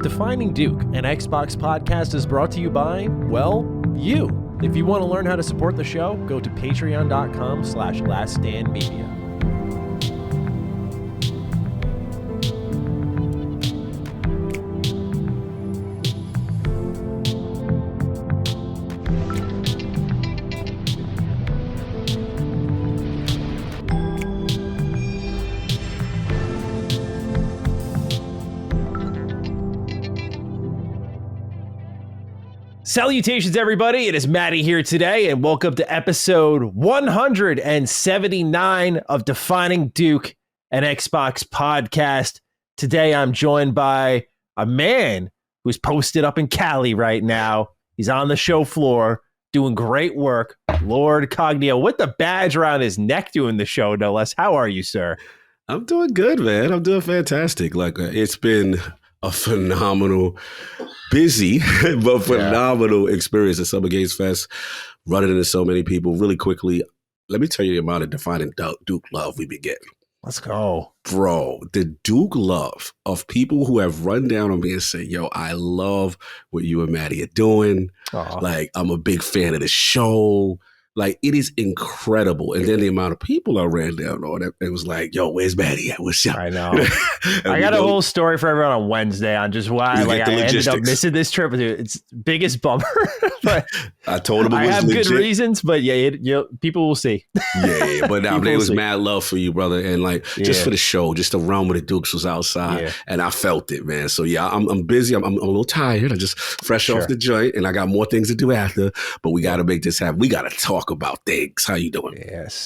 Defining Duke, an Xbox podcast, is brought to you by, well, you. If you want to learn how to support the show, go to patreon.com/laststandmedia. Salutations, everybody. It is Maddie here today, and welcome to episode 179 of Defining Duke, an Xbox podcast. Today, I'm joined by a man who's posted up in Cali right now. He's on the show floor doing great work. Lord Cognio, with the badge around his neck doing the show, no less. How are you, sir? I'm doing good, man. I'm doing fantastic. It's been a phenomenal, busy, but phenomenal experience at Summer Games Fest, running into so many people really quickly. Let me tell you the amount of Defining Duke love we've been getting. Let's go. Bro, the Duke love of people who have run down on me and say, yo, I love what you and Maddie are doing. Aww. I'm a big fan of the show. It is incredible. And then the amount of people I ran down on it, it was like, yo, where's Maddie at? What's up? I know. I got a whole story for everyone on Wednesday on just why I ended up missing this trip. It's biggest bummer. But I told him it was I have legit. good reasons, but people will see. Yeah, but now there was mad love for you, brother. And just for the show, just the run with the Dukes was outside. Yeah. And I felt it, man. So yeah, I'm busy. I'm a little tired. I'm just fresh off the joint, and I got more things to do after. But we got to make this happen. We got to talk about things. How you doing?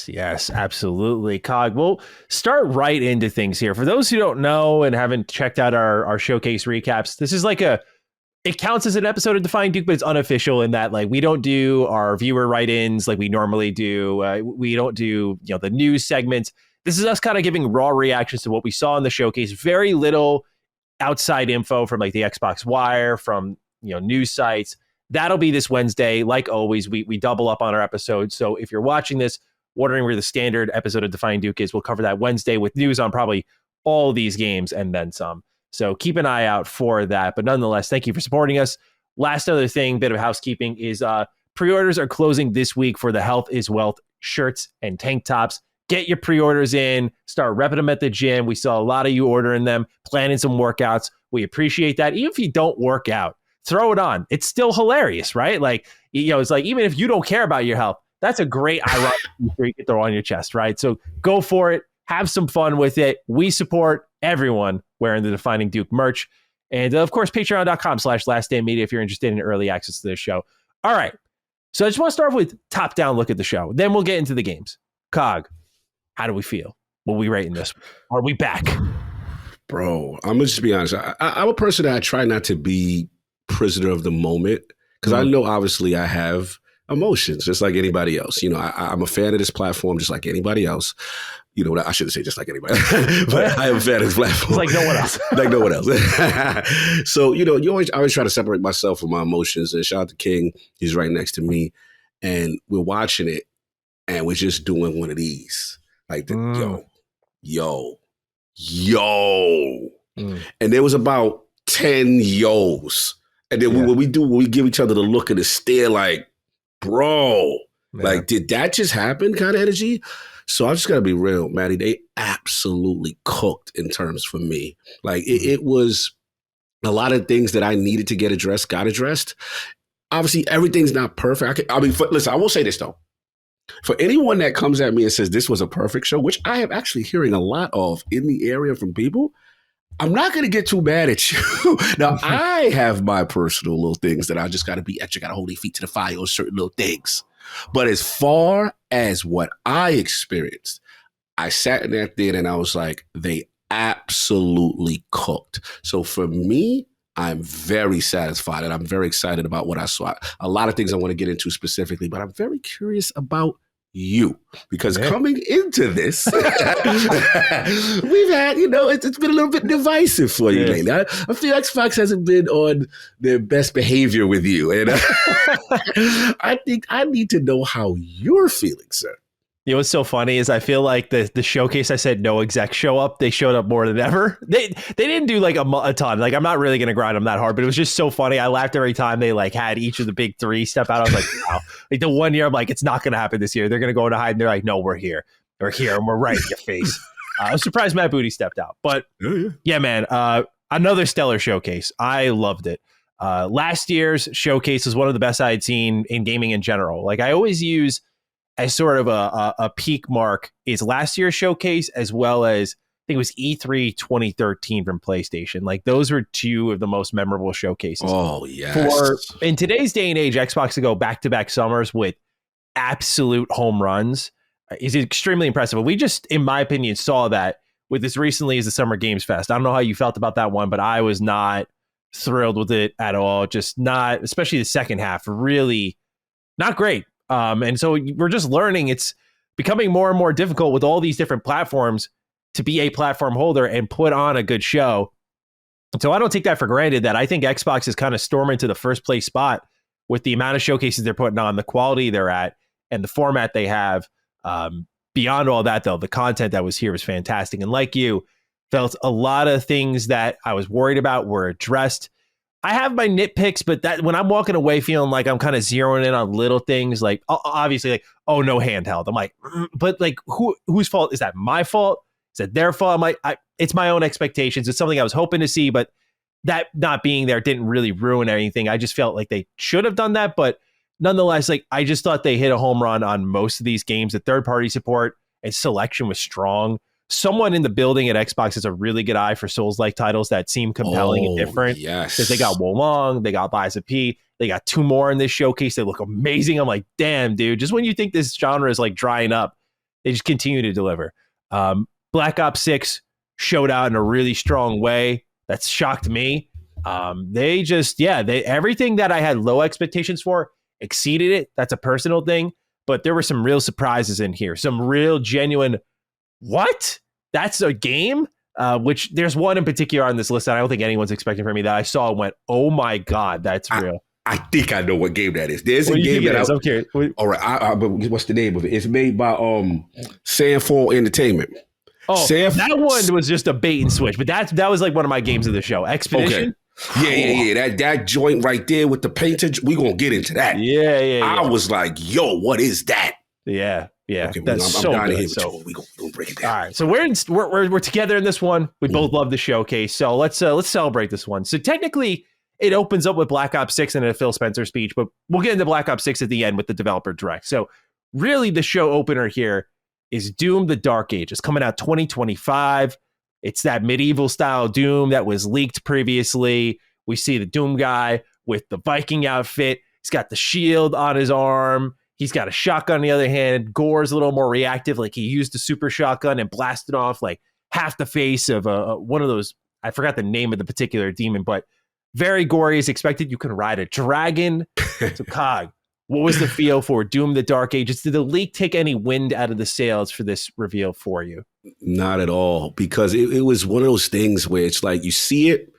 Yes, absolutely. Cog, we'll start right into things here. For those who don't know and haven't checked out our showcase recaps, this is it counts as an episode of Defining Duke, but it's unofficial in that we don't do our viewer write-ins like we normally do. We don't do the news segments. This is us kind of giving raw reactions to what we saw in the showcase. Very little outside info from the Xbox Wire, from news sites. That'll be this Wednesday. Like always, we double up on our episodes. So if you're watching this, wondering where the standard episode of Defining Duke is, we'll cover that Wednesday with news on probably all these games and then some. So keep an eye out for that. But nonetheless, thank you for supporting us. Last other thing, bit of housekeeping, is pre-orders are closing this week for the Health is Wealth shirts and tank tops. Get your pre-orders in. Start repping them at the gym. We saw a lot of you ordering them, planning some workouts. We appreciate that. Even if you don't work out, throw it on. It's still hilarious, right? It's even if you don't care about your health, that's a great ironic you can throw on your chest, right? So go for it. Have some fun with it. We support everyone wearing the Defining Duke merch. And of course, patreon.com/laststandmedia if you're interested in early access to this show. All right. So I just want to start with top-down look at the show. Then we'll get into the games. Cog, how do we feel? Will we rate in this? Are we back? Bro, I'm going to just be honest. I'm a person that I try not to be prisoner of the moment, because I know obviously I have emotions just like anybody else. I'm a fan of this platform just like anybody else. I shouldn't say just like anybody, but I am a fan of this platform. It's like no one else. Like no one else. So, I always try to separate myself from my emotions. And shout out to King. He's right next to me. And we're watching it and we're just doing one of these. Yo. And there was about 10 yo's. And then when we give each other the look and the stare bro, did that just happen kind of energy? So I just got to be real, Maddie. They absolutely cooked in terms for me. It was a lot of things that I needed to get addressed, got addressed. Obviously, everything's not perfect. Listen, I will say this, though. For anyone that comes at me and says this was a perfect show, which I am actually hearing a lot of in the area from people, I'm not going to get too mad at you. Now, I have my personal little things that I just got to be extra, got to hold their feet to the fire on certain little things. But as far as what I experienced, I sat in that theater and I was like, they absolutely cooked. So for me, I'm very satisfied and I'm very excited about what I saw. A lot of things I want to get into specifically, but I'm very curious about you, because coming into this, we've had, it's been a little bit divisive for you lately. I feel Xbox hasn't been on their best behavior with you. And I think I need to know how you're feeling, sir. You know what's so funny is I feel like the showcase I said no execs show up. They showed up more than ever. They didn't do like a ton. Like I'm not really gonna grind them that hard, but it was just so funny. I laughed every time they like had each of the big three step out. I was like, wow. Like the one year I'm like, it's not gonna happen this year. They're gonna go into hide and they're like, no, we're here. We're here and we're right in your face. I was surprised Matt Booty stepped out, but yeah, man. Another stellar showcase. I loved it. Last year's showcase was one of the best I had seen in gaming in general. Like I always use as sort of a peak mark is last year's showcase, as well as I think it was E3 2013 from PlayStation. Like those were two of the most memorable showcases. Oh, yes. For in today's day and age, Xbox to go back-to-back summers with absolute home runs is extremely impressive. And we just, in my opinion, saw that with as recently as the Summer Games Fest. I don't know how you felt about that one, but I was not thrilled with it at all. Just not, especially the second half, really not great. And so we're just learning it's becoming more and more difficult with all these different platforms to be a platform holder and put on a good show. So I don't take that for granted that I think Xbox is kind of storming to the first place spot with the amount of showcases they're putting on, the quality they're at, and the format they have. Beyond all that, though, the content that was here was fantastic. And like you, felt a lot of things that I was worried about were addressed. I have my nitpicks, but that when I'm walking away feeling like I'm kind of zeroing in on little things, like obviously, like, oh, no handheld. I'm like, but like, whose fault is that? My fault? Is that their fault? I'm like, it's my own expectations. It's something I was hoping to see, but that not being there didn't really ruin anything. I just felt like they should have done that, but nonetheless, like I just thought they hit a home run on most of these games. The third-party support and selection was strong. Someone in the building at Xbox has a really good eye for Souls-like titles that seem compelling and different. Yes. Because they got Wolong, they got Lies of P, they got two more in this showcase that look amazing. I'm like, damn, dude. Just when you think this genre is like drying up, they just continue to deliver. Black Ops 6 showed out in a really strong way. That's shocked me. They just, everything that I had low expectations for exceeded it. That's a personal thing. But there were some real surprises in here. Some real genuine, what? That's a game? Which there's one in particular on this list that I don't think anyone's expecting from me that I saw and went, oh my God, that's real. I think I know what game that is. There's a game that I'm curious. All right, but what's the name of it? It's made by Sandfall Entertainment. Oh, that one was just a bait and switch, but that was like one of my games of the show. Expedition. Okay. Yeah. That joint right there with the painter, we gonna get into that. Yeah. I was like, yo, what is that? Yeah. Okay, that's so I'm good. Here so we gonna break it down. All right, so we're together in this one. We both love the showcase, so let's celebrate this one. So technically, it opens up with Black Ops 6 and a Phil Spencer speech, but we'll get into Black Ops 6 at the end with the developer direct. So really, the show opener here is Doom: The Dark Age. It's coming out 2025. It's that medieval style Doom that was leaked previously. We see the Doom guy with the Viking outfit. He's got the shield on his arm. He's got a shotgun on the other hand. Gore's a little more reactive. Like he used a super shotgun and blasted off like half the face of one of those. I forgot the name of the particular demon, but very gory as expected. You can ride a dragon. So Cog, what was the feel for Doom: The Dark Ages? Did the leak take any wind out of the sails for this reveal for you? Not at all, because it was one of those things where it's like you see it,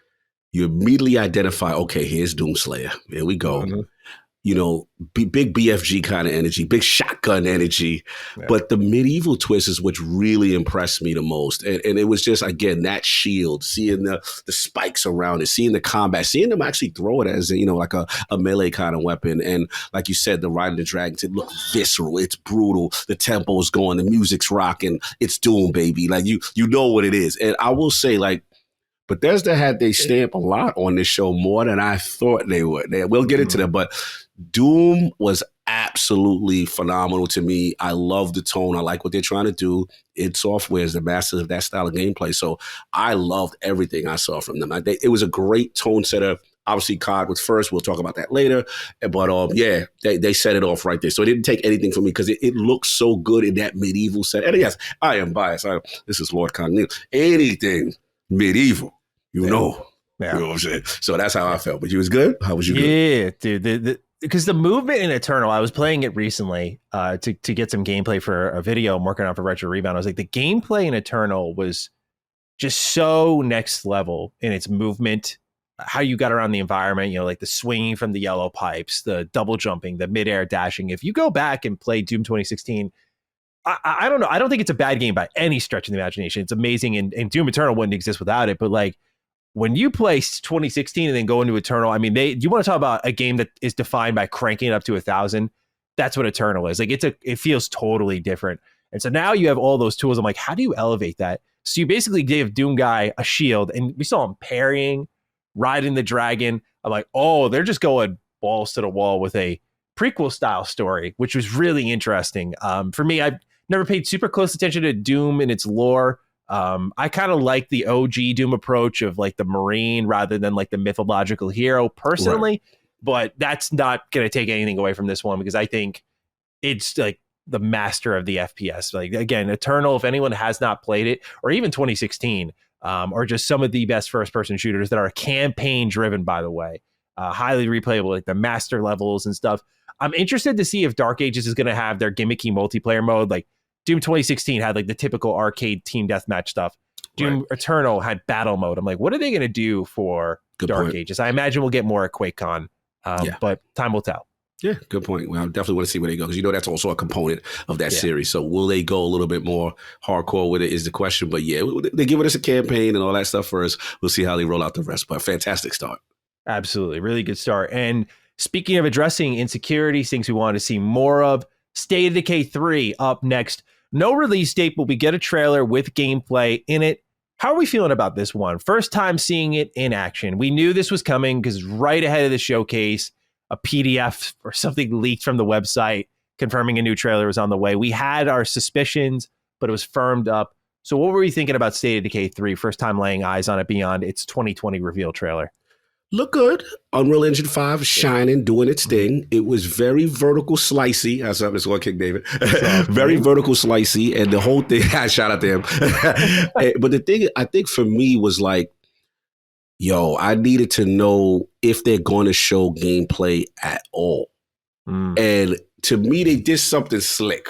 you immediately identify, okay, here's Doomslayer. Here we go. Mm-hmm. You know, big BFG kind of energy, big shotgun energy. Yeah. But the medieval twist is what really impressed me the most. And it was just, again, that shield, seeing the spikes around it, seeing the combat, seeing them actually throw it as, like a melee kind of weapon. And like you said, the Riding the Dragons, it looked visceral. It's brutal. The tempo's going, the music's rocking. It's Doom, baby. Like, you know what it is. And I will say, like, Bethesda had they stamp a lot on this show, more than I thought they would. We'll get into that, but Doom was absolutely phenomenal to me. I love the tone. I like what they're trying to do. id Software is the masters of that style of gameplay, so I loved everything I saw from them. It was a great tone setter. Obviously, COD was first. We'll talk about that later. But they set it off right there. So it didn't take anything from me because it looked so good in that medieval set. And yes, I am biased. This is Lord Cognito. Anything medieval. You know what I'm saying? So that's how I felt. But you was good? How was you good? Yeah, dude. Because the movement in Eternal, I was playing it recently to get some gameplay for a video I'm working on for Retro Rebound. I was like, the gameplay in Eternal was just so next level in its movement, how you got around the environment, like the swinging from the yellow pipes, the double jumping, the midair dashing. If you go back and play Doom 2016, I don't know. I don't think it's a bad game by any stretch of the imagination. It's amazing, and Doom Eternal wouldn't exist without it. But like when you play 2016 and then go into Eternal, I mean, you want to talk about a game that is defined by cranking it up to 1,000. That's what Eternal is. Like it feels totally different. And so now you have all those tools. I'm like, how do you elevate that? So you basically gave Doom Guy a shield, and we saw him parrying, riding the dragon. I'm like, oh, they're just going balls to the wall with a prequel style story, which was really interesting. For me, I've never paid super close attention to Doom and its lore. I kind of like the OG Doom approach of like the Marine rather than like the mythological hero personally, right. But that's not going to take anything away from this one because I think it's like the master of the FPS. Like again, Eternal, if anyone has not played it, or even 2016, or just some of the best first-person shooters that are campaign driven, by the way, highly replayable, like the master levels and stuff. I'm interested to see if Dark Ages is going to have their gimmicky multiplayer mode. Like Doom 2016 had like the typical arcade team deathmatch stuff. Doom Eternal had battle mode. I'm like, what are they going to do for Dark Ages? I imagine we'll get more at QuakeCon, but time will tell. Yeah, good point. Well, I definitely want to see where they go because that's also a component of that series. So will they go a little bit more hardcore with it is the question. But yeah, they're giving us a campaign and all that stuff first. We'll see how they roll out the rest. But fantastic start. Absolutely. Really good start. And speaking of addressing insecurities, things we want to see more of, State of Decay 3 up next. No release date, but we get a trailer with gameplay in it. How are we feeling about this one? First time seeing it in action. We knew this was coming because right ahead of the showcase, a PDF or something leaked from the website confirming a new trailer was on the way. We had our suspicions, but it was firmed up. So what were we thinking about State of Decay 3? First time laying eyes on it beyond its 2020 reveal trailer. Look good. Unreal Engine 5 shining, doing its thing. It was very vertical slicey. That's what I'm King David. Very vertical slicey. And the whole thing, shout out to him. But the thing I think for me was like, I needed to know if they're going to show gameplay at all. And to me, they did something slick.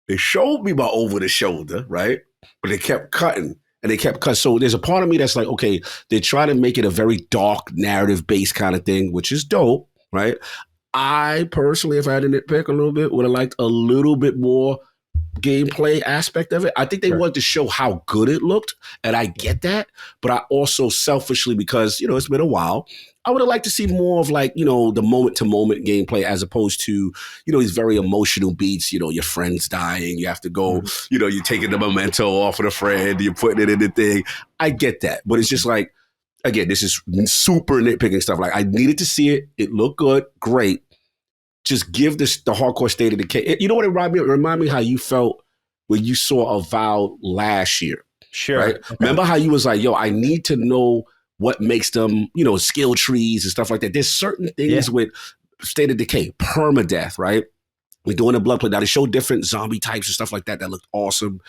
They showed me my over the shoulder, right? But they kept cutting. And they kept cutting. So there's a part of me that's like, okay, they're trying to make it a very dark narrative-based kind of thing, which is dope, right? I personally, if I had to nitpick a little bit, would have liked a little bit more gameplay aspect of it. I think they wanted to show how good it looked, and I get that. But I also selfishly, because, it's been a while, I would have liked to see more of like, the moment-to-moment gameplay as opposed to, these very emotional beats, your friend's dying, you have to go, you're taking the memento off of the friend, you're putting it in the thing. I get that. But it's just like, again, this is super nitpicking stuff. Like, I needed to see it. It looked good. Great. Just give this the hardcore State of Decay. You know what it remind me how you felt when you saw Avowed last year. Sure. Right? Okay. Remember how you was like, I need to know what makes them, skill trees and stuff like that. There's certain things with State of Decay, permadeath, right? We're doing a blood play. Now they show different zombie types and stuff like that looked awesome.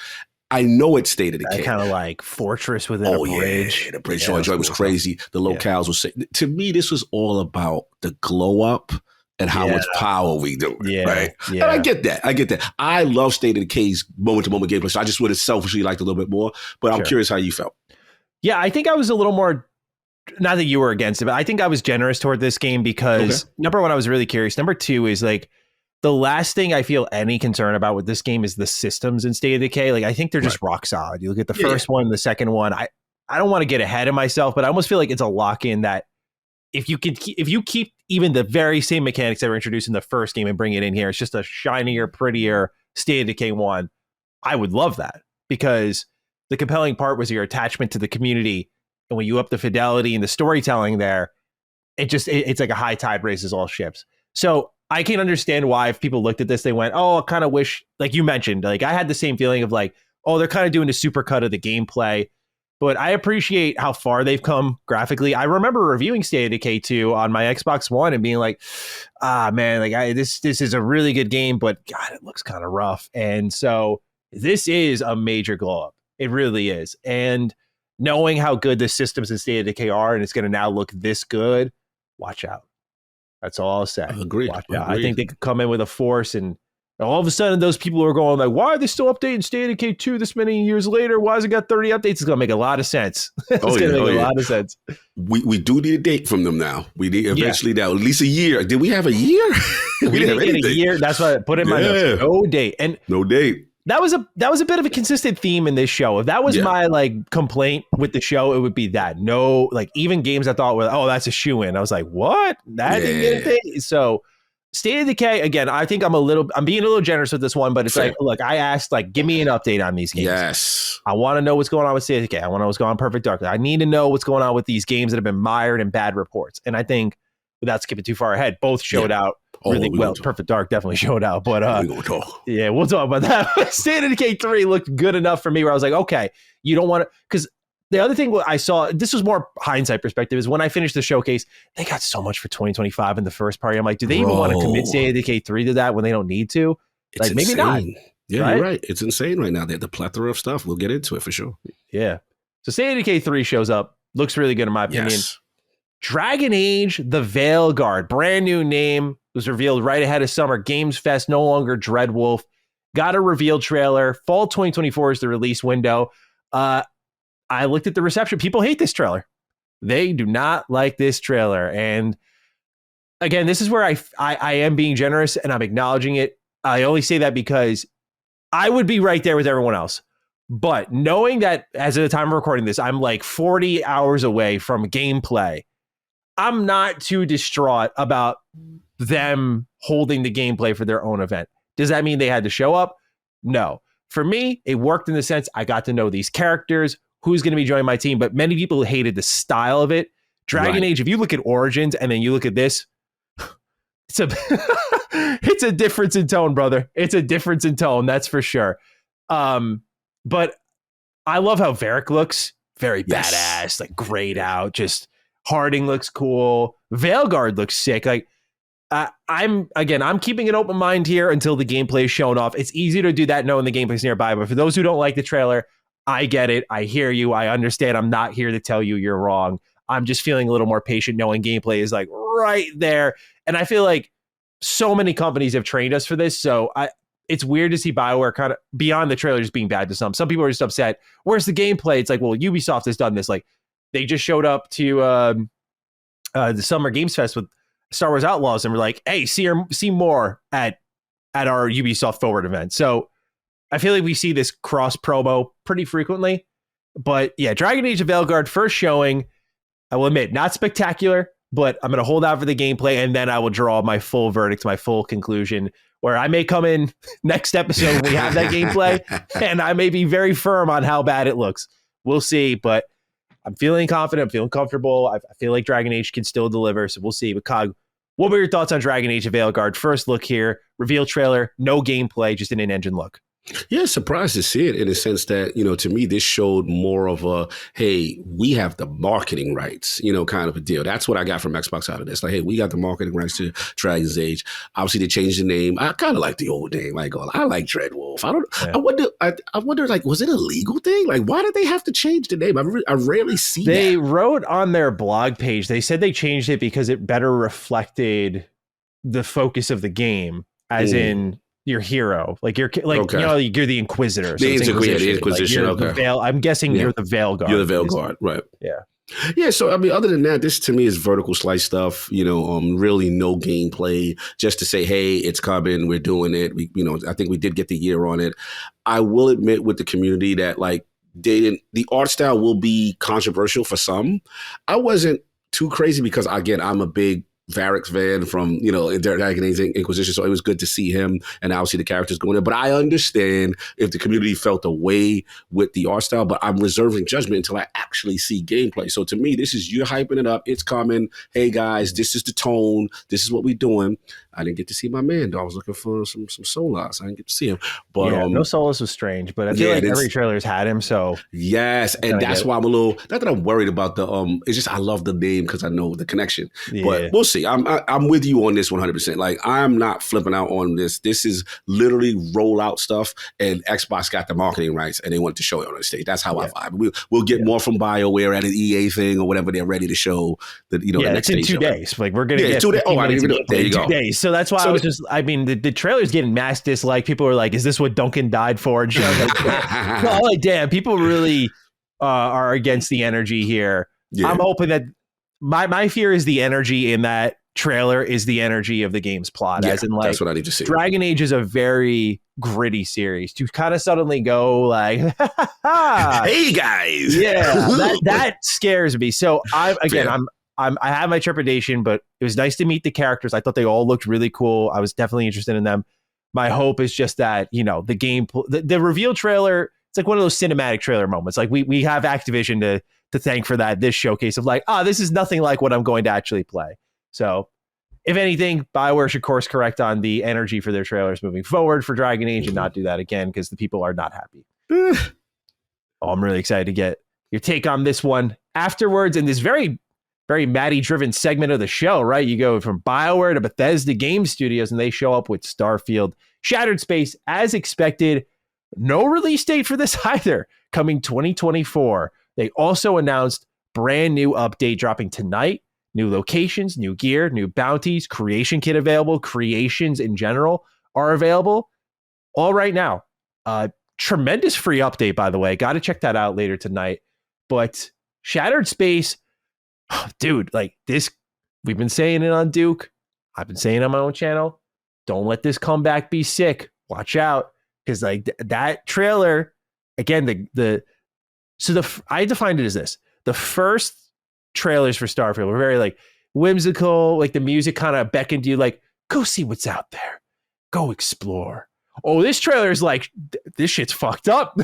I know it's State of Decay. Kind of like fortress within a bridge. Yeah, the bridge joint was crazy. The locales was sick. To me, this was all about the glow up and how much power we do, right? Yeah. And I get that. I love State of Decay's moment-to-moment gameplay, so I just would have selfishly liked a little bit more, but I'm curious how you felt. Yeah, I think I was a little more, not that you were against it, but I think I was generous toward this game because, number one, I was really curious. Number two is like, the last thing I feel any concern about with this game is the systems in State of Decay. Like, I think they're just rock solid. You look at the first one, the second one, I don't want to get ahead of myself, but I almost feel like it's a lock-in that if you keep even the very same mechanics that were introduced in the first game and bring it in here, it's just a shinier, prettier State of Decay 1. I would love that because the compelling part was your attachment to the community. And when you up the fidelity and the storytelling there, it's like a high tide raises all ships. So I can understand why if people looked at this, they went, I kind of wish, like you mentioned, like I had the same feeling of like, they're kind of doing a supercut of the gameplay. But I appreciate how far they've come graphically. I remember reviewing State of Decay 2 on my Xbox One and being like, man, like this is a really good game, but God, it looks kind of rough. And so this is a major glow up. It really is. And knowing how good the systems in State of Decay are, and it's going to now look this good, watch out. That's all I'll say. Agreed. I think they could come in with a force and And all of a sudden, those people are going like, why are they still updating State of Decay 2 this many years later? Why has it got 30 updates? It's going to make a lot of sense. It's going to make a lot of sense. We do need a date from them now. We need eventually now, at least a year. Did we have a year? We didn't get a year. That's why I put in my notes. No date. And no date. That was a bit of a consistent theme in this show. If that was my like complaint with the show, it would be that. No, like even games I thought were, oh, that's a shoe-in. I was like, what? That didn't get a thing. So State of Decay, again, I think I'm being a little generous with this one, but it's like, look, I asked, like, give me an update on these games. Yes. I want to know what's going on with State of Decay. I want to know what's going on with Perfect Dark. I need to know what's going on with these games that have been mired in bad reports. And I think, without skipping too far ahead, both showed out really well. Perfect Dark definitely showed out, but yeah, we'll talk about that. State of Decay 3 looked good enough for me where I was like, okay, you don't want to, because the other thing I saw, this was more hindsight perspective, is when I finished the showcase, they got so much for 2025 in the first party. I'm like, do they even want to commit State of Decay 3 to that when they don't need to? It's like, maybe not. Yeah, right? You're right. It's insane right now. They have the plethora of stuff. We'll get into it for sure. Yeah. So State of Decay 3 shows up. Looks really good in my opinion. Yes. Dragon Age The Veilguard, brand new name, was revealed right ahead of Summer Games Fest, no longer Dreadwolf. Got a reveal trailer. Fall 2024 is the release window. I looked at the reception. People hate this trailer. They do not like this trailer. And again, this is where I am being generous and I'm acknowledging it. I only say that because I would be right there with everyone else. But knowing that as of the time of recording this, I'm like 40 hours away from gameplay, I'm not too distraught about them holding the gameplay for their own event. Does that mean they had to show up? No. For me, it worked in the sense I got to know these characters, who's going to be joining my team, but many people hated the style of it. Dragon Age, if you look at Origins and then you look at this, it's a difference in tone, brother. It's a difference in tone, that's for sure. But I love how Varric looks. Very badass, like grayed out, just Harding looks cool. Veilguard looks sick. Like I'm keeping an open mind here until the gameplay is shown off. It's easy to do that knowing the gameplay's nearby, but for those who don't like the trailer, I get it. I hear you. I understand. I'm not here to tell you you're wrong. I'm just feeling a little more patient knowing gameplay is like right there. And I feel like so many companies have trained us for this. So it's weird to see BioWare kind of beyond the trailer just being bad to some. Some people are just upset. Where's the gameplay? It's like, well, Ubisoft has done this. Like they just showed up to the Summer Games Fest with Star Wars Outlaws and we're like, hey, see more at our Ubisoft Forward event. So I feel like we see this cross promo pretty frequently. But yeah, Dragon Age of Veilguard first showing, I will admit, not spectacular, but I'm going to hold out for the gameplay and then I will draw my full verdict, my full conclusion, where I may come in next episode when we have that gameplay and I may be very firm on how bad it looks. We'll see, but I'm feeling confident. I'm feeling comfortable. I feel like Dragon Age can still deliver, so we'll see. But Cog, what were your thoughts on Dragon Age of Veilguard? First look here, reveal trailer, no gameplay, just an in-engine look. Yeah, surprised to see it in the sense that, to me, this showed more of a, hey, we have the marketing rights, kind of a deal. That's what I got from Xbox out of this. Like, hey, we got the marketing rights to Dragon's Age. Obviously, they changed the name. I kind of like the old name. Like, I like Dreadwolf. I wonder, like, was it a legal thing? Like, why did they have to change the name? I rarely see that. They wrote on their blog page, they said they changed it because it better reflected the focus of the game, as in your hero, like you're like you're the Inquisitor. So the Inquisition. Like I'm guessing you're the Veilguard. You're the Veilguard, right? Yeah. So I mean, other than that, this to me is vertical slice stuff. Really no gameplay. Just to say, hey, it's coming. We're doing it. We, I think we did get the year on it. I will admit with the community that like the art style will be controversial for some. I wasn't too crazy because again, I'm a big Varric fan from, Dragon Age Inquisition. So it was good to see him and obviously the characters going there. But I understand if the community felt a way with the art style, but I'm reserving judgment until I actually see gameplay. So to me, this is you hyping it up. It's coming. Hey guys, this is the tone. This is what we're doing. I didn't get to see my man, though. I was looking for some Solas. I didn't get to see him. But no Solas was strange, but I feel like every trailer's had him. So yes, and that's why I'm a little, not that I'm worried about the it's just I love the name because I know the connection. Yeah. But we'll see. see. I'm with you on this 100%. Like, I'm not flipping out on this. This is literally rollout stuff, and Xbox got the marketing rights, and they want to show it on the stage. That's how I vibe. We'll get more from BioWare at an EA thing or whatever they're ready to show. The next it's in stage 2 days. Like, we're gonna get 2 days. Oh, I didn't even know. There you go. 2 days. So that's why I was just. I mean, the trailer's getting mass dislike. People are like, "Is this what Duncan died for?" And shit. Well, like, damn, people really are against the energy here. Yeah. I'm hoping that my fear is the energy in that trailer is the energy of the game's plot. As in, like, that's what I need to see. Dragon Age is a very gritty series. To kind of suddenly go like, hey guys, that scares me. So I have my trepidation, but it was nice to meet the characters. I thought they all looked really cool. I was definitely interested in them. My hope is just that, the game, the reveal trailer, it's like one of those cinematic trailer moments. Like we have Activision to thank for that, this showcase of like, this is nothing like what I'm going to actually play. So if anything, BioWare should course correct on the energy for their trailers moving forward for Dragon Age and not do that again, because the people are not happy. I'm really excited to get your take on this one afterwards in this very, very Maddie-driven segment of the show, right? You go from BioWare to Bethesda Game Studios, and they show up with Starfield. Shattered Space, as expected. No release date for this either. Coming 2024. They also announced brand new update dropping tonight. New locations, new gear, new bounties, creation kit available. Creations in general are available all right now. Tremendous free update, by the way. Got to check that out later tonight. But Shattered Space, dude, like this, we've been saying it on Duke. I've been saying it on my own channel. Don't let this comeback be sick. Watch out. Because like that trailer, again, I defined it as this. The first trailers for Starfield were very like whimsical, like the music kind of beckoned you like, go see what's out there. Go explore. Oh, this trailer is like, this shit's fucked up.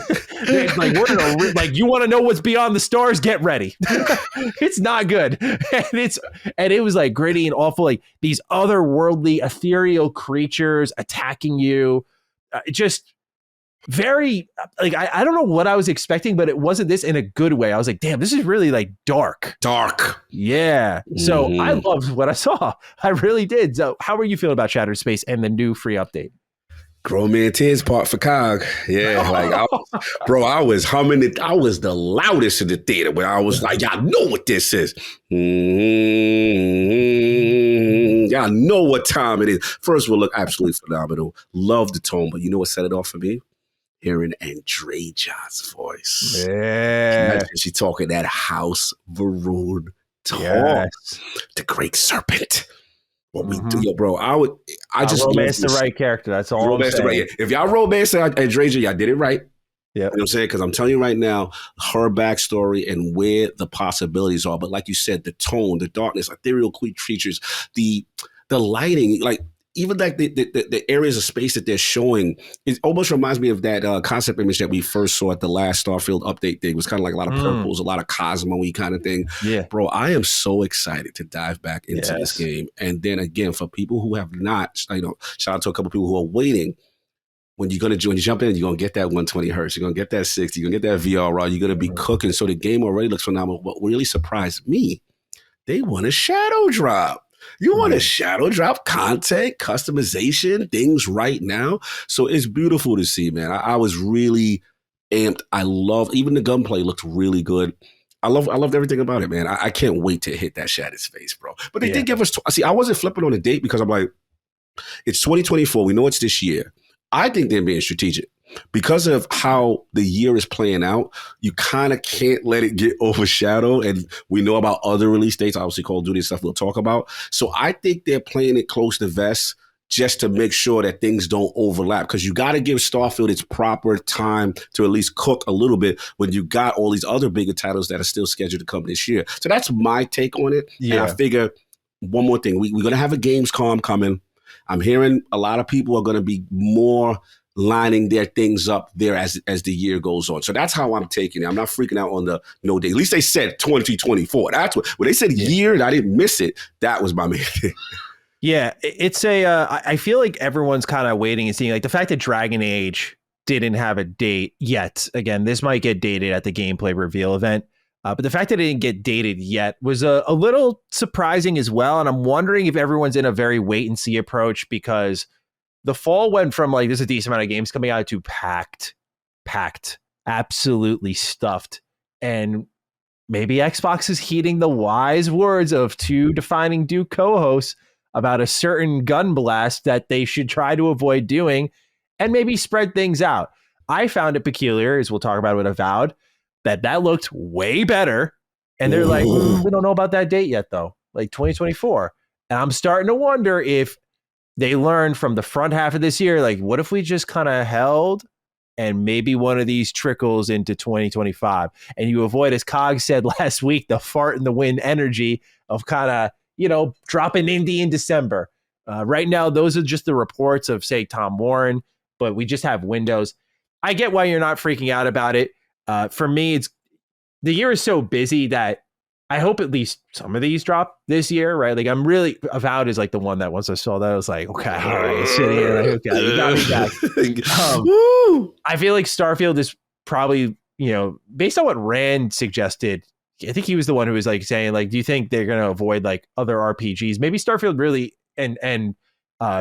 Like, like, you want to know what's beyond the stars? Get ready. It's not good. And it was like gritty and awful. Like these otherworldly, ethereal creatures attacking you. Just very, like, I don't know what I was expecting, but it wasn't this in a good way. I was like, damn, this is really like dark. Yeah. So I loved what I saw. I really did. So how are you feeling about Shattered Space and the new free update? Grown man tears part for Cog. Yeah, like I was humming it. I was the loudest in the theater where I was like, y'all know what this is. Y'all know what time it is. First of all, look absolutely phenomenal. Love the tone, but you know what set it off for me? Hearing Andreja's voice. Yeah. She talking that house Varun talk. Yes. The great serpent. What we do, yo, bro. I just romance the right character. That's all I'm saying. Right. If y'all romance Andreja, y'all did it right. Yeah. You know what I'm saying? Because I'm telling you right now, her backstory and where the possibilities are. But like you said, the tone, the darkness, ethereal creatures, the lighting, like even like the areas of space that they're showing, it almost reminds me of that concept image that we first saw at the last Starfield update thing. It was kind of like a lot of purples, a lot of Cosmo-y kind of thing. Yeah. Bro, I am so excited to dive back into this game. And then again, for people who have not, shout out to a couple of people who are waiting. When you jump in, you're going to get that 120 hertz. You're going to get that 60. You're going to get that VRR. You're going to be cooking. So the game already looks phenomenal. What really surprised me, they want a shadow drop. You want to shadow drop content, customization, things right now. So it's beautiful to see, man. I was really amped. I love, even the gunplay looked really good. I loved everything about it, man. I can't wait to hit that Shattered Space, bro. But they did give us, see, I wasn't flipping on the date because I'm like, it's 2024. We know it's this year. I think they're being strategic. Because of how the year is playing out, you kind of can't let it get overshadowed. And we know about other release dates, obviously Call of Duty stuff we'll talk about. So I think they're playing it close to vest just to make sure that things don't overlap. Because you got to give Starfield its proper time to at least cook a little bit when you got all these other bigger titles that are still scheduled to come this year. So that's my take on it. Yeah. And I figure one more thing. We're going to have a Gamescom coming. I'm hearing a lot of people are going to be more lining their things up there as the year goes on. So that's how I'm taking it. I'm not freaking out on the no day. At least they said 2024. That's when they said year and I didn't miss it. That was my main thing. Yeah, it's I feel like everyone's kind of waiting and seeing, like the fact that Dragon Age didn't have a date yet. Again, this might get dated at the gameplay reveal event. But the fact that it didn't get dated yet was a little surprising as well. And I'm wondering if everyone's in a very wait and see approach, because the fall went from like, there's a decent amount of games coming out to packed, absolutely stuffed. And maybe Xbox is heeding the wise words of two defining Duke co-hosts about a certain gun blast that they should try to avoid doing and maybe spread things out. I found it peculiar, as we'll talk about with Avowed, that looked way better. And they're like, we don't know about that date yet, though, like 2024. And I'm starting to wonder if they learned from the front half of this year, like, what if we just kind of held and maybe one of these trickles into 2025 and you avoid, as Cog said last week, the fart in the wind energy of kind of, dropping indie in December. Right now, those are just the reports of, say, Tom Warren, but we just have windows. I get why you're not freaking out about it. For me, the year is so busy that I hope at least some of these drop this year, right? Like, I'm really, Avowed is like the one that once I saw that, I was like, okay, all right, sitting here, like, okay, you got me back. I feel like Starfield is probably, based on what Rand suggested, I think he was the one who was like saying, like, do you think they're going to avoid like other RPGs? Maybe Starfield really and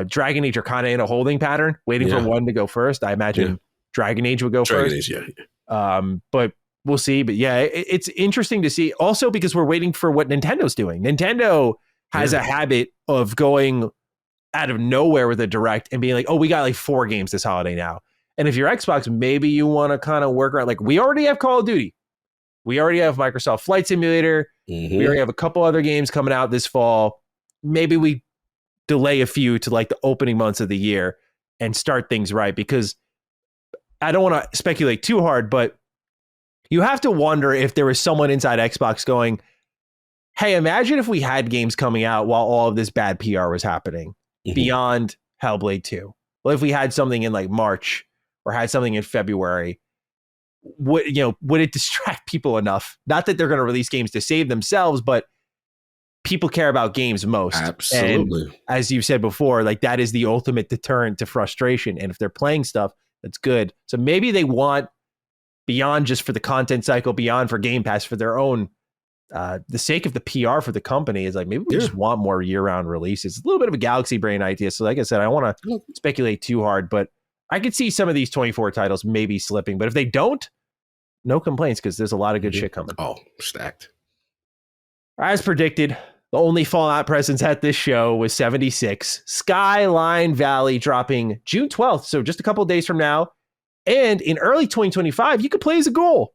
Dragon Age are kind of in a holding pattern, waiting for one to go first. I imagine Dragon Age would go first. Age, but we'll see. But yeah, it's interesting to see also because we're waiting for what Nintendo's doing. Nintendo has a habit of going out of nowhere with a direct and being like, oh, we got like 4 games this holiday now. And if you're Xbox, maybe you want to kind of work around, like, we already have Call of Duty. We already have Microsoft Flight Simulator. We already have a couple other games coming out this fall. Maybe we delay a few to like the opening months of the year and start things right, because I don't want to speculate too hard, but you have to wonder if there was someone inside Xbox going, hey, imagine if we had games coming out while all of this bad PR was happening beyond Hellblade 2. Well, if we had something in like March or had something in February, would it distract people enough? Not that they're going to release games to save themselves, but people care about games most. Absolutely. And as you've said before, like, that is the ultimate deterrent to frustration. And if they're playing stuff, that's good. So maybe they want, beyond just for the content cycle, beyond for Game Pass, for their own, the sake of the PR for the company, is like, maybe we just want more year-round releases. It's a little bit of a galaxy brain idea. So like I said, I don't want to speculate too hard, but I could see some of these 24 titles maybe slipping. But if they don't, no complaints, because there's a lot of good shit coming. Oh, stacked. As predicted, the only Fallout presence at this show was 76. Skyline Valley dropping June 12th, so just a couple of days from now. And in early 2025, you could play as a ghoul.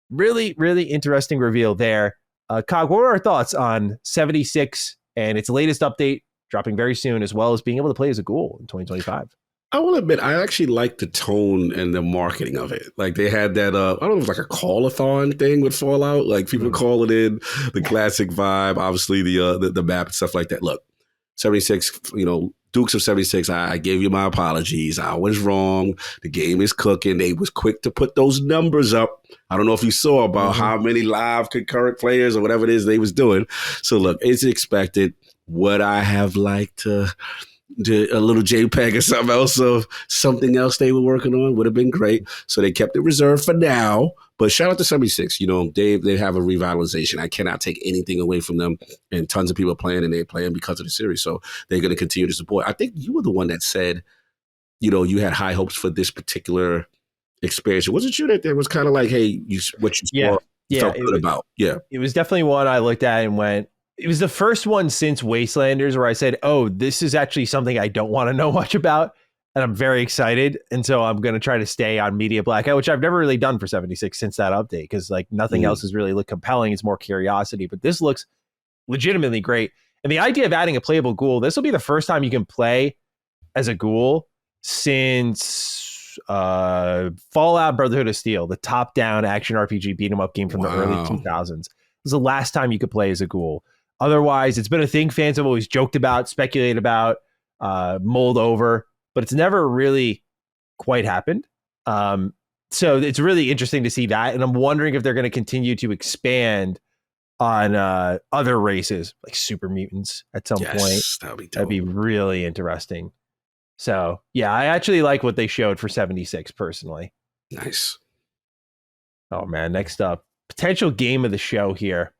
Really, really interesting reveal there. Cog, what are our thoughts on 76 and its latest update dropping very soon, as well as being able to play as a ghoul in 2025? I will admit, I actually like the tone and the marketing of it. Like, they had that, I don't know, it was like a call-a-thon thing with Fallout. Like, people calling in the classic vibe, obviously the map and stuff like that. Look, 76, Dukes of 76, I gave you my apologies. I was wrong. The game is cooking. They was quick to put those numbers up. I don't know if you saw about how many live concurrent players or whatever it is they was doing. So, look, it's expected. Would I have liked to a little JPEG or something else of something else they were working on? Would have been great. So they kept it reserved for now. But shout out to 76. They have a revitalization. I cannot take anything away from them. And tons of people are playing, and they're playing because of the series. So they're going to continue to support. I think you were the one that said, you had high hopes for this particular experience. Wasn't you that there was kind of like, hey, what you saw, felt good about? Yeah. It was definitely one I looked at and went, it was the first one since Wastelanders where I said, oh, this is actually something I don't want to know much about. And I'm very excited. And so I'm going to try to stay on Media Blackout, which I've never really done for 76 since that update, because like nothing else has really looked compelling. It's more curiosity, but this looks legitimately great. And the idea of adding a playable ghoul, this will be the first time you can play as a ghoul since Fallout Brotherhood of Steel, the top-down action RPG beat 'em up game from the early 2000s. This is the last time you could play as a ghoul. Otherwise, it's been a thing fans have always joked about, speculated about, mulled over, but it's never really quite happened. So it's really interesting to see that. And I'm wondering if they're going to continue to expand on other races, like super mutants at some point. That'd be really interesting. So, yeah, I actually like what they showed for 76 personally. Nice. Oh, man. Next up, potential game of the show here.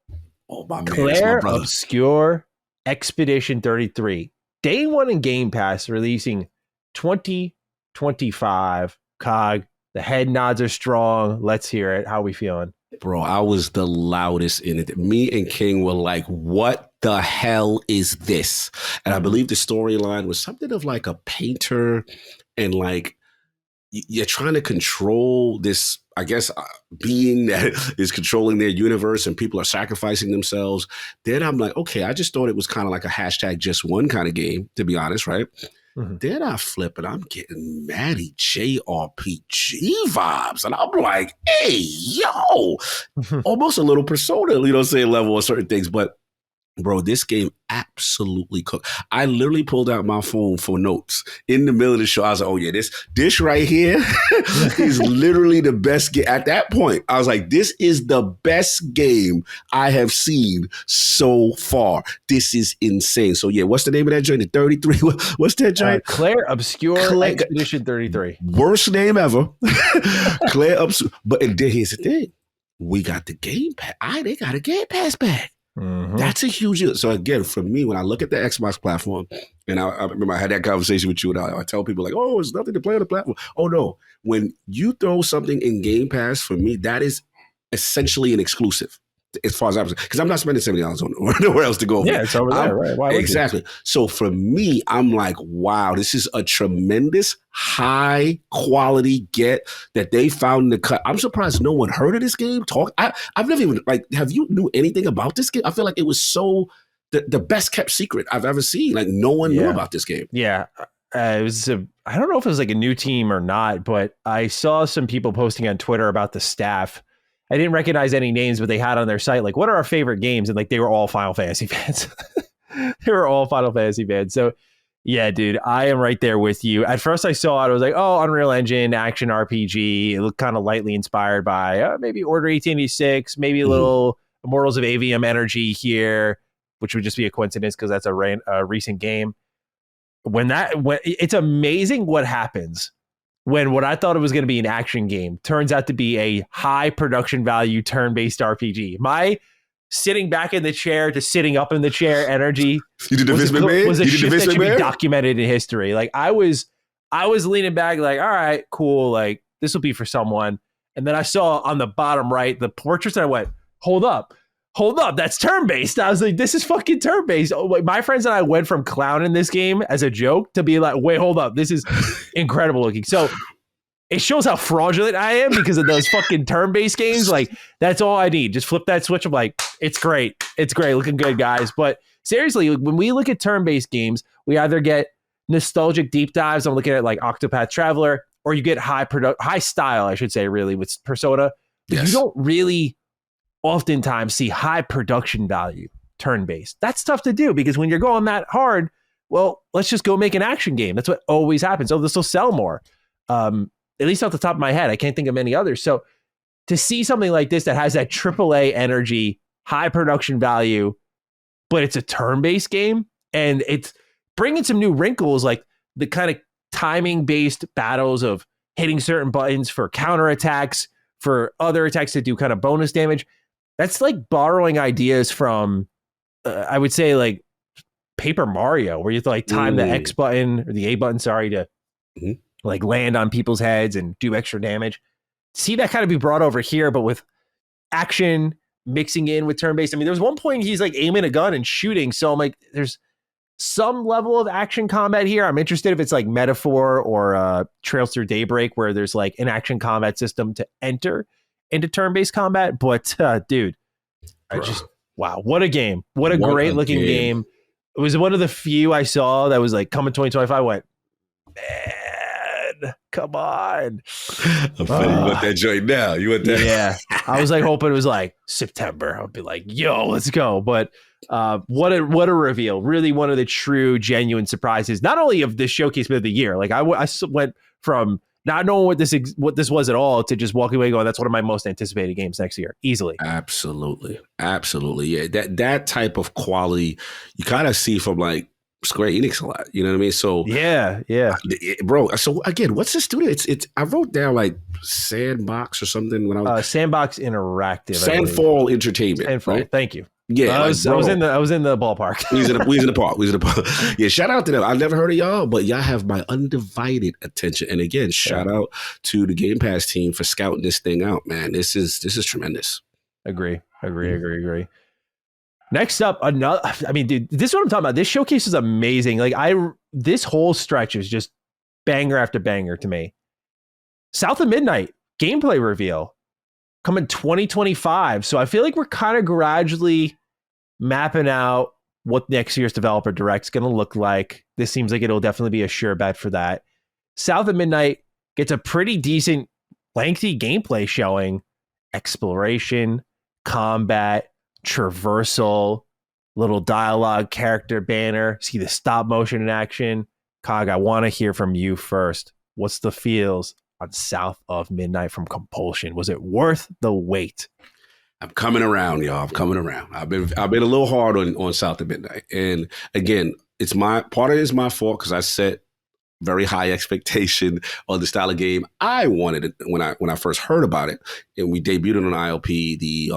Oh, my man, Clair, my brother. Obscur, Expedition 33. Day one in Game Pass, releasing 2025. Cog, the head nods are strong. Let's hear it. How we feeling? Bro, I was the loudest in it. Me and King were like, what the hell is this? And I believe the storyline was something of like a painter and like you're trying to control this, I guess, being that is controlling their universe and people are sacrificing themselves. Then I'm like, okay, I just thought it was kind of like a hashtag just one kind of game, to be honest, right? Mm-hmm. Then I flip and I'm getting Maddie JRPG vibes. And I'm like, hey, yo, almost a little Persona, level of certain things. But bro, this game absolutely cooked. I literally pulled out my phone for notes in the middle of the show. I was like, oh yeah, this right here is literally the best game. At that point, I was like, this is the best game I have seen so far. This is insane. So yeah, what's the name of that joint? The 33? What's that joint? Clair, Obscur, Expedition 33. Worst name ever. Clair, Obscur. But here's the thing. We got the Game Pass. They got a Game Pass back. Mm-hmm. That's a huge. So again, for me, when I look at the Xbox platform, and I remember I had that conversation with you, and I tell people like, "Oh, there's nothing to play on the platform." Oh no, when you throw something in Game Pass, for me, that is essentially an exclusive. As far as I'm concerned, because I'm not spending $70 on nowhere else to go. Yeah, it's over there, right? Why exactly. So for me, I'm like, wow, this is a tremendous, high quality get that they found in the cut. I'm surprised no one heard of this game. I've never even have you knew anything about this game? I feel like it was so the best kept secret I've ever seen. Like no one knew about this game. Yeah. It was I don't know if it was like a new team or not, but I saw some people posting on Twitter about the staff. I didn't recognize any names, but they had on their site, like, what are our favorite games? And like, they were all Final Fantasy fans. They were all Final Fantasy fans. So yeah, dude, I am right there with you. At first I saw it, I was like, oh, Unreal Engine, action RPG. It looked kind of lightly inspired by maybe Order 1886, maybe a little Immortals of Avium energy here, which would just be a coincidence because that's a recent game. When it's amazing what happens when what I thought it was going to be an action game turns out to be a high production value turn-based RPG. My sitting back in the chair to sitting up in the chair energy was a shift that should be documented in history. Like I was leaning back like, all right, cool. Like this will be for someone. And then I saw on the bottom right, the portraits, and I went, hold up. That's turn-based. I was like, this is fucking turn-based. Oh, my friends and I went from clowning this game as a joke to be like, wait, hold up. This is incredible looking. So it shows how fraudulent I am because of those fucking turn-based games. Like, that's all I need. Just flip that switch. I'm like, it's great. It's great. Looking good, guys. But seriously, when we look at turn-based games, we either get nostalgic deep dives. I'm looking at like Octopath Traveler, or you get high style, I should say, really, with Persona. Yes. You don't really oftentimes see high production value turn-based. That's tough to do because when you're going that hard, well, let's just go make an action game. That's what always happens. Oh, this will sell more. At least off the top of my head, I can't think of many others. So to see something like this that has that AAA energy, high production value, but it's a turn-based game and it's bringing some new wrinkles, like the kind of timing-based battles of hitting certain buttons for counterattacks, for other attacks to do kind of bonus damage. That's like borrowing ideas from, I would say, like Paper Mario, where you have to like time the X button or the A button, to like land on people's heads and do extra damage. See that kind of be brought over here, but with action mixing in with turn-based. I mean, there's one point he's like aiming a gun and shooting. So I'm like, there's some level of action combat here. I'm interested if it's like Metaphor or Trails Through Daybreak, where there's like an action combat system to enter into turn-based combat. But dude, wow, what a game. What a great looking game. It was one of the few I saw that was like coming 2025. I went, man, come on. I'm funny. You want that joint now. You want that? Yeah. I was like hoping it was like September. I'd be like, yo, let's go. But what a reveal. Really one of the true, genuine surprises, not only of this showcase, but of the year. Like I went from not knowing what this was at all to just walking away going, that's one of my most anticipated games next year. Easily. Absolutely. Yeah. That type of quality you kind of see from like Square Enix a lot. You know what I mean? So yeah. bro. So again, what's the studio? It's I wrote down like Sandbox or something when I was Sandbox Interactive. Sandfall Entertainment. Sandfall. Right? Thank you. Yeah, I was in the ballpark. we was in the park. Yeah, shout out to them. I've never heard of y'all, but y'all have my undivided attention. And again, shout out to the Game Pass team for scouting this thing out, man. This is tremendous. Agree. Next up, another. I mean, dude, this is what I'm talking about. This showcase is amazing. Like this whole stretch is just banger after banger to me. South of Midnight gameplay reveal coming 2025. So I feel like we're kind of gradually mapping out what next year's developer direct's going to look like. This seems like it'll definitely be a sure bet for that. South of Midnight gets a pretty decent, lengthy gameplay showing. Exploration, combat, traversal, little dialogue, character banner. See the stop motion in action. Cog, I want to hear from you first. What's the feels on South of Midnight from Compulsion? Was it worth the wait? I'm coming around, y'all. I'm coming around. I've been a little hard on South of Midnight, and again, it's part of it is my fault because I set very high expectation on the style of game I wanted it when I first heard about it, and we debuted it on ILP. The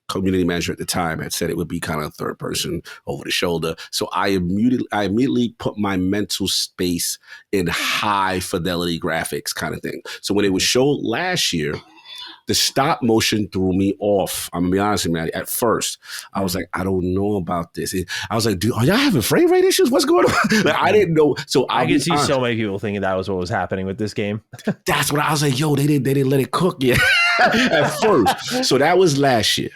community manager at the time had said it would be kind of third person over the shoulder. So I immediately put my mental space in high fidelity graphics kind of thing. So when it was showed last year, the stop motion threw me off. I'm gonna be honest with you, man. At first, I was like, I don't know about this. I was like, dude, are y'all having frame rate issues? What's going on? Like, I didn't know. So I can see so many people thinking that was what was happening with this game. That's what I was like, yo, they didn't let it cook yet at first. So that was last year.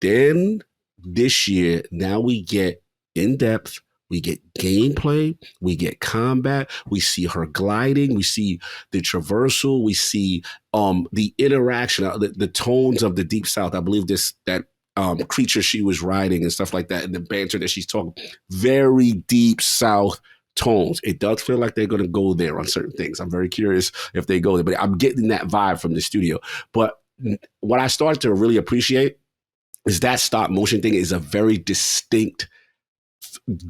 Then this year, now we get in depth. We get gameplay, we get combat, we see her gliding, we see the traversal, we see the interaction, the tones of the Deep South. I believe that creature she was riding and stuff like that, and the banter that she's talking, very Deep South tones. It does feel like they're going to go there on certain things. I'm very curious if they go there, but I'm getting that vibe from the studio. But what I started to really appreciate is that stop motion thing is a very distinct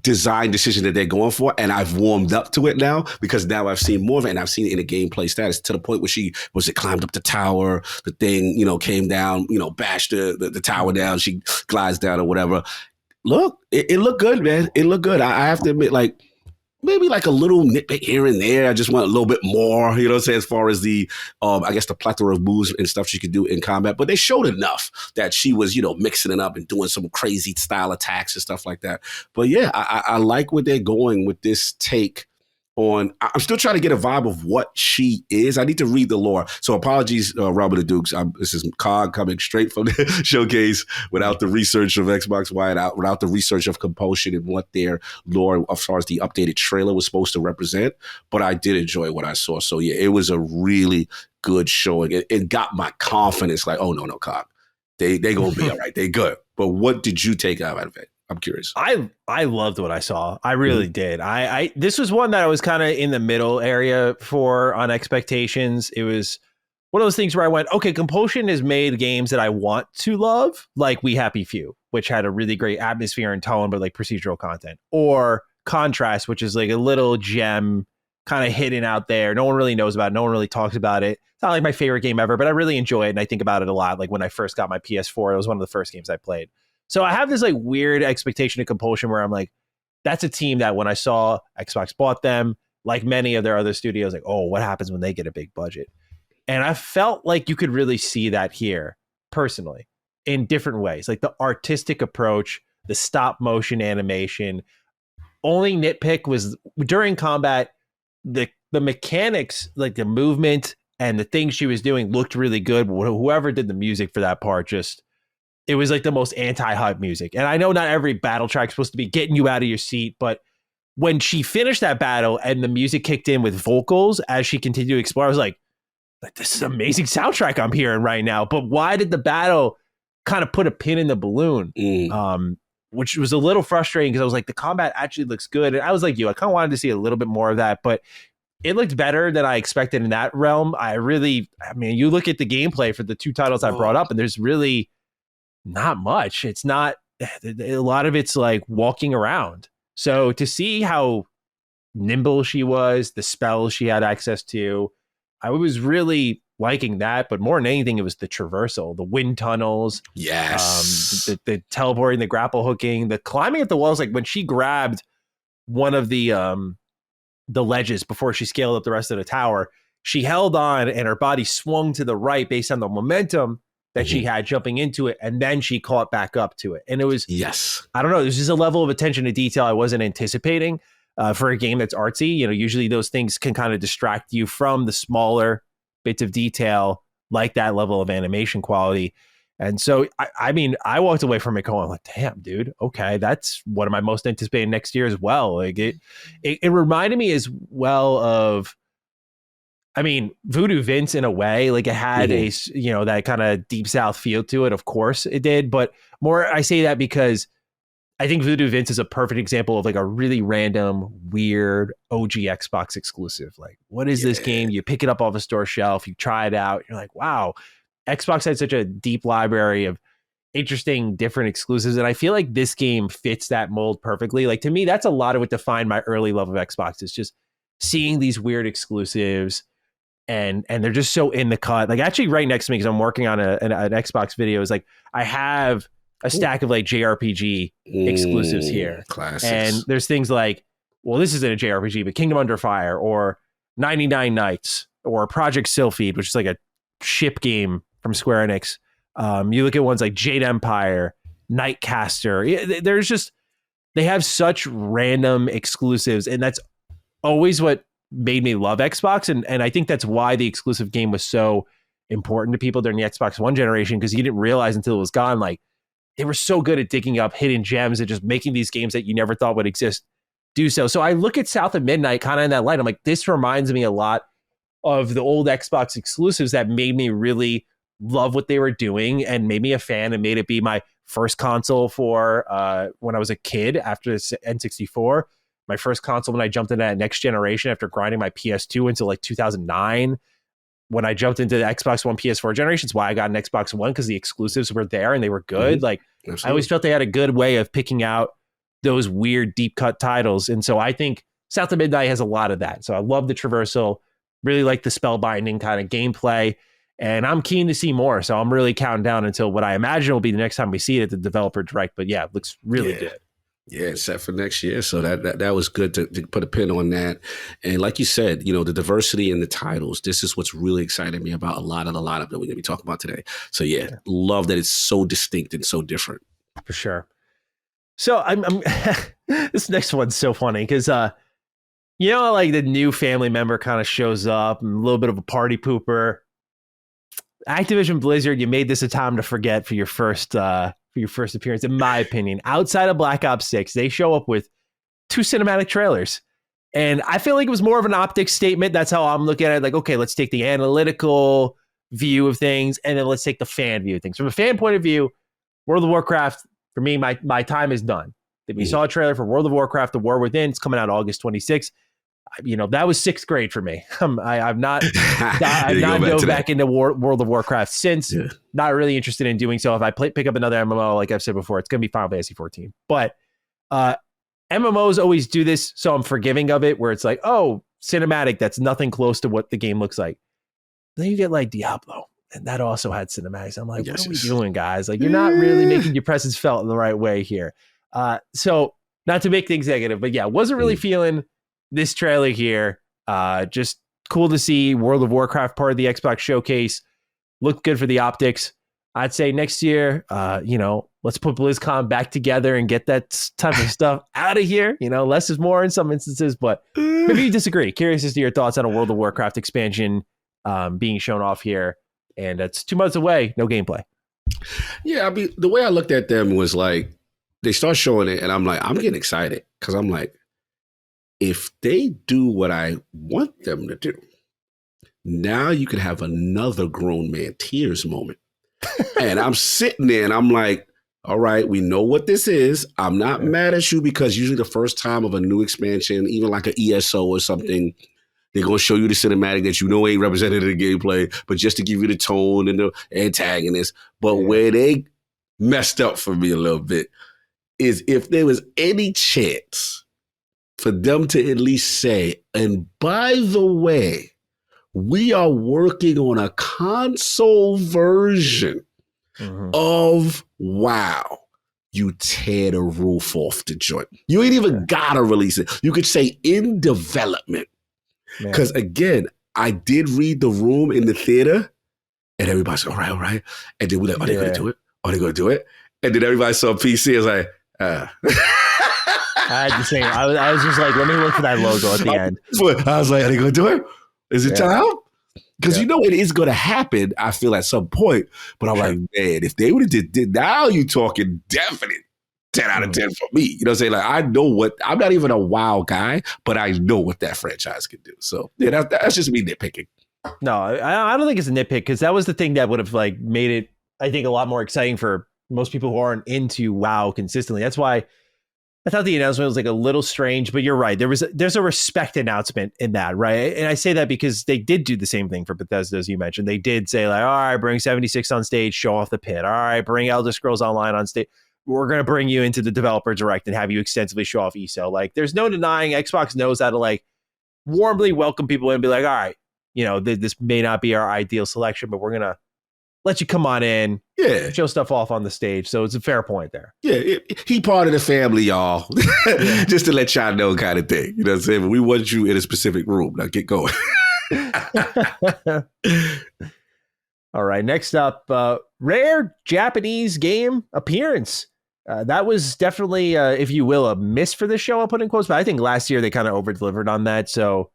design decision that they're going for, and I've warmed up to it now because now I've seen more of it, and I've seen it in a gameplay status to the point where it climbed up the tower, the thing came down, bashed the tower down, she glides down or whatever. Look, it looked good, man. It looked good. I have to admit, like, maybe like a little nitpick here and there. I just want a little bit more, as far as the, I guess the plethora of moves and stuff she could do in combat. But they showed enough that she was, mixing it up and doing some crazy style attacks and stuff like that. But yeah, I like where they're going with this take on. I'm still trying to get a vibe of what she is. I need to read the lore. So apologies, Robert the Dukes. This is Cog coming straight from the showcase without the research of Xbox Wide Out, without the research of Compulsion and what their lore, as far as the updated trailer was supposed to represent. But I did enjoy what I saw. So yeah, it was a really good showing. It got my confidence like, oh, no, Cog. They going to be all right. They good. But what did you take out of it? I'm curious. I loved what I saw. I really did. I this was one that I was kind of in the middle area for on expectations. It was one of those things where I went, okay, Compulsion has made games that I want to love, like We Happy Few, which had a really great atmosphere and tone, but like procedural content, or Contrast, which is like a little gem kind of hidden out there. No one really knows about it. No one really talks about it. It's not like my favorite game ever, but I really enjoy it. And I think about it a lot. Like when I first got my PS4, it was one of the first games I played. So I have this like weird expectation of Compulsion where I'm like, that's a team that when I saw Xbox bought them, like many of their other studios, like, oh, what happens when they get a big budget? And I felt like you could really see that here personally in different ways, like the artistic approach, the stop motion animation. Only nitpick was during combat, the mechanics, like the movement and the things she was doing looked really good. But whoever did the music for that part it was like the most anti-hype music. And I know not every battle track is supposed to be getting you out of your seat, but when she finished that battle and the music kicked in with vocals as she continued to explore, I was like, this is an amazing soundtrack I'm hearing right now. But why did the battle kind of put a pin in the balloon? Which was a little frustrating because I was like, the combat actually looks good. And I was like you, I kind of wanted to see a little bit more of that, but it looked better than I expected in that realm. You look at the gameplay for the two titles I brought up and there's really not much. It's not a lot of it's like walking around. So to see how nimble she was, the spells she had access to, I was really liking that. But more than anything, it was the traversal, the wind tunnels, the teleporting, the grapple hooking, the climbing up the walls. Like when she grabbed one of the ledges before she scaled up the rest of the tower, she held on and her body swung to the right based on the momentum that she had jumping into it, and then she caught back up to it. And it was, I don't know, there's just a level of attention to detail I wasn't anticipating for a game that's artsy. You know, usually those things can kind of distract you from the smaller bits of detail, like that level of animation quality. And so, I mean, I walked away from it going like, damn, dude, okay, that's one of my most anticipated next year as well. Like it reminded me as well of, I mean, Voodoo Vince in a way, like it had a, you know, that kind of deep South feel to it. Of course it did. But more, I say that because I think Voodoo Vince is a perfect example of like a really random, weird OG Xbox exclusive. Like, what is this game? You pick it up off a store shelf, you try it out. You're like, wow, Xbox had such a deep library of interesting, different exclusives. And I feel like this game fits that mold perfectly. Like, to me, that's a lot of what defined my early love of Xbox, is just seeing these weird exclusives. And they're just so in the cut. Like, actually right next to me, because I'm working on an Xbox video, is like I have a stack of like JRPG exclusives here. Classics. And there's things like, well, this isn't a JRPG, but Kingdom Under Fire or 99 Nights or Project Sylphid, which is like a ship game from Square Enix. You look at ones like Jade Empire, Nightcaster. There's just, they have such random exclusives, and that's always what made me love Xbox. And I think that's why the exclusive game was so important to people during the Xbox One generation, because you didn't realize until it was gone, like they were so good at digging up hidden gems and just making these games that you never thought would exist do so. So I look at South of Midnight kind of in that light. I'm like, this reminds me a lot of the old Xbox exclusives that made me really love what they were doing and made me a fan and made it be my first console for when I was a kid after the N64. My first console when I jumped into that next generation after grinding my PS2 until like 2009. When I jumped into the Xbox One PS4 generation, it's why I got an Xbox One, because the exclusives were there and they were good. Like, absolutely. I always felt they had a good way of picking out those weird deep cut titles. And so I think South of Midnight has a lot of that. So I love the traversal, really like the spellbinding kind of gameplay, and I'm keen to see more. So I'm really counting down until what I imagine will be the next time we see it at the developer direct. But yeah, it looks really good. Yeah, it's set for next year. So that was good to put a pin on that. And like you said, you know, the diversity in the titles, this is what's really excited me about a lot of the lineup that we're going to be talking about today. So yeah, love that it's so distinct and so different. For sure. So I'm this next one's so funny because, you know, like the new family member kind of shows up and a little bit of a party pooper. Activision Blizzard, you made this a time to forget for your first appearance, in my opinion. Outside of Black Ops 6, they show up with 2 cinematic trailers. And I feel like it was more of an optics statement. That's how I'm looking at it. Like, okay, let's take the analytical view of things, and then let's take the fan view of things. From a fan point of view, World of Warcraft, for me, my time is done. We saw a trailer for World of Warcraft, The War Within. It's coming out August 26th. You know, that was 6th grade for me. I've not dove back into World of Warcraft since. Yeah. Not really interested in doing so. If I pick up another MMO, like I've said before, it's going to be Final Fantasy 14. But MMOs always do this, so I'm forgiving of it, where it's like, oh, cinematic, that's nothing close to what the game looks like. Then you get like Diablo, and that also had cinematics. I'm like, what are we doing, guys? Like, you're not really making your presence felt in the right way here. So not to make things negative, but yeah, wasn't really feeling this trailer here. Just cool to see World of Warcraft part of the Xbox showcase. Looked good for the optics. I'd say next year, you know, let's put BlizzCon back together and get that type of stuff out of here. You know, less is more in some instances, but maybe you disagree. Curious as to your thoughts on a World of Warcraft expansion being shown off here. And it's 2 months away, no gameplay. Yeah, I mean, the way I looked at them was like, they start showing it, and I'm like, I'm getting excited, because I'm like, if they do what I want them to do, now you could have another grown man tears moment. And I'm sitting there and I'm like, all right, we know what this is. I'm not mad at you, because usually the first time of a new expansion, even like an ESO or something, they're going to show you the cinematic that you know ain't represented in the gameplay, but just to give you the tone and the antagonist. But where they messed up for me a little bit is if there was any chance for them to at least say, and by the way, we are working on a console version of WoW. You tear the roof off the joint. You ain't even gotta release it. You could say in development. Because again, I did read the room in the theater, and everybody's like, all right. And then we're like, are they gonna do it? Are they gonna do it? And then everybody saw PC, is like, I had the same. I was just like, let me look for that logo at the end. I was like, are they gonna do it? Is it time? Because you know it is going to happen, I feel, at some point. But I'm like, man, if they would have did now you talking definite 10 out of 10 for me. You know what I'm saying? Like, I know what, I'm not even a WoW guy, but I know what that franchise can do. So, yeah, that's just me nitpicking. No, I don't think it's a nitpick, because that was the thing that would have like made it, I think, a lot more exciting for most people who aren't into WoW consistently. That's why I thought the announcement was like a little strange, but you're right. There's a respect announcement in that, right? And I say that because they did do the same thing for Bethesda, as you mentioned. They did say like, all right, bring 76 on stage, show off the pit. All right, bring Elder Scrolls Online on stage. We're going to bring you into the developer direct and have you extensively show off ESO. Like, there's no denying Xbox knows how to like warmly welcome people in and be like, all right, you know, this may not be our ideal selection, but we're going to let you come on in, show stuff off on the stage. So it's a fair point there. Yeah, he part of the family, y'all. Just to let y'all know, kind of thing. You know what I'm saying? We want you in a specific room. Now get going. All right, next up, rare Japanese game appearance. That was definitely, if you will, a miss for the show, I'll put in quotes, but I think last year they kind of over-delivered on that, so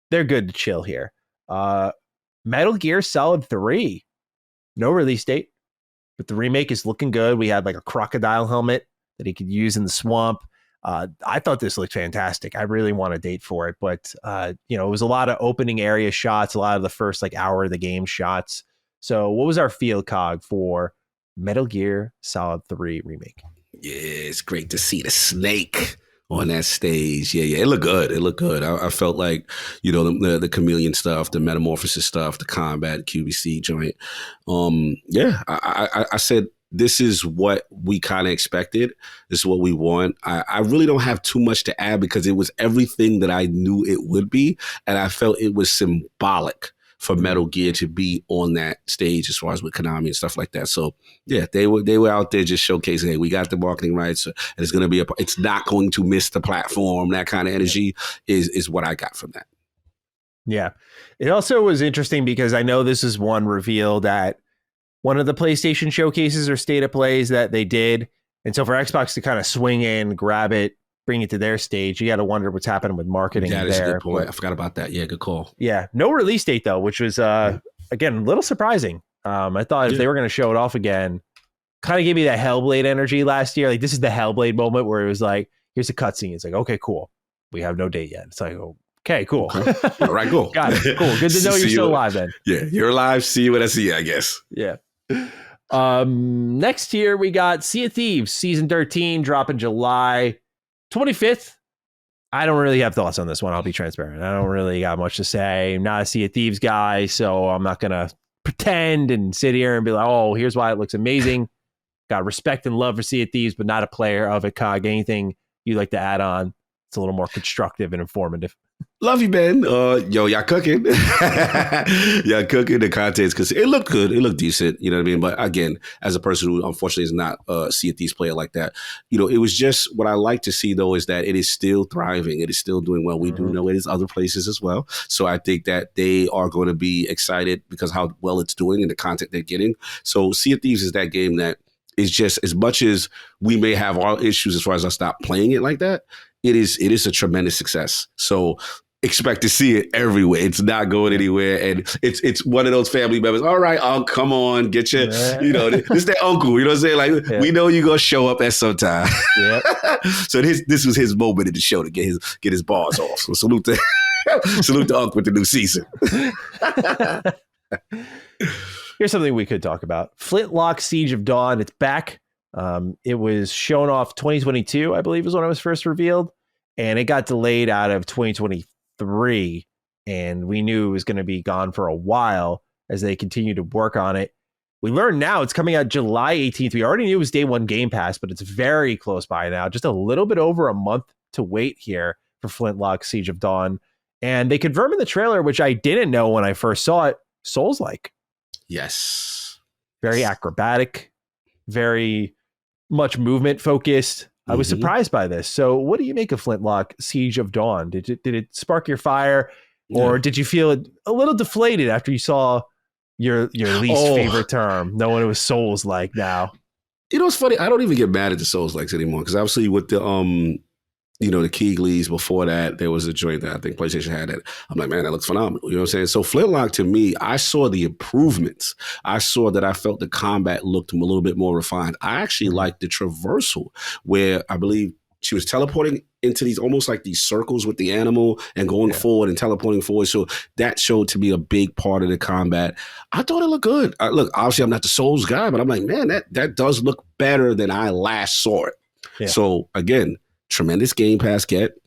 they're good to chill here. Metal Gear Solid 3. No release date, but the remake is looking good. We had like a crocodile helmet that he could use in the swamp. I thought this looked fantastic. I really want a date for it, but you know, it was a lot of opening area shots, a lot of the first like hour of the game shots. So what was our field cog for Metal Gear Solid 3 remake? Yeah, it's great to see the snake on that stage. Yeah, it looked good. It looked good. I felt like, you know, the chameleon stuff, the metamorphosis stuff, the combat QBC joint. I said, this is what we kind of expected. This is what we want. I really don't have too much to add because it was everything that I knew it would be. And I felt it was symbolic for Metal Gear to be on that stage as far as with Konami and stuff like that. So yeah, they were out there just showcasing, hey, we got the marketing rights, and it's going to be it's not going to miss the platform. That kind of energy is what I got from that. Yeah. It also was interesting because I know this is one reveal that one of the PlayStation showcases or state of plays that they did. And so for Xbox to kind of swing in, grab it, bring it to their stage, you got to wonder what's happening with marketing there. That is a good point. I forgot about that. Yeah, good call. Yeah. No release date, though, which was, again, a little surprising. I thought if they were going to show it off again, kind of gave me that Hellblade energy last year. Like, this is the Hellblade moment where it was like, here's a cutscene. It's like, okay, cool. We have no date yet. It's like, okay, cool. Okay. All right, cool. Got it. Cool. Good to know you're still alive then. Yeah, you're alive. See you when I see you, I guess. Yeah. Next year, we got Sea of Thieves Season 13 dropping July 25th. I don't really have thoughts on this one. I'll be transparent. I don't really got much to say. I'm not a Sea of Thieves guy, so I'm not going to pretend and sit here and be like, oh, here's why it looks amazing. Got respect and love for Sea of Thieves, but not a player of it. Cog, anything you'd like to add on? It's a little more constructive and informative. Love you, man. Y'all cooking. Y'all cooking the contents because it looked good. It looked decent. You know what I mean? But again, as a person who unfortunately is not a Sea of Thieves player like that, you know, it was just what I like to see, though, is that it is still thriving. It is still doing well. We do know it is other places as well. So I think that they are going to be excited because how well it's doing and the content they're getting. So Sea of Thieves is that game that is just, as much as we may have our issues as far as us not playing it like that, it is a tremendous success. So expect to see it everywhere. It's not going anywhere. And it's one of those family members. All right, Uncle, come on, get your, you know, this is their uncle. You know what I'm saying? Like, we know you're going to show up at some time. Yeah. So this was his moment in the show to get his bars off. So salute to Uncle with the new season. Here's something we could talk about. Flintlock Siege of Dawn. It's back. It was shown off 2022, I believe, is when it was first revealed, and it got delayed out of 2023, and we knew it was going to be gone for a while as they continue to work on it. We learned now it's coming out July 18th. We already knew it was day one Game Pass, but it's very close by now. Just a little bit over a month to wait here. for Flintlock Siege of Dawn. And they confirmed in the trailer, which I didn't know when I first saw it, Souls-like. Yes. Very acrobatic, very much movement focused. I was surprised by this. So what do you make of Flintlock Siege of Dawn? Did it spark your fire, or did you feel a little deflated after you saw your least favorite term, knowing it was Souls-like now? You know, it's funny. I don't even get mad at the Souls-likes anymore, because obviously with the the Keegleys before that, there was a joint that I think PlayStation had that I'm like, man, that looks phenomenal. You know what I'm saying? So Flintlock, to me, I saw the improvements. I saw that I felt the combat looked a little bit more refined. I actually liked the traversal, where I believe she was teleporting into these almost like these circles with the animal and going forward and teleporting forward. So that showed to be a big part of the combat. I thought it looked good. Look, obviously I'm not the Souls guy, but I'm like, man, that does look better than I last saw it. Yeah. So again, tremendous Game Pass get.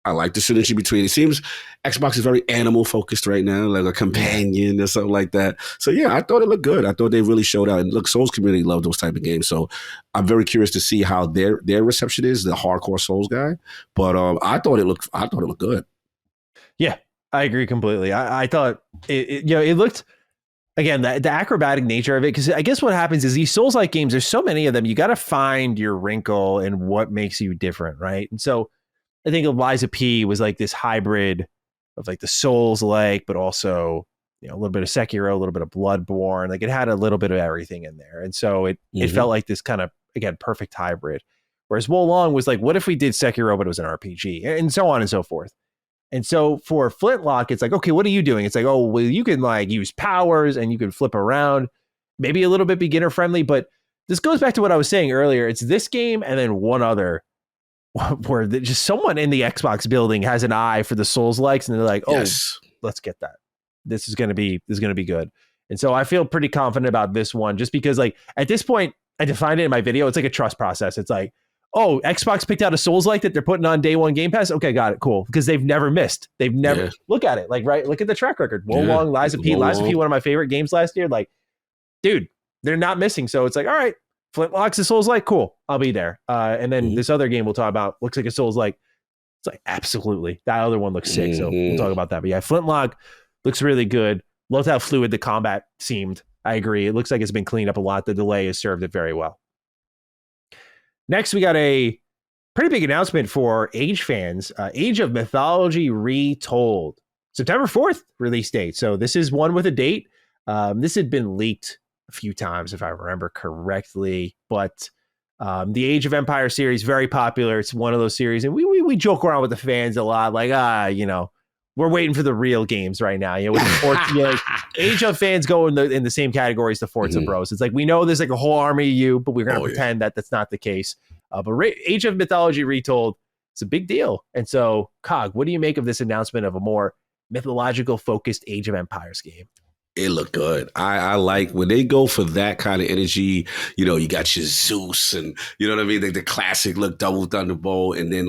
I like the synergy between it. Seems Xbox is very animal focused right now, like a companion or something like that. So yeah, I thought it looked good. I thought they really showed out. And look, Souls community love those type of games. So I'm very curious to see how their reception is, the hardcore Souls guy. But I thought it looked good. Yeah, I agree completely. I thought it looked, again, the acrobatic nature of it, because I guess what happens is these Souls-like games, there's so many of them, you got to find your wrinkle and what makes you different, right? And so I think Liza P was like this hybrid of like the Souls-like, but also, a little bit of Sekiro, a little bit of Bloodborne. Like it had a little bit of everything in there. And so it felt like this kind of, again, perfect hybrid. Whereas Wo Long was like, what if we did Sekiro, but it was an RPG, and so on and so forth. And so for Flintlock, it's like, okay, what are you doing? It's like, oh, well, you can like use powers and you can flip around, maybe a little bit beginner friendly. But this goes back to what I was saying earlier. It's this game and then one other where just someone in the Xbox building has an eye for the Souls likes, and they're like, oh, let's get that. This is going to be good. And so I feel pretty confident about this one, just because like at this point, I defined it in my video. It's like a trust process. It's like, oh, Xbox picked out a Souls-like that they're putting on day one Game Pass. Okay, got it, cool. Because they've never missed. They've never look at it. Like, right, look at the track record. Wo Long, Liza P, one of my favorite games last year. Like, dude, they're not missing. So it's like, all right, Flintlock's a Souls-like, cool. I'll be there. And then this other game we'll talk about looks like a Souls-like. It's like, absolutely. That other one looks sick. So we'll talk about that. But yeah, Flintlock looks really good. Loved how fluid the combat seemed. I agree. It looks like it's been cleaned up a lot. The delay has served it very well. Next, we got a pretty big announcement for Age fans. Age of Mythology Retold. September 4th release date. So this is one with a date. This had been leaked a few times, if I remember correctly. But the Age of Empire series, very popular. It's one of those series. And we joke around with the fans a lot. Like, we're waiting for the real games right now. With the Forza, Age of fans go in the same categories to Forza Bros. It's like, we know there's like a whole army of you, but we're going to pretend that that's not the case. But Age of Mythology Retold, it's a big deal. And so, Cog, what do you make of this announcement of a more mythological focused Age of Empires game? It looked good. I like when they go for that kind of energy. You got your Zeus and, you know what I mean? The classic look, double thunderbolt. And then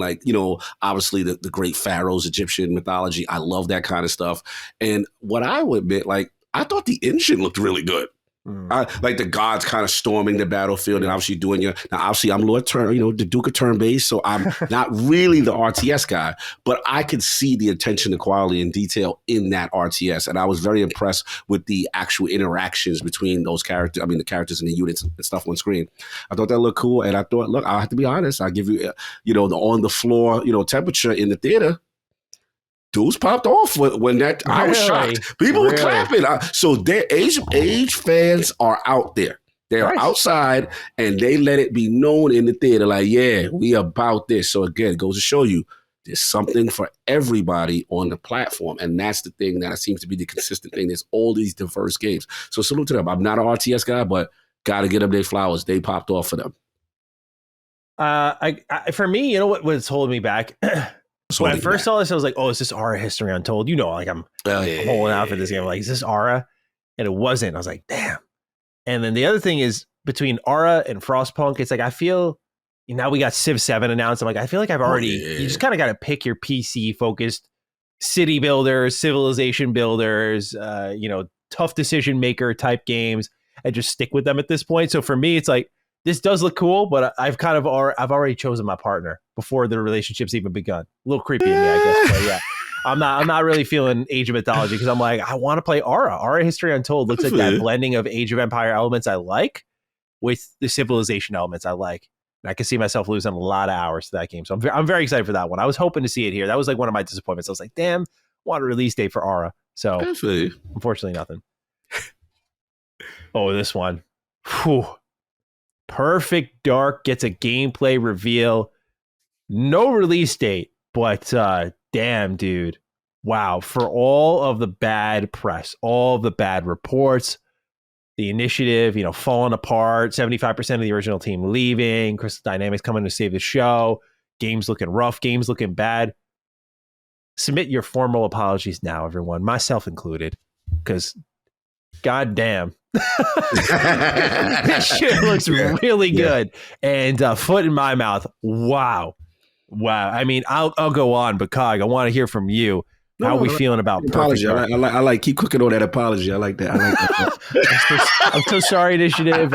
obviously the great pharaohs, Egyptian mythology. I love that kind of stuff. And what I would admit, I thought the engine looked really good. I like the gods kind of storming the battlefield and obviously doing now obviously I'm Lord Turn, the Duke of Turn Base, so I'm not really the RTS guy, but I could see the attention to quality and detail in that RTS, and I was very impressed with the actual interactions between those characters. I mean, the characters and the units and stuff on screen. I thought that looked cool, and I thought, look, I have to be honest, I'll give you, the on the floor, temperature in the theater. Dudes popped off when that. I was shocked. People were clapping. So their Age fans are out there. They are outside, and they let it be known in the theater, like, yeah, we about this. So again, it goes to show you there's something for everybody on the platform, and that's the thing that seems to be the consistent thing. There's all these diverse games. So salute to them. I'm not an RTS guy, but got to get them their flowers. They popped off for them. For me, what's holding me back. When I first saw this, I was like, oh, is this Aura History Untold? I'm holding out for this game. I'm like, is this Aura? And it wasn't. I was like, damn. And then the other thing is, between Aura and Frostpunk, it's like, I feel, now we got Civ 7 announced. I'm like, I feel like I've already, you just kind of got to pick your PC-focused city builders, civilization builders, tough decision maker type games and just stick with them at this point. So for me, it's like, this does look cool, but I've already chosen my partner before the relationship's even begun. A little creepy in me, I guess, but yeah. I'm not really feeling Age of Mythology because I'm like, I want to play Aura. Aura History Untold looks like that blending of Age of Empire elements I like with the Civilization elements I like. And I can see myself losing a lot of hours to that game. So I'm very excited for that one. I was hoping to see it here. That was like one of my disappointments. I was like, damn, want a release date for Aura. So unfortunately, nothing. Oh, this one. Whew. Perfect Dark gets a gameplay reveal. No release date, but damn, dude. Wow. For all of the bad press, all of the bad reports, the initiative, falling apart, 75% of the original team leaving, Crystal Dynamics coming to save the show, games looking rough, games looking bad. Submit your formal apologies now, everyone, myself included, because goddamn. This shit looks really good. And foot in my mouth. Wow. I mean, I'll go on, but Cog, I want to hear from you. How are we feeling about apology? I like keep cooking on that apology. I like that. I'm so sorry, Initiative.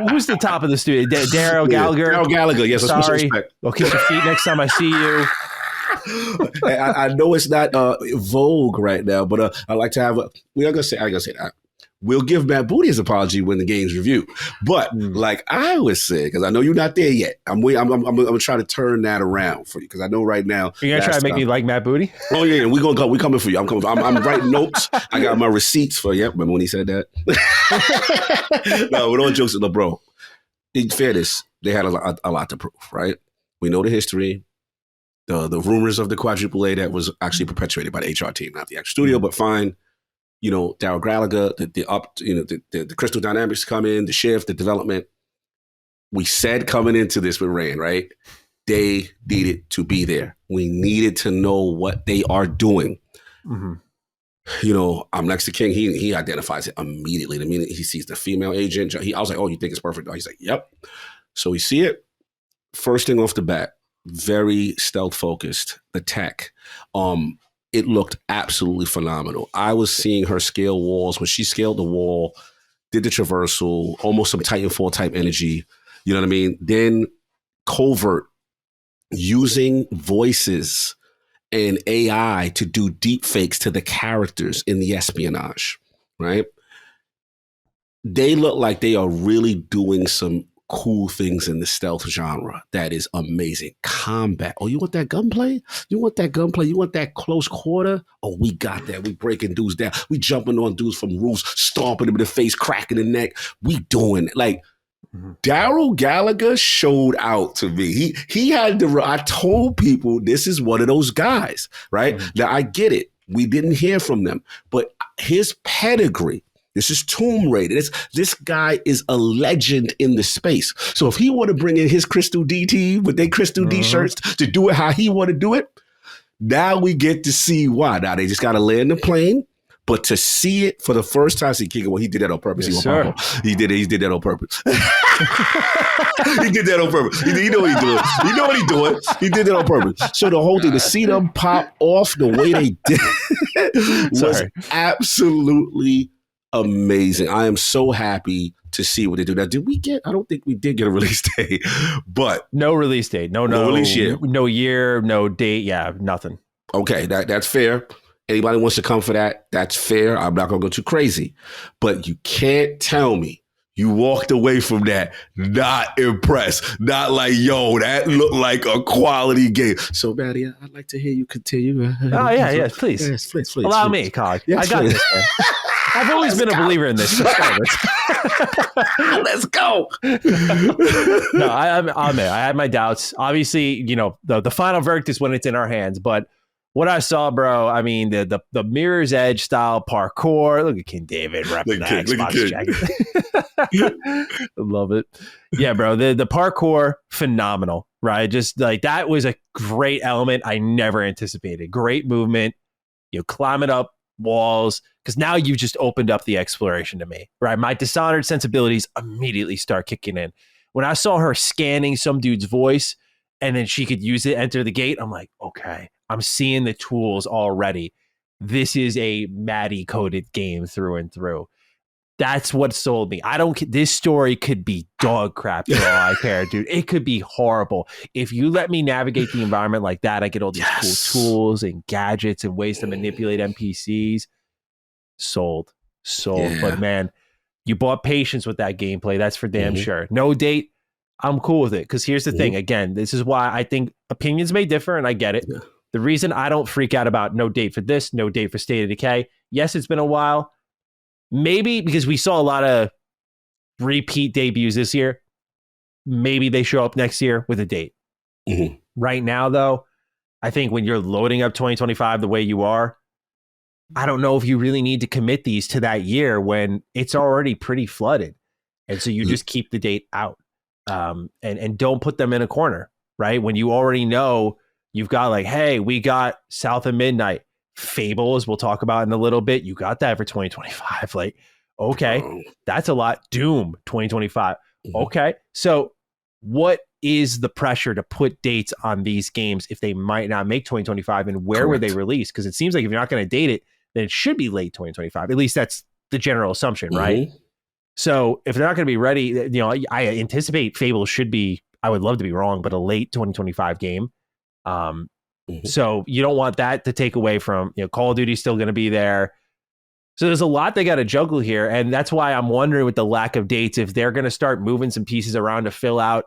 Who's the top of the studio? Daryl Gallagher. Daryl Gallagher. Yes, sorry. I'll kiss your feet next time I see you. I know it's not vogue right now, but I like to have. I gotta say that. We'll give Matt Booty his apology when the game's review. But like I was saying, because I know you're not there yet, I'm gonna try to turn that around for you because I know right now you're gonna try to make me like Matt Booty. Oh yeah, we coming for you. I'm writing notes. I got my receipts for you. Remember when he said that? No, with all jokes, bro. In fairness, they had a lot to prove, right? We know the history, the rumors of the quadruple A that was actually perpetuated by the HR team, not the actual studio, but fine. Daryl Gallagher, the Crystal Dynamics come in, the shift, the development. We said coming into this with Rain, right? They needed to be there. We needed to know what they are doing. Mm-hmm. I'm next to King. He identifies it immediately. The minute he sees the female agent, I was like, oh, you think it's perfect? He's like, yep. So we see it. First thing off the bat, very stealth focused. The tech. It looked absolutely phenomenal. I was seeing her scale walls. When she scaled the wall, did the traversal, almost some Titanfall type energy. You know what I mean? Then covert, using voices and AI to do deep fakes to the characters in the espionage, right? They look like they are really doing some cool things in the stealth genre. That is amazing. Combat. Oh, you want that gunplay? You want that close quarter? Oh, we got that. We breaking dudes down. We jumping on dudes from roofs, stomping them in the face, cracking the neck. We doing it. Like, Daryl Gallagher showed out to me. He had I told people this is one of those guys, right? Now, I get it. We didn't hear from them. But his pedigree, this is Tomb Raider. This guy is a legend in the space. So if he want to bring in his Crystal D team with their Crystal D shirts to do it how he want to do it, now we get to see why. Now they just got to land the plane, but to see it for the first time, see King, well, he did that on purpose. Yes, he did that on purpose. He did that on purpose. You know what he's doing. You know what he's doing. He did that on purpose. So the whole thing, to see them pop off the way they did was absolutely amazing. I am so happy to see what they do. Now, I don't think we did get a release date, but no release date. No release year. No year, no date. Yeah, nothing. Okay, that's fair. Anybody wants to come for that, that's fair. I'm not going to go too crazy. But you can't tell me you walked away from that not impressed. Not like, yo, that looked like a quality game. So, Maddie, I'd like to hear you continue. Oh, yeah, please. Yes, please. Allow me, Cog. Yes, I got this, man. I've always been a believer in this. Let's go. No, I had my doubts. Obviously, the final verdict is when it's in our hands. But what I saw, bro, I mean, the Mirror's Edge style parkour. Look at King David repping that Xbox jacket. I love it. Yeah, bro, the parkour, phenomenal, right? Just like that was a great element I never anticipated. Great movement. Climbing up walls, because now you just opened up the exploration to me, right? My Dishonored sensibilities immediately start kicking in. When I saw her scanning some dude's voice and then she could use it, enter the gate, I'm like, okay, I'm seeing the tools already. This is a Maddie coded game through and through. That's what sold me. This story could be dog crap for all I care, dude. It could be horrible. If you let me navigate the environment like that, I get all these cool tools and gadgets and ways to manipulate NPCs. Sold. Yeah. But man, you bought patience with that gameplay. That's for damn sure. No date. I'm cool with it. Because here's the thing. Again, this is why I think opinions may differ, and I get it. Yeah. The reason I don't freak out about no date for this, no date for State of Decay. Yes, it's been a while. Maybe because we saw a lot of repeat debuts this year. Maybe they show up next year with a date. Right now, though, I think when you're loading up 2025 the way you are, I don't know if you really need to commit these to that year when it's already pretty flooded. And so you just keep the date out and don't put them in a corner, right? When you already know you've got like, hey, we got South of Midnight. Fable, as we'll talk about in a little bit, you got that for 2025. Like, okay, that's a lot. Doom 2025. Okay, so what is the pressure to put dates on these games if they might not make 2025, and where were they released? Because it seems like if you're not going to date it, then it should be late 2025. At least that's the general assumption, right? So if they're not going to be ready, you know, I anticipate Fable should be, I would love to be wrong, but a late 2025 game. So you don't want that to take away from, you know, Call of Duty's still going to be there. So there's a lot they got to juggle here. And that's why I'm wondering with the lack of dates, if they're going to start moving some pieces around to fill out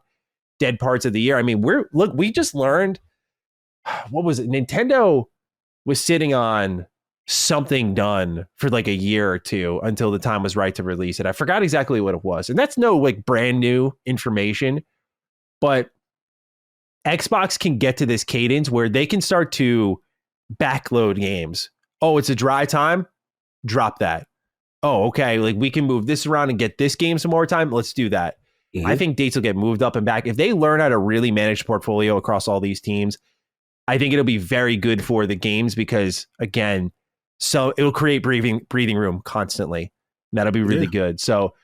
dead parts of the year. I mean, we just learned, what was it? Nintendo was sitting on something done for like a year or two until the time was right to release it. I forgot exactly what it was. And that's no like brand new information, but Xbox can get to this cadence where they can start to backload games. Oh, it's a dry time? Drop that. Oh, okay. Like we can move this around and get this game some more time. Let's do that. I think dates will get moved up and back. If they learn how to really manage portfolio across all these teams, I think it'll be very good for the games because, again, so it'll create breathing room constantly. That'll be really good. So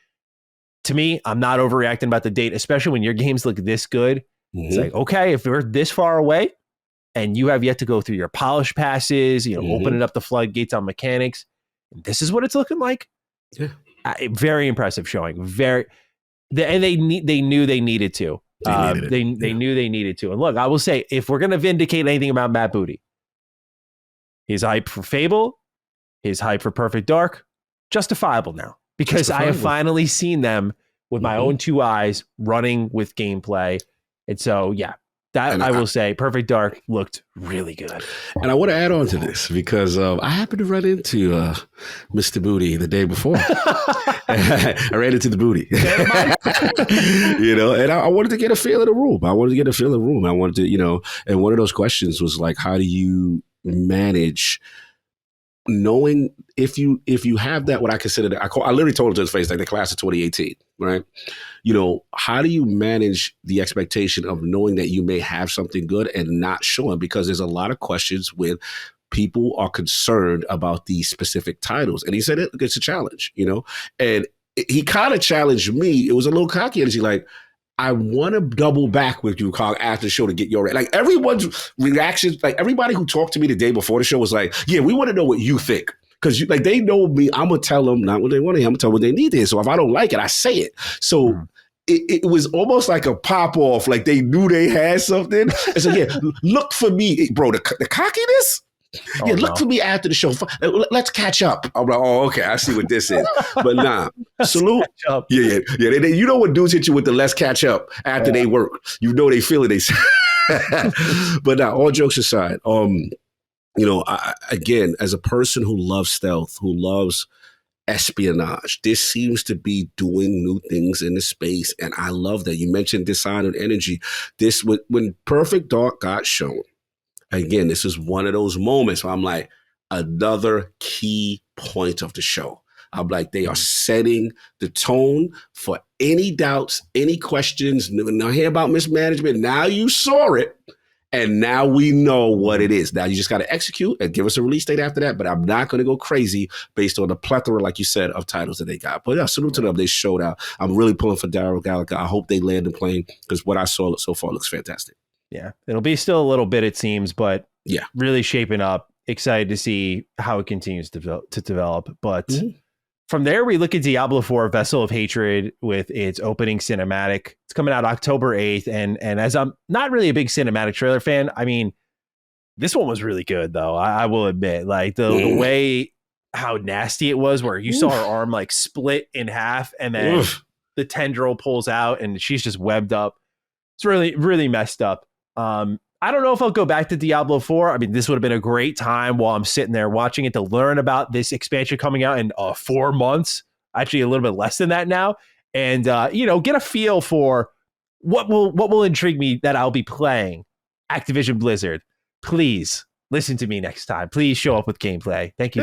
to me, I'm not overreacting about the date, especially when your games look this good. It's like, okay, if we're this far away and you have yet to go through your polish passes, you know, opening up the floodgates on mechanics, this is what it's looking like. Very impressive showing. And they knew they needed to. They knew they needed to. And look, I will say, if we're going to vindicate anything about Matt Booty, his hype for Fable, his hype for Perfect Dark, justifiable now. Because I have finally seen them with my own two eyes running with gameplay. And so, yeah, that I will say Perfect Dark looked really good. And I want to add on to this because I happened to run into Mr. Booty the day before. I ran into the Booty, you know, and I wanted to get a feel of the room. I wanted to, you know, and one of those questions was like, how do you manage knowing if you have that, what I consider, I literally told him to his face, like the class of 2018, right? You know, how do you manage the expectation of knowing that you may have something good and not showing? Because there's a lot of questions when people are concerned about these specific titles. And he said it's a challenge, you know, and he kind of challenged me. It was a little cocky energy, like, I want to double back with you, Carl, after the show to get your like everyone's reactions. Like everybody who talked to me the day before the show was like, "Yeah, we want to know what you think," because like they know me. I'm gonna tell them not what they want to hear. I'm gonna tell them what they need to hear. So if I don't like it, I say it. So it was almost like a pop off. Like they knew they had something. And so yeah, look for me, bro. The cockiness. Oh, yeah, look for me after the show. Let's catch up. I'm like, oh, okay, I see what this is. But nah, salute. Yeah. You know what dudes hit you with the let's catch up after they work. You know they feel it. But now, all jokes aside, you know, again, as a person who loves stealth, who loves espionage, this seems to be doing new things in the space, and I love that. You mentioned Dishonored Energy. This when Perfect Dark got shown. Again, this is one of those moments where I'm like, another key point of the show. I'm like, they are setting the tone for any doubts, any questions. Now hear about mismanagement. Now you saw it. And now we know what it is. Now you just got to execute and give us a release date after that. But I'm not going to go crazy based on the plethora, like you said, of titles that they got. But yeah, salute to them. They showed out. I'm really pulling for Daryl Gallagher. I hope they land the plane because what I saw so far looks fantastic. Yeah, it'll be still a little bit, it seems, but yeah, really shaping up. Excited to see how it continues to develop. But From there, we look at Diablo 4, Vessel of Hatred with its opening cinematic. It's coming out October 8th. And as I'm not really a big cinematic trailer fan, I mean, this one was really good, though. I will admit, like the way how nasty it was, where you saw her arm like split in half and then the tendril pulls out and she's just webbed up. It's really, really messed up. I don't know if I'll go back to Diablo 4. I mean, this would have been a great time while I'm sitting there watching it to learn about this expansion coming out in 4 months. Actually, a little bit less than that now. And, get a feel for what will intrigue me that I'll be playing. Activision Blizzard, please listen to me next time. Please show up with gameplay. Thank you.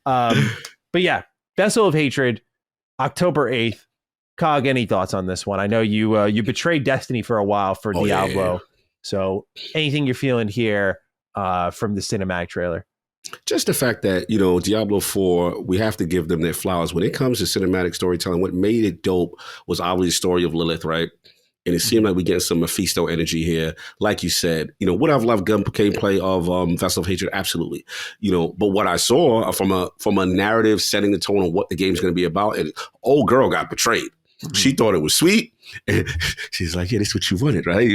But yeah, Vessel of Hatred, October 8th. Cog, any thoughts on this one? I know you betrayed Destiny for a while for Diablo. Yeah. So anything you're feeling here from the cinematic trailer? Just the fact that, Diablo 4, we have to give them their flowers. When it comes to cinematic storytelling, what made it dope was obviously the story of Lilith, right? And it seemed like we get some Mephisto energy here. Like you said, would I've loved gameplay of Vessel of Hatred? Absolutely. But what I saw from a narrative setting the tone of what the game's going to be about, and old girl got betrayed. She thought it was sweet. And she's like, yeah, this is what you wanted, right?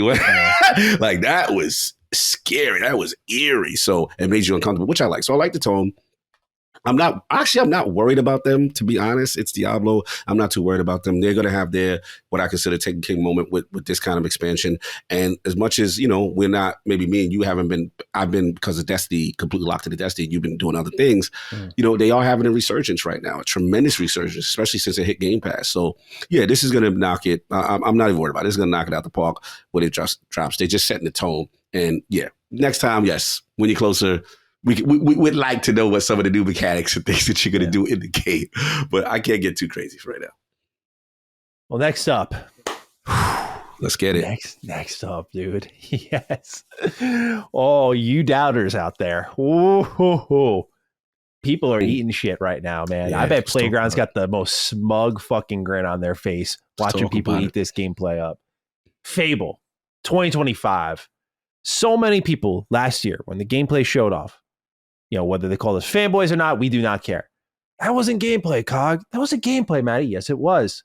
Like, that was scary. That was eerie. So it made you uncomfortable, which I like. So I like the tone. I'm not worried about them, to be honest. It's Diablo. I'm not too worried about them. They're going to have their, what I consider Taken King moment with this kind of expansion. And as much as, we're not, maybe me and you haven't been, I've been, because of Destiny, completely locked into Destiny, you've been doing other things. They are having a resurgence right now, a tremendous resurgence, especially since it hit Game Pass. So yeah, this is going to knock it. I'm not even worried about it. It's going to knock it out the park when it just drops. They're just setting the tone. And yeah, next time, yes, when you're closer, we would like to know what some of the new mechanics and things that you're going to do in the game, but I can't get too crazy for right now. Well, next up. Let's get it. Next up, dude. Yes. Oh, you doubters out there. Ooh. People are eating shit right now, man. Yeah, I bet Playground's got the most smug fucking grin on their face watching people eat this gameplay up. Fable 2025. So many people last year when the gameplay showed off, whether they call us fanboys or not, we do not care. That wasn't gameplay, Cog. That wasn't gameplay, Matty. Yes, it was.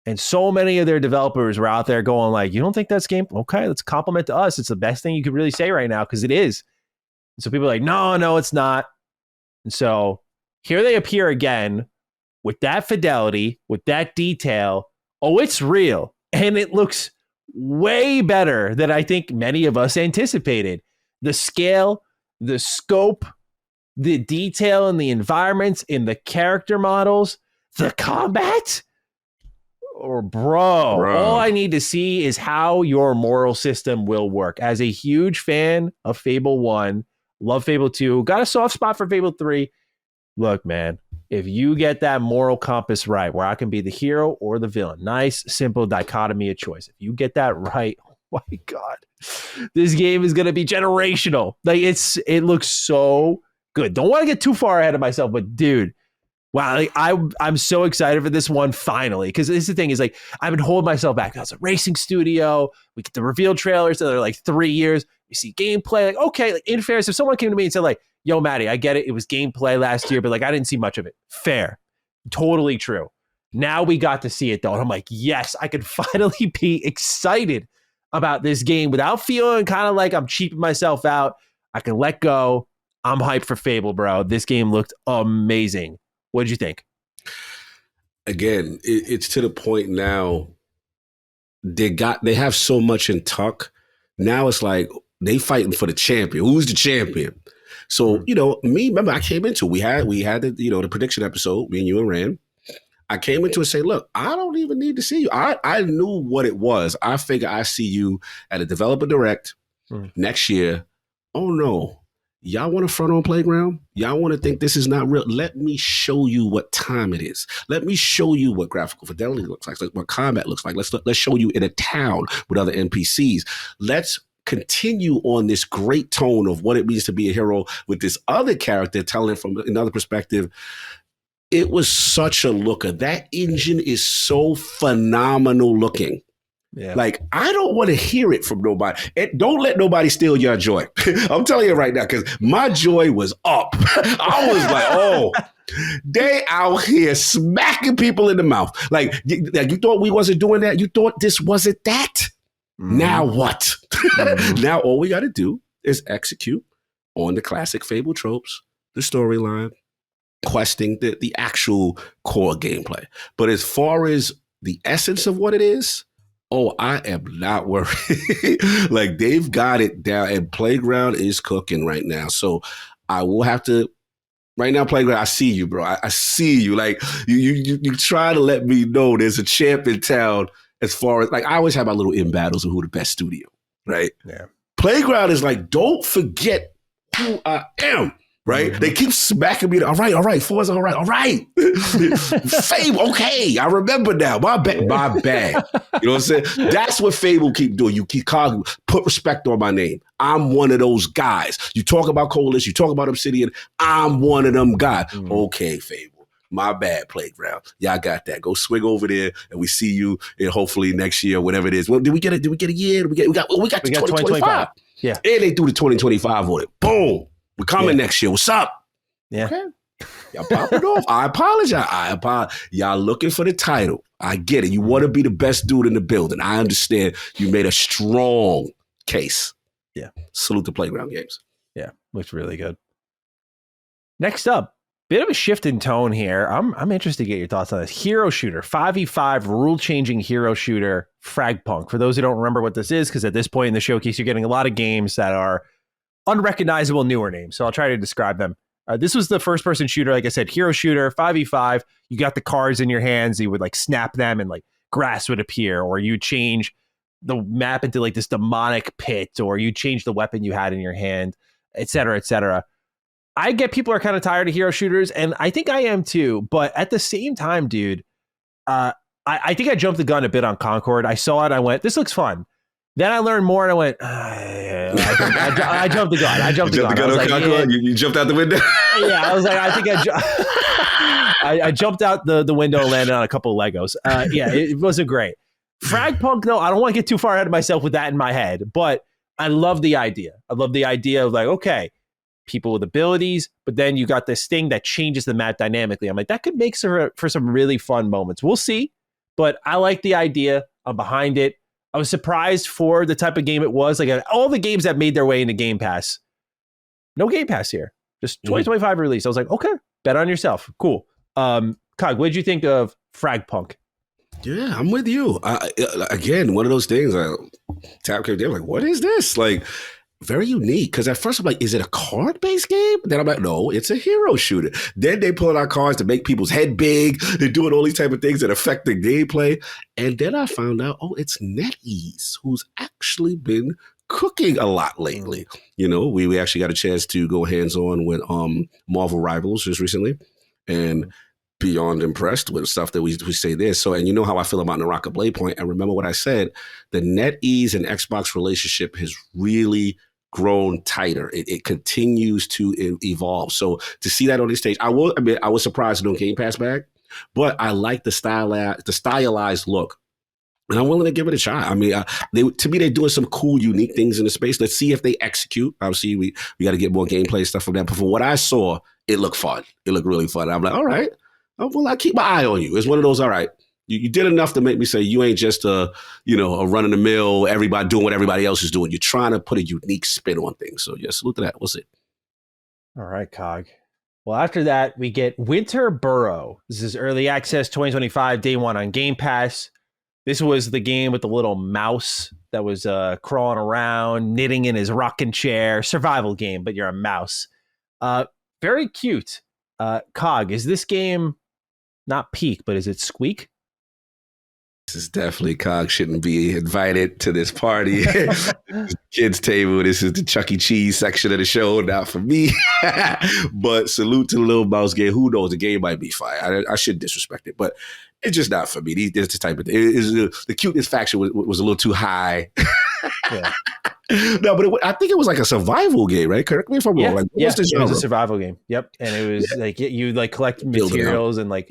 And so many of their developers were out there going like, you don't think that's game? Okay, let's compliment to us. It's the best thing you could really say right now because it is. And so people are like, no, it's not. And so here they appear again with that fidelity, with that detail. Oh, it's real. And it looks way better than I think many of us anticipated. The scale, the scope, the detail in the environments, in the character models, the combat. Or bro, all I need to see is how your moral system will work. As a huge fan of Fable 1, love Fable 2, got a soft spot for Fable 3. Look, man, if you get that moral compass right, where I can be the hero or the villain, nice, simple dichotomy of choice. If you get that right, oh my God, this game is going to be generational. Like it looks so good. Don't want to get too far ahead of myself, but dude, wow, like I'm so excited for this one finally. Because this is the thing is like I've been holding myself back. It's a racing studio. We get the reveal trailers that are like 3 years. We see gameplay. Like, okay, like in fairness, if someone came to me and said like, yo, Matty, I get it. It was gameplay last year, but like I didn't see much of it. Fair. Totally true. Now we got to see it though. And I'm like, yes, I can finally be excited about this game without feeling kind of like I'm cheaping myself out. I can let go. I'm hyped for Fable, bro. This game looked amazing. What did you think? Again, it's to the point now. They have so much in tuck. Now it's like they fighting for the champion. Who's the champion? So remember I came into we had the the prediction episode. Me and you and Rand. I came into it and say, look, I don't even need to see you. I knew what it was. I figure I see you at a developer direct next year. Oh no. Y'all want a front-on playground? Y'all want to think this is not real? Let me show you what time it is. Let me show you what graphical fidelity looks like, what combat looks like. Let's show you in a town with other NPCs. Let's continue on this great tone of what it means to be a hero with this other character telling it from another perspective. It was such a looker. That engine is so phenomenal looking. Yeah. Like, I don't want to hear it from nobody. And don't let nobody steal your joy. I'm telling you right now, because my joy was up. I was like, oh, they out here smacking people in the mouth. Like you thought we wasn't doing that? You thought this wasn't that? Now what? Now all we got to do is execute on the classic Fable tropes, the storyline, questing, the actual core gameplay. But as far as the essence of what it is, oh, I am not worried. Like, they've got it down, and Playground is cooking right now. So I will have to. Right now, Playground, I see you, bro. I see you. Like, you try to let me know there's a champ in town. As far as, like, I always have my little in battles of who the best studio, right? Yeah. Playground is like, don't forget who I am. Right? They keep smacking me. All right. Forza, all right. Fable, okay. I remember now. My bad. You know what I'm saying? That's what Fable keep doing. You keep calling, put respect on my name. I'm one of those guys. You talk about Coalition, you talk about Obsidian. I'm one of them guys. Okay, Fable. My bad, Playground. Y'all got that. Go swing over there, and we see you, and hopefully next year, whatever it is. Well, did we get a year? We got 2025. Yeah. And they threw the 2025 on it. Boom. We're coming next year. What's up? Yeah. Okay. Y'all popping off. I apologize. Y'all looking for the title. I get it. You want to be the best dude in the building. I understand. You made a strong case. Yeah. Salute to Playground Games. Yeah. Looks really good. Next up, bit of a shift in tone here. I'm interested to get your thoughts on this. Hero shooter, 5v5 rule-changing hero shooter, FragPunk. For those who don't remember what this is, because at this point in the showcase, you're getting a lot of games that are unrecognizable newer names. So I'll try to describe them. This was the first-person shooter, like I said, hero shooter, 5v5. You got the cards in your hands. You would like snap them, and like grass would appear, or you change the map into like this demonic pit, or you change the weapon you had in your hand, et cetera, et cetera. I get people are kind of tired of hero shooters, and I think I am too. But at the same time, dude, I think I jumped the gun a bit on Concord. I saw it. I went, this looks fun. Then I learned more, and I went, I jumped the gun. I jumped the gun. On like, Concord? You jumped out the window? Yeah, I was like, I think I jumped out the window and landed on a couple of Legos. Yeah, it wasn't great. FragPunk, though, I don't want to get too far ahead of myself with that in my head, but I love the idea. I love the idea of like, okay, people with abilities, but then you got this thing that changes the map dynamically. I'm like, that could make for some really fun moments. We'll see, but I like the idea. I'm behind it. I was surprised for the type of game it was. Like all the games that made their way into Game Pass, no Game Pass here. Just 2025 release. I was like, okay, bet on yourself. Cool. Cog, what did you think of FragPunk? Yeah, I'm with you. Again, one of those things. Tap came there, like, what is this? Like, very unique. Because at first I'm like, is it a card-based game? Then I'm like, no, it's a hero shooter. Then they pull out cards to make people's head big. They're doing all these type of things that affect the gameplay. And then I found out, oh, it's NetEase, who's actually been cooking a lot lately. You know, we actually got a chance to go hands-on with Marvel Rivals just recently. And beyond impressed with stuff that we say there. So, and you know how I feel about Naraka Blade Point. And remember what I said, the NetEase and Xbox relationship has really grown tighter. It continues to evolve. So to see that on this stage, I was surprised no Game Pass back, but I like the stylized look. And I'm willing to give it a try. I mean, to me, they're doing some cool, unique things in the space. Let's see if they execute. Obviously, we got to get more gameplay stuff from that. But from what I saw, it looked fun. It looked really fun. I'm like, all right. Oh, well, I keep my eye on you. It's one of those, all right, you did enough to make me say you ain't just a run-of-the-mill, everybody doing what everybody else is doing. You're trying to put a unique spin on things. So, yeah, salute to that. We'll see. All right, Cog. Well, after that, we get Winter Burrow. This is early access 2025, day one on Game Pass. This was the game with the little mouse that was crawling around, knitting in his rocking chair. Survival game, but you're a mouse. Very cute. Cog, is this game not peak, but is it squeak? This is definitely Cog shouldn't be invited to this party. Kids table. This is the Chuck E. Cheese section of the show, not for me. But salute to the little mouse game. Who knows? The game might be fire. I shouldn't disrespect it, but it's just not for me. This the type of thing. The cuteness faction was a little too high. Yeah. No, but I think it was like a survival game, right? Correct me if I'm wrong. Like, it was a survival game. Yep, and it was like you like collect materials and like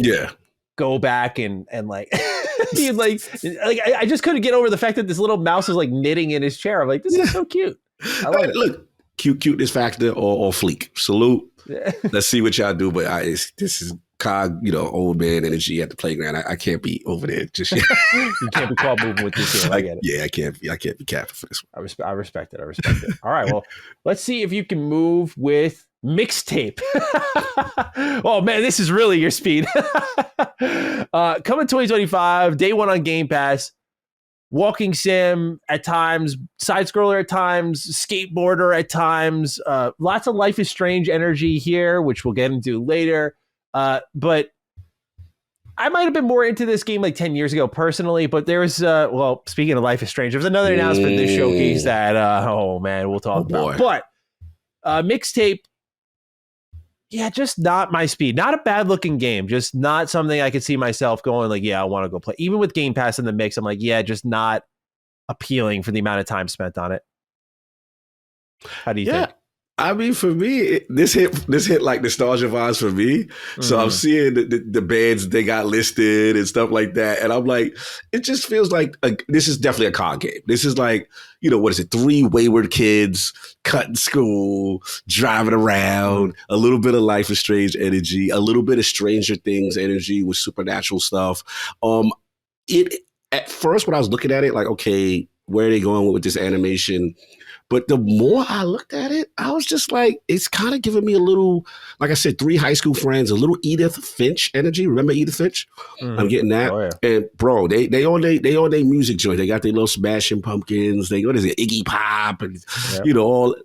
go back and like, I just couldn't get over the fact that this little mouse was like knitting in his chair. I'm like, this is so cute. I love it. Look, cuteness factor or fleek. Salute. Let's see what y'all do. But this is cog, old man energy at the playground. I can't be over there just yet. You can't be caught moving with this game. I get it. Yeah, I can't be capping for this one. I respect it. All right, well, let's see if you can move with Mixtape. Oh man, this is really your speed. Coming 2025, day one on Game Pass. Walking sim at times, side scroller at times, skateboarder at times. Lots of Life is Strange energy here, which we'll get into later. But I might have been more into this game like 10 years ago personally, but there's, speaking of Life is Strange, there's another announcement in this showcase that, we'll talk about. But Mixtape, yeah, just not my speed. Not a bad looking game, just not something I could see myself going like, yeah, I want to go play. Even with Game Pass in the mix, I'm like, yeah, just not appealing for the amount of time spent on it. How do you think? I mean, for me, this hit like nostalgia vibes for me. So I'm seeing the bands they got listed and stuff like that, and I'm like, it just feels like this is definitely a card game. This is like, what is it? 3 wayward kids cutting school, driving around, a little bit of Life is Strange energy, a little bit of Stranger Things energy with supernatural stuff. It at first when I was looking at it, like, okay, where are they going with this animation? But the more I looked at it, I was just like, it's kind of giving me a little, like I said, 3 high school friends, a little Edith Finch energy. Remember Edith Finch? I'm getting that. Oh, yeah. And bro, they on their music joint. They got their little Smashing Pumpkins. What is it? Iggy Pop, and all.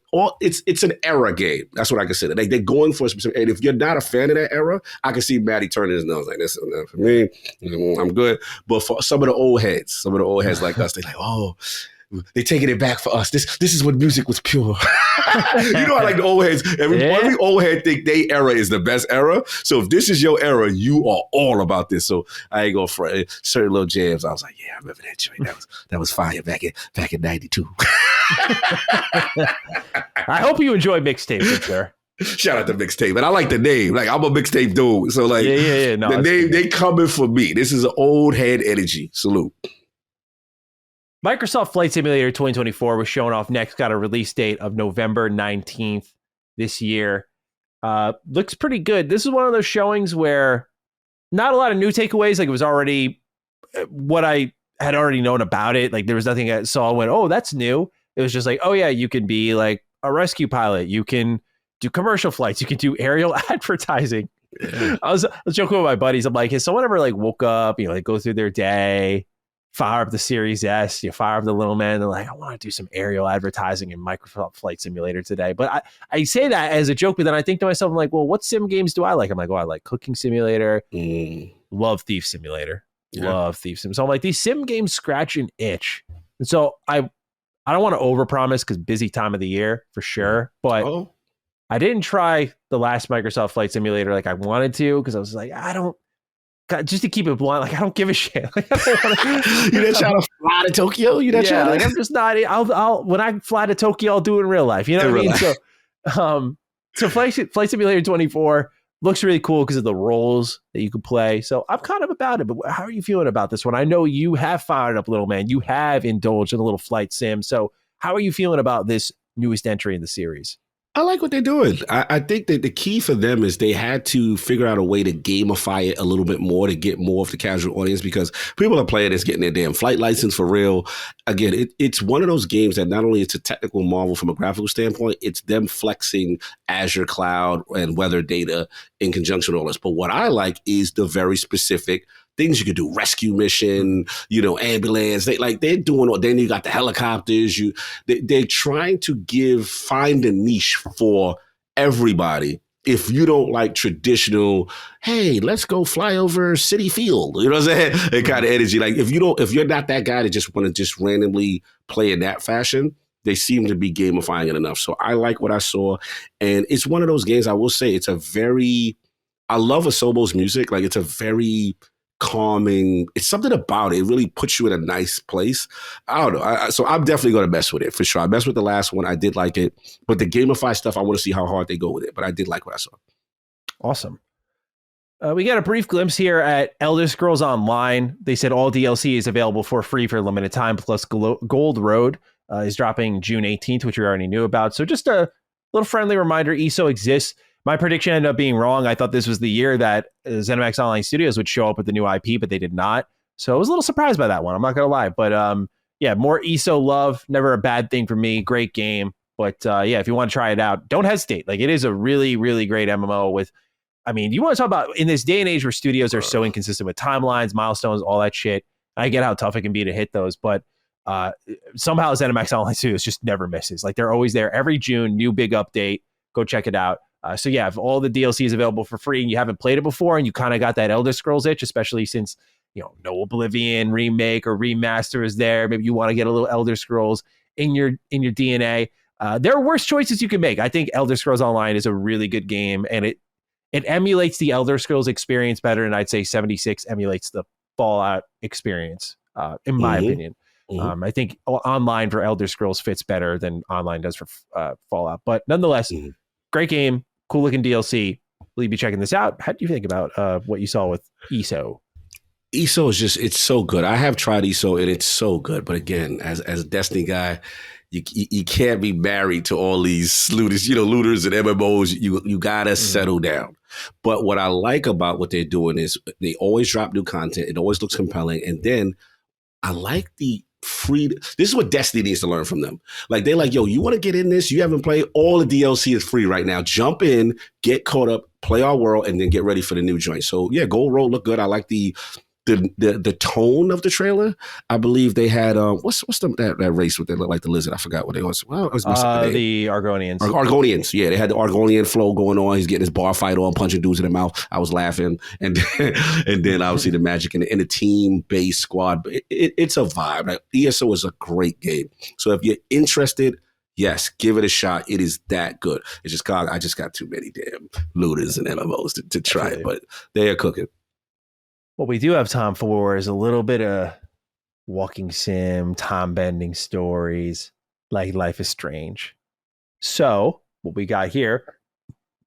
It's an era game. That's what I consider. Like they're going for a specific. And if you're not a fan of that era, I can see Maddie turning his nose like this. For me, I'm good. But for some of the old heads like us, they're like, oh. They taking it back for us. This is when music was pure. I like the old heads. Every old head think their era is the best era. So if this is your era, you are all about this. So I ain't gonna front. Certain little jams, I was like, yeah, I remember that joint. That was fire back in '92. I hope you enjoy Mixtape, sir. Shout out to Mixtape. And I like the name. Like, I'm a Mixtape dude. So like, No, the name, they coming for me. This is an old head energy. Salute. Microsoft Flight Simulator 2024 was shown off next, got a release date of November 19th this year. Looks pretty good. This is one of those showings where not a lot of new takeaways. Like, it was already what I had already known about it. Like, there was nothing I saw and went, oh, that's new. It was just like, oh yeah, you can be like a rescue pilot. You can do commercial flights. You can do aerial advertising. Yeah. I was joking with my buddies. I'm like, has someone ever like woke up, like go through their day, fire up the Series S, fire up the little man. They're like, I want to do some aerial advertising in Microsoft Flight Simulator today. But I say that as a joke, but then I think to myself, I'm like, well, what sim games do I like? I'm like, I like Cooking Simulator. Love Thief Simulator. Yeah. Love Thief Sim. So I'm like, these sim games scratch an itch. And so I don't want to overpromise because busy time of the year for sure. But I didn't try the last Microsoft Flight Simulator like I wanted to because I was like, just to keep it blunt, like I don't give a shit. Like, I don't wanna, you didn't try to fly to Tokyo? You didn't like I'm just not. I'll when I fly to Tokyo, I'll do it in real life. You know what I mean? So Flight Simulator 24 looks really cool because of the roles that you can play. So I'm kind of about it. But how are you feeling about this one? I know you have fired up, little man. You have indulged in a little flight sim. So how are you feeling about this newest entry in the series? I like what they're doing. I think that the key for them is they had to figure out a way to gamify it a little bit more to get more of the casual audience because people are playing this, getting their damn flight license for real. Again, it's one of those games that not only it's a technical marvel from a graphical standpoint, it's them flexing Azure cloud and weather data in conjunction with all this. But what I like is the very specific things you could do, rescue mission, ambulance. They're doing. Then you got the helicopters. They're trying to find a niche for everybody. If you don't like traditional, hey, let's go fly over City Field, you know what I'm saying? That kind of energy. Like if you're not that guy that just want to just randomly play in that fashion, they seem to be gamifying it enough. So I like what I saw, and it's one of those games. I will say I love Asobo's music. Like it's a very calming. It's something about it. It really puts you in a nice place. I don't know. So I'm definitely going to mess with it for sure. I messed with the last one. I did like it. But the gamify stuff, I want to see how hard they go with it. But I did like what I saw. Awesome. We got a brief glimpse here at Elder Scrolls Online. They said all DLC is available for free for a limited time, plus Gold Road is dropping June 18th, which we already knew about. So just a little friendly reminder, ESO exists. My prediction ended up being wrong. I thought this was the year that ZeniMax Online Studios would show up with the new IP, but they did not. So I was a little surprised by that one. I'm not going to lie. But yeah, more ESO love. Never a bad thing for me. Great game. But yeah, if you want to try it out, don't hesitate. Like, it is a really, really great MMO with, I mean, you want to talk about in this day and age where studios are so inconsistent with timelines, milestones, all that shit. I get how tough it can be to hit those, but somehow ZeniMax Online Studios just never misses. Like, they're always there every June, new big update. Go check it out. So yeah, if all the DLC is available for free and you haven't played it before and you kind of got that Elder Scrolls itch, especially since, you know, no Oblivion remake or remaster is there. Maybe you want to get a little Elder Scrolls in your DNA. There are worse choices you can make. I think Elder Scrolls Online is a really good game, and it emulates the Elder Scrolls experience better, and I'd say 76 emulates the Fallout experience, in my opinion. I think online for Elder Scrolls fits better than online does for Fallout. But nonetheless, great game, cool looking DLC. Will you be checking this out? How do you think about what you saw with ESO? ESO is just, it's so good. I have tried ESO and it's so good. But again, as a Destiny guy, you can't be married to all these looters, looters and MMOs. You gotta settle down. But what I like about what they're doing is they always drop new content. It always looks compelling. And then I like the free. This is what Destiny needs to learn from them. Like, they're like, yo, you want to get in this? You haven't played? All the DLC is free right now. Jump in, get caught up, play our world, and then get ready for the new joint. So yeah, Gold Road looked good. I like the tone of the trailer. I believe they had what's that race with that look like the lizard? I forgot what it was. Well, it was the Argonians. Argonians, yeah, they had the Argonian flow going on. He's getting his bar fight on, punching dudes in the mouth. I was laughing, and then obviously the magic and the team based squad. It's a vibe. Like, ESO is a great game. So if you're interested, yes, give it a shot. It is that good. It's just I just got too many damn looters and MMOs to try it, but they are cooking. What we do have time for is a little bit of walking sim, time-bending stories, like Life is Strange. So what we got here,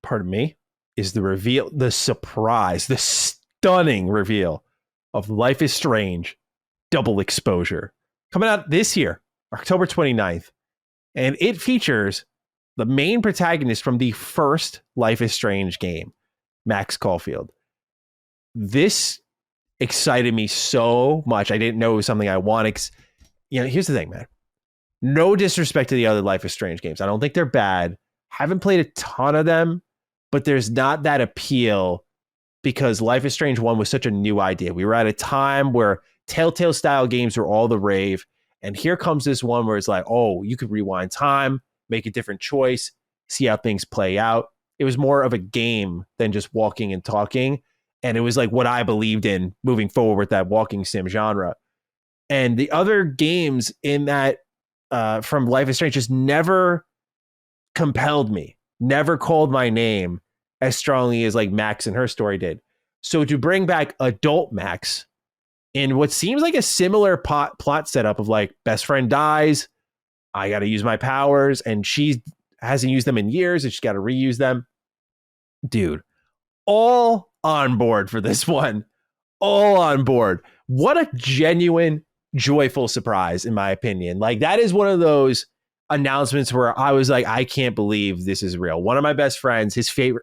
pardon me, is the reveal, the surprise, the stunning reveal of Life is Strange Double Exposure. Coming out this year, October 29th. And it features the main protagonist from the first Life is Strange game, Max Caufield. This excited me so much. I didn't know it was something I wanted. Here's the thing, man. No disrespect to the other Life is Strange games. I don't think they're bad. Haven't played a ton of them, but there's not that appeal because Life is Strange 1 was such a new idea. We were at a time where Telltale style games were all the rave. And here comes this one where it's like, oh, you could rewind time, make a different choice, see how things play out. It was more of a game than just walking and talking. And it was like what I believed in moving forward with that walking sim genre. And the other games in that from Life is Strange just never compelled me, never called my name as strongly as like Max and her story did. So to bring back adult Max in what seems like a similar plot setup of like best friend dies, I got to use my powers, and she hasn't used them in years and she's got to reuse them. Dude, all on board for this one. All on board. What a genuine, joyful surprise, in my opinion. Like, that is one of those announcements where I was like, I can't believe this is real. One of my best friends,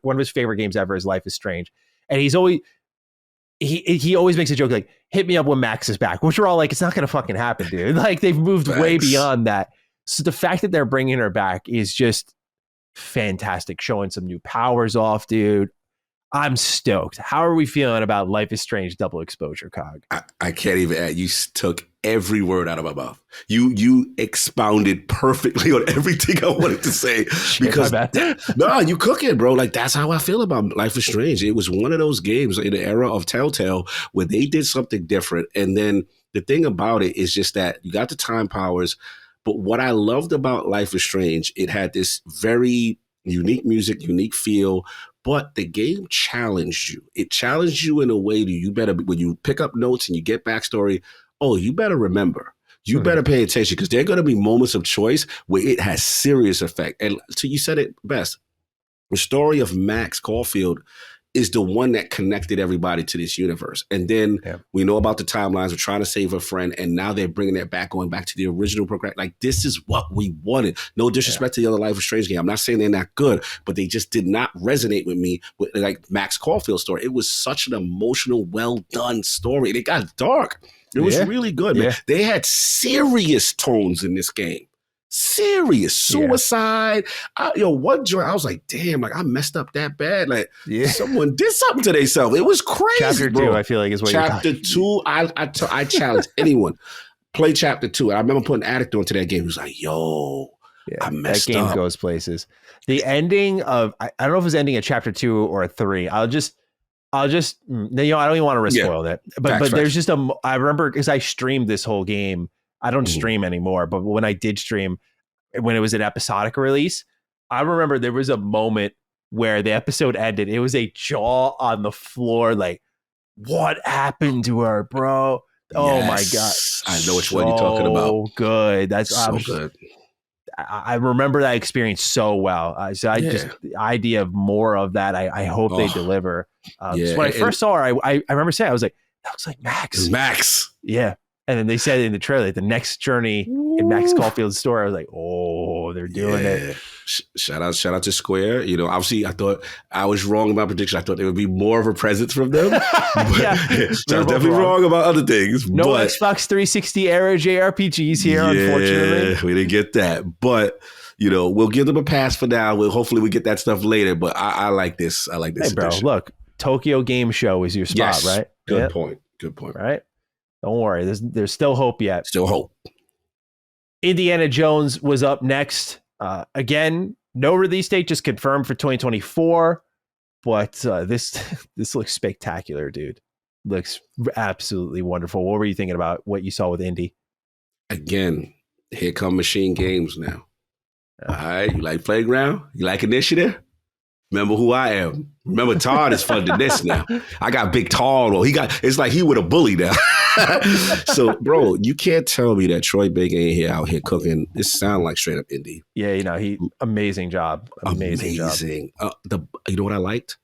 one of his favorite games ever is Life is Strange. And he always makes a joke like, hit me up when Max is back, which we're all like, it's not going to fucking happen, dude. Like, they've moved way beyond that. So the fact that they're bringing her back is just fantastic. Showing some new powers off, dude. I'm stoked. How are we feeling about Life is Strange Double Exposure, Cog? I can't even add. You took every word out of my mouth. You expounded perfectly on everything I wanted to say. Because no, you cooking, bro. Like, that's how I feel about Life is Strange. It was one of those games in the era of Telltale where they did something different. And then the thing about it is just that you got the time powers. But what I loved about Life is Strange, it had this very unique music, unique feel. But the game challenged you. It challenged you in a way that you better, when you pick up notes and you get backstory, you better remember. You better pay attention, because there are going to be moments of choice where it has serious effect. And so you said it best. The story of Max Caufield is the one that connected everybody to this universe. And then we know about the timelines. We're trying to save a friend, and now they're bringing it back, going back to the original program. Like, this is what we wanted. No disrespect to the other Life is Strange game. I'm not saying they're not good, but they just did not resonate with me with like Max Caufield's story. It was such an emotional, well done story. It got dark. It was really good, man. They had serious tones in this game. Serious suicide. One joint, I was like, damn, like I messed up that bad. Like someone did something to themselves. It was crazy. Chapter 2, I feel like is what Chapter 2, I challenge anyone. Play Chapter 2. And I remember putting Addict onto that game. He was like, yo, I messed up. That game goes places. The ending of, I don't know if it was ending at Chapter 2 or 3. I'll just, I don't even want to risk spoil it. But there's just I remember because I streamed this whole game. I don't stream anymore, but when I did stream, when it was an episodic release, I remember there was a moment where the episode ended. It was a jaw on the floor, like, what happened to her, bro? Oh my God. I know which one you're talking about. So good. That's so good. I remember that experience so well. So just the idea of more of that. I hope they deliver. So when I first saw her, I remember saying, I was like, that looks like Max. It's Max. Yeah. And then they said in the trailer, the next journey in Max Caufield's story, I was like, oh, they're doing it. Shout out to Square. Obviously, I thought I was wrong about prediction. I thought there would be more of a presence from them. I was definitely wrong about other things. No Xbox 360 era JRPGs here, unfortunately. We didn't get that. But, we'll give them a pass for now. Hopefully we get that stuff later. But I like this. I like this. Hey, bro, look, Tokyo Game Show is your spot, right? Good point. Right? Don't worry. There's still hope yet. Still hope. Indiana Jones was up next. Again, no release date, just confirmed for 2024. But this looks spectacular, dude. Looks absolutely wonderful. What were you thinking about what you saw with Indy? Again, here come machine games now. All right, you like Playground? You like Initiative? Remember who I am. Remember Todd is funding this now. I got Big Todd. It's like he would a bully now. So, bro, you can't tell me that Troy Baker ain't out here cooking. This sound like straight up indie. Yeah, he amazing job. Amazing job. You know what I liked?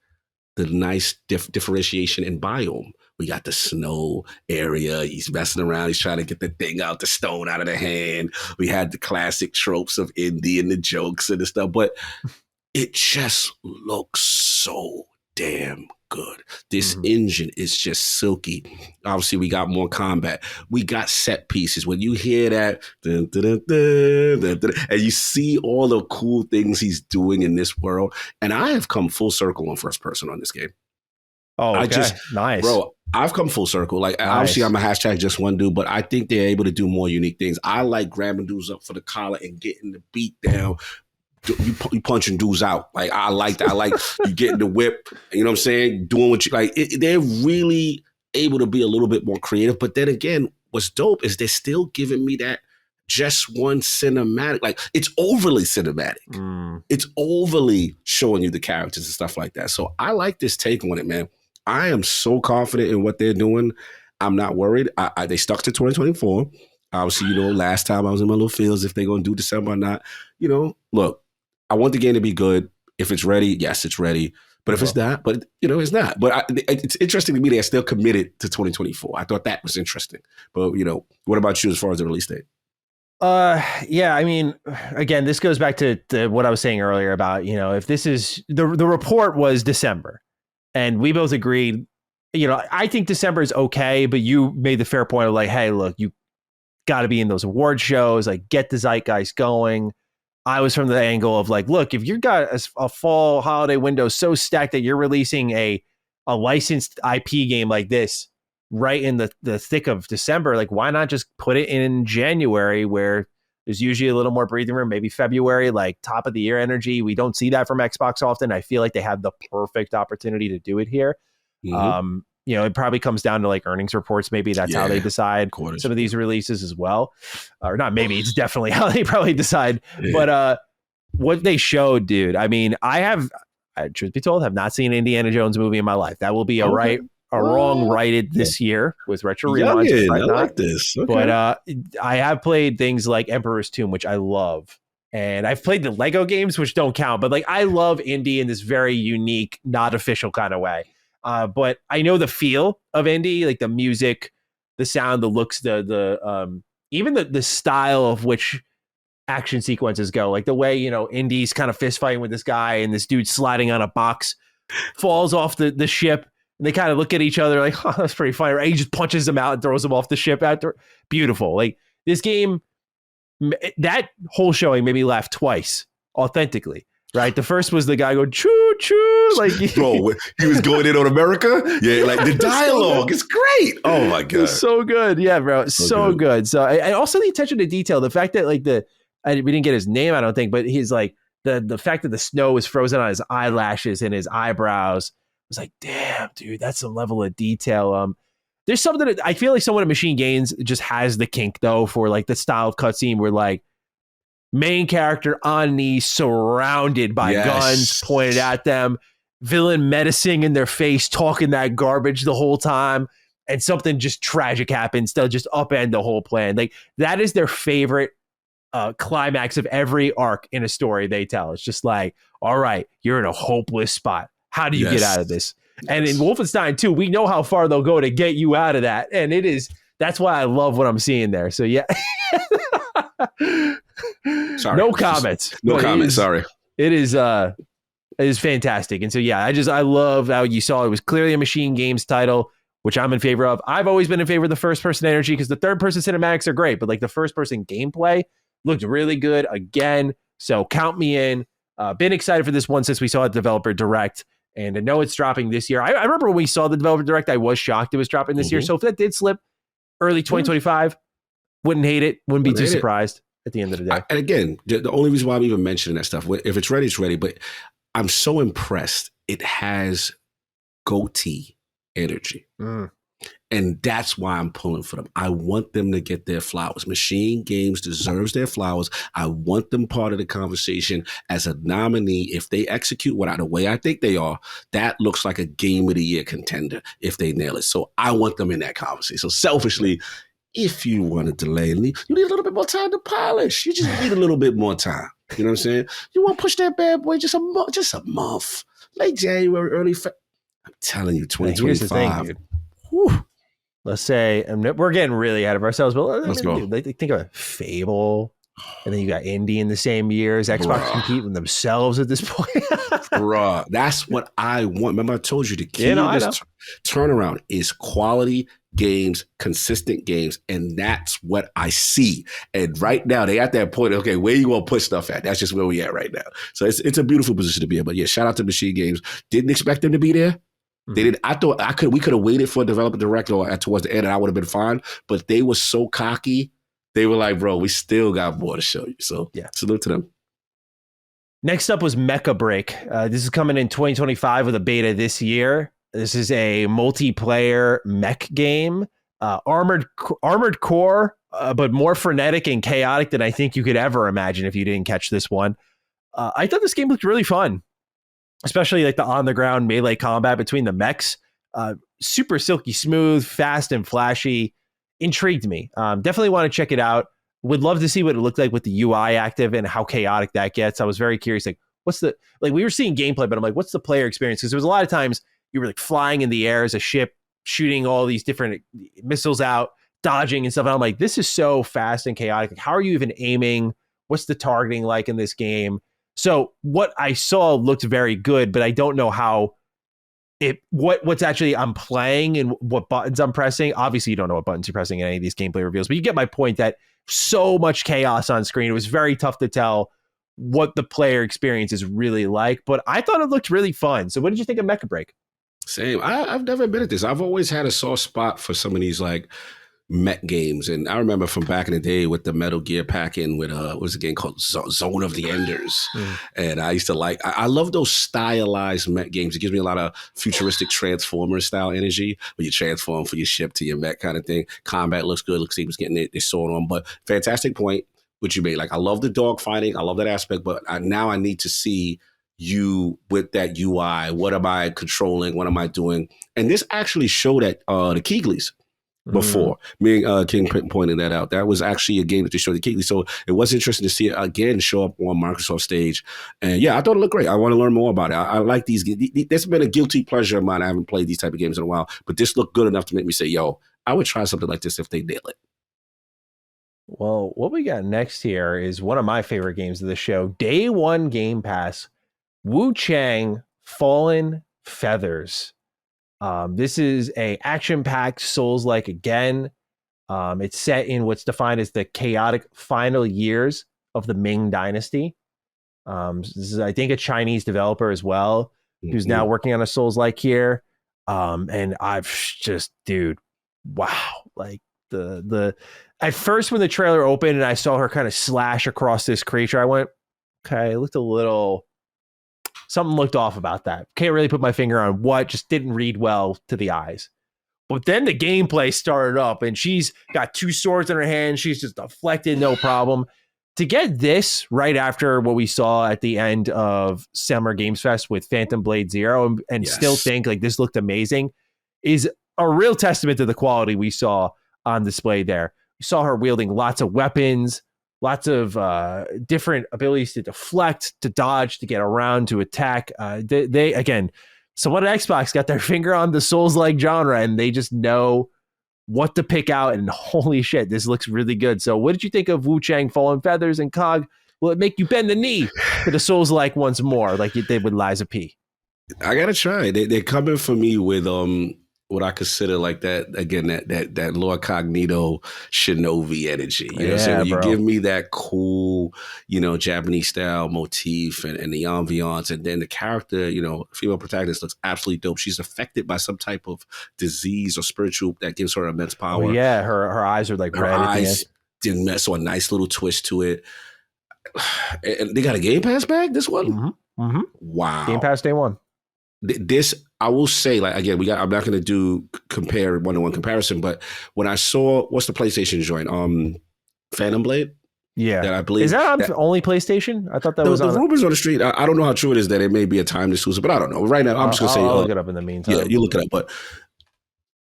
The nice differentiation in biome. We got the snow area. He's messing around. He's trying to get the thing out, the stone out of the hand. We had the classic tropes of indie and the jokes and the stuff, but it just looks so damn good. This engine is just silky. Obviously, we got more combat. We got set pieces. When you hear that, dun, dun, dun, dun, dun, dun, and you see all the cool things he's doing in this world, and I have come full circle on first person on this game. Oh, okay. Nice. Bro, I've come full circle. Like, obviously, I'm a hashtag just one dude, but I think they're able to do more unique things. I like grabbing dudes up for the collar and getting the beat down. You punching dudes out. Like, I like that. I like you getting the whip, you know what I'm saying? Doing what you like. They're really able to be a little bit more creative. But then again, what's dope is they're still giving me that just one cinematic. Like, it's overly cinematic. It's overly showing you the characters and stuff like that. So I like this take on it, man. I am so confident in what they're doing. I'm not worried. They stuck to 2024. Obviously, last time I was in my little fields if they're going to do December or not. Look, I want the game to be good. If it's ready, yes, it's ready. But if it's not, it's not. But it's interesting to me they're still committed to 2024. I thought that was interesting. But, what about you as far as the release date? Yeah, I mean, again, this goes back to what I was saying earlier about, if this is, the report was December. And we both agreed, I think December is okay. But you made the fair point of like, hey, look, you got to be in those award shows, like get the zeitgeist going. I was from the angle of like, look, if you've got a fall holiday window so stacked that you're releasing a licensed IP game like this right in the thick of December, like why not just put it in January where there's usually a little more breathing room, maybe February, like top of the year energy. We don't see that from Xbox often. I feel like they have the perfect opportunity to do it here. It probably comes down to like earnings reports. Maybe that's how they decide some of these releases as well. Or not maybe, it's definitely how they probably decide. Yeah. But what they showed, dude, I mean, truth be told, have not seen an Indiana Jones movie in my life. That will be a wrong righted this year with retro reruns. I like this. Okay. But I have played things like Emperor's Tomb, which I love. And I've played the Lego games, which don't count, but like I love indie in this very unique, not official kind of way. But I know the feel of indie, like the music, the sound, the looks, the even the style of which action sequences go, like the way, Indy's kind of fist fighting with this guy and this dude sliding on a box, falls off the ship, and they kind of look at each other like, oh, that's pretty funny. Right? He just punches him out and throws him off the ship after. Beautiful. Like this game, that whole showing made me laugh twice authentically. Right. The first was the guy going choo choo, like bro, he was going in on America. Yeah, like the dialogue is great. Oh my god, it's so good. Yeah, bro, so good. So, and also the attention to detail. The fact that like we didn't get his name, I don't think, but he's like the fact that the snow was frozen on his eyelashes and his eyebrows. I was like, damn, dude, that's some level of detail. There's something that I feel like someone at Machine Games just has the kink though for like the style of cutscene where like main character on knees, surrounded by guns pointed at them, villain menacing in their face, talking that garbage the whole time, and something just tragic happens. They'll just upend the whole plan. Like that is their favorite climax of every arc in a story they tell. It's just like, all right, you're in a hopeless spot. How do you get out of this? And in Wolfenstein 2, we know how far they'll go to get you out of that. And that's why I love what I'm seeing there. So yeah. Sorry. No comments. No comments. Sorry. It is fantastic. And so yeah, I love how you saw it was clearly a Machine Games title, which I'm in favor of. I've always been in favor of the first person energy because the third person cinematics are great, but like the first person gameplay looked really good again. So count me in. Been excited for this one since we saw it developer direct. And I know it's dropping this year. I remember when we saw the developer direct, I was shocked it was dropping this year. So if that did slip early 2025, wouldn't hate it. Wouldn't be too surprised at the end of the day. And again, the only reason why I'm even mentioning that stuff, if it's ready, it's ready. But I'm so impressed. It has goatee energy. And that's why I'm pulling for them. I want them to get their flowers. Machine Games deserves their flowers. I want them part of the conversation as a nominee. If they execute the way I think they are, that looks like a Game of the Year contender if they nail it. So I want them in that conversation. So selfishly, if you want to delay, you need a little bit more time to polish. You just need a little bit more time. You know what I'm saying? You want to push that bad boy just a month. Late January, early February. I'm telling you, 2025. Here's the thing, dude. Whew. Let's say, we're getting really ahead of ourselves, but let's go. Think of Fable, and then you got indie in the same year. Is Xbox compete with themselves at this point? Bruh, that's what I want. Remember, I told you the key to this turnaround is quality games, consistent games, and that's what I see. And right now, they at that point, okay, where you going to put stuff at? That's just where we at right now. So it's a beautiful position to be in. But yeah, shout out to Machine Games. Didn't expect them to be there. They did. I thought we could have waited for a developer director towards the end, and I would have been fine. But they were so cocky. They were like, "Bro, we still got more to show you." So yeah, salute to them. Next up was Mecha Break. This is coming in 2025 with a beta this year. This is a multiplayer mech game, armored core, but more frenetic and chaotic than I think you could ever imagine if you didn't catch this one. I thought this game looked really fun. Especially like the on-the-ground melee combat between the mechs. Super silky smooth, fast and flashy. Intrigued me. Definitely want to check it would love to see what it looked like with the UI active and how chaotic that gets. I was very curious, like, we were seeing gameplay, but I'm like, what's the player experience? Because there was a lot of times you were like flying in the air as a ship, shooting all these different missiles out, dodging and stuff. And I'm like, this is so fast and chaotic. Like, how are you even aiming? What's the targeting like in this game? So what I saw looked very good, but I don't know how what's actually I'm playing and what buttons I'm pressing. Obviously, you don't know what buttons you're pressing in any of these gameplay reveals, but you get my point that so much chaos on screen. It was very tough to tell what the player experience is really like, but I thought it looked really fun. So what did you think of Mecha Break? Same. I've never been at this. I've always had a soft spot for some of these like mech games. And I remember from back in the day with the Metal Gear pack-in with what was a game called Zone of the Enders. And I used to I love those stylized mech games. It gives me a lot of futuristic Transformer style energy where you transform for your ship to your mech kind of thing. Combat looks good. Looks like he was getting their sword on. But fantastic point, which you made. Like, I love the dog fighting. I love that aspect. But now I need to see you with that UI. What am I controlling? What am I doing? And this actually showed at the Keighley's. before. Me and King pointed that out. That was actually a game that they showed the Keighley. So it was interesting to see it again show up on Microsoft stage. And yeah, I thought it looked great. I want to learn more about it. I like these games. That's been a guilty pleasure of mine. I haven't played these type of games in a while, but this looked good enough to make me say, yo, I would try something like this if they nail it. Well, what we got next here is one of my favorite games of the show. Day one Game Pass, Wu Chang Fallen Feathers. This is a action-packed Souls-like again. It's set in what's defined as the chaotic final years of the Ming Dynasty. This is, I think, a Chinese developer as well, who's now working on a Souls-like here. And I've just, dude, wow! Like the at first when the trailer opened and I saw her kind of slash across this creature, I went, okay, it looked a little. Something looked off about that. Can't really put my finger on what, just didn't read well to the eyes. But then the gameplay started up and she's got two swords in her hand. She's just deflected, no problem. To get this right after what we saw at the end of Summer Games Fest with Phantom Blade Zero and still think like this looked amazing is a real testament to the quality we saw on display there. We saw her wielding lots of weapons, lots of different abilities to deflect, to dodge, to get around, to attack. They again, someone at Xbox got their finger on the Souls-like genre, and they just know what to pick out. And holy shit, this looks really good. So what did you think of Wu Chang Fallen Feathers and Cog? Will it make you bend the knee to the Souls-like once more, like you did with Liza P? I gotta try. They're coming for me with what I consider like that again, that Lord Cognito Shinobi energy. You know what I'm saying? When you give me that cool, Japanese style motif and the ambiance, and then the character, female protagonist looks absolutely dope. She's affected by some type of disease or spiritual that gives her immense power. Her eyes are like her red. Eyes didn't mess, so a nice little twist to it. And they got a Game Pass bag, this one? Mm-hmm. Wow. Game Pass day one. This, I will say, like, again, I'm not going to do compare one-to-one comparison, but when I saw, what's the PlayStation joint? Phantom Blade? Yeah. That I believe. Is that on only PlayStation? I thought that was on. The rumors on the street, I don't know how true it is that it may be a timed exclusive, but I don't know. Right now, I'm just going to say. I'll look it up in the meantime. Yeah, you look it up. But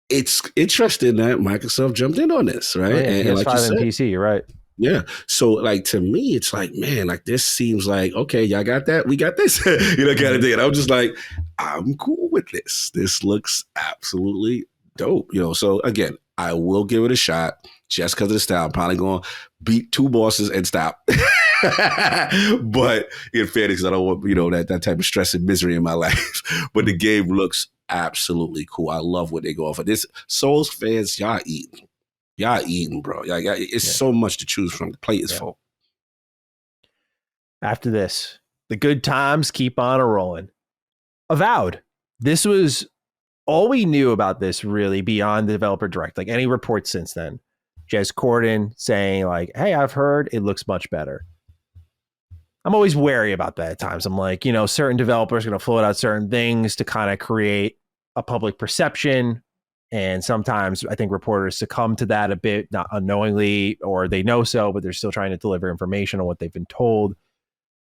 it's interesting that Microsoft jumped in on this, right? Oh, yeah, and like you said, PC, you're right. Yeah. So like to me, it's like, man, like this seems like, okay, y'all got that? We got this, kind of thing. And I'm just like, I'm cool with this. This looks absolutely dope. So again, I will give it a shot just because of the style. I'm probably going to beat two bosses and stop. But in fairness, I don't want, that type of stress and misery in my life. But the game looks absolutely cool. I love what they go for. This Souls fans, y'all eating. Y'all eating, bro. It's so much to choose from. The plate is full. After this, the good times keep on a-rolling. Avowed. This was all we knew about this, really, beyond the developer direct. Like any reports since then. Jez Corden saying, like, hey, I've heard it looks much better. I'm always wary about that at times. I'm like, certain developers are going to float out certain things to kind of create a public perception. And sometimes I think reporters succumb to that a bit, not unknowingly, or they know so, but they're still trying to deliver information on what they've been told.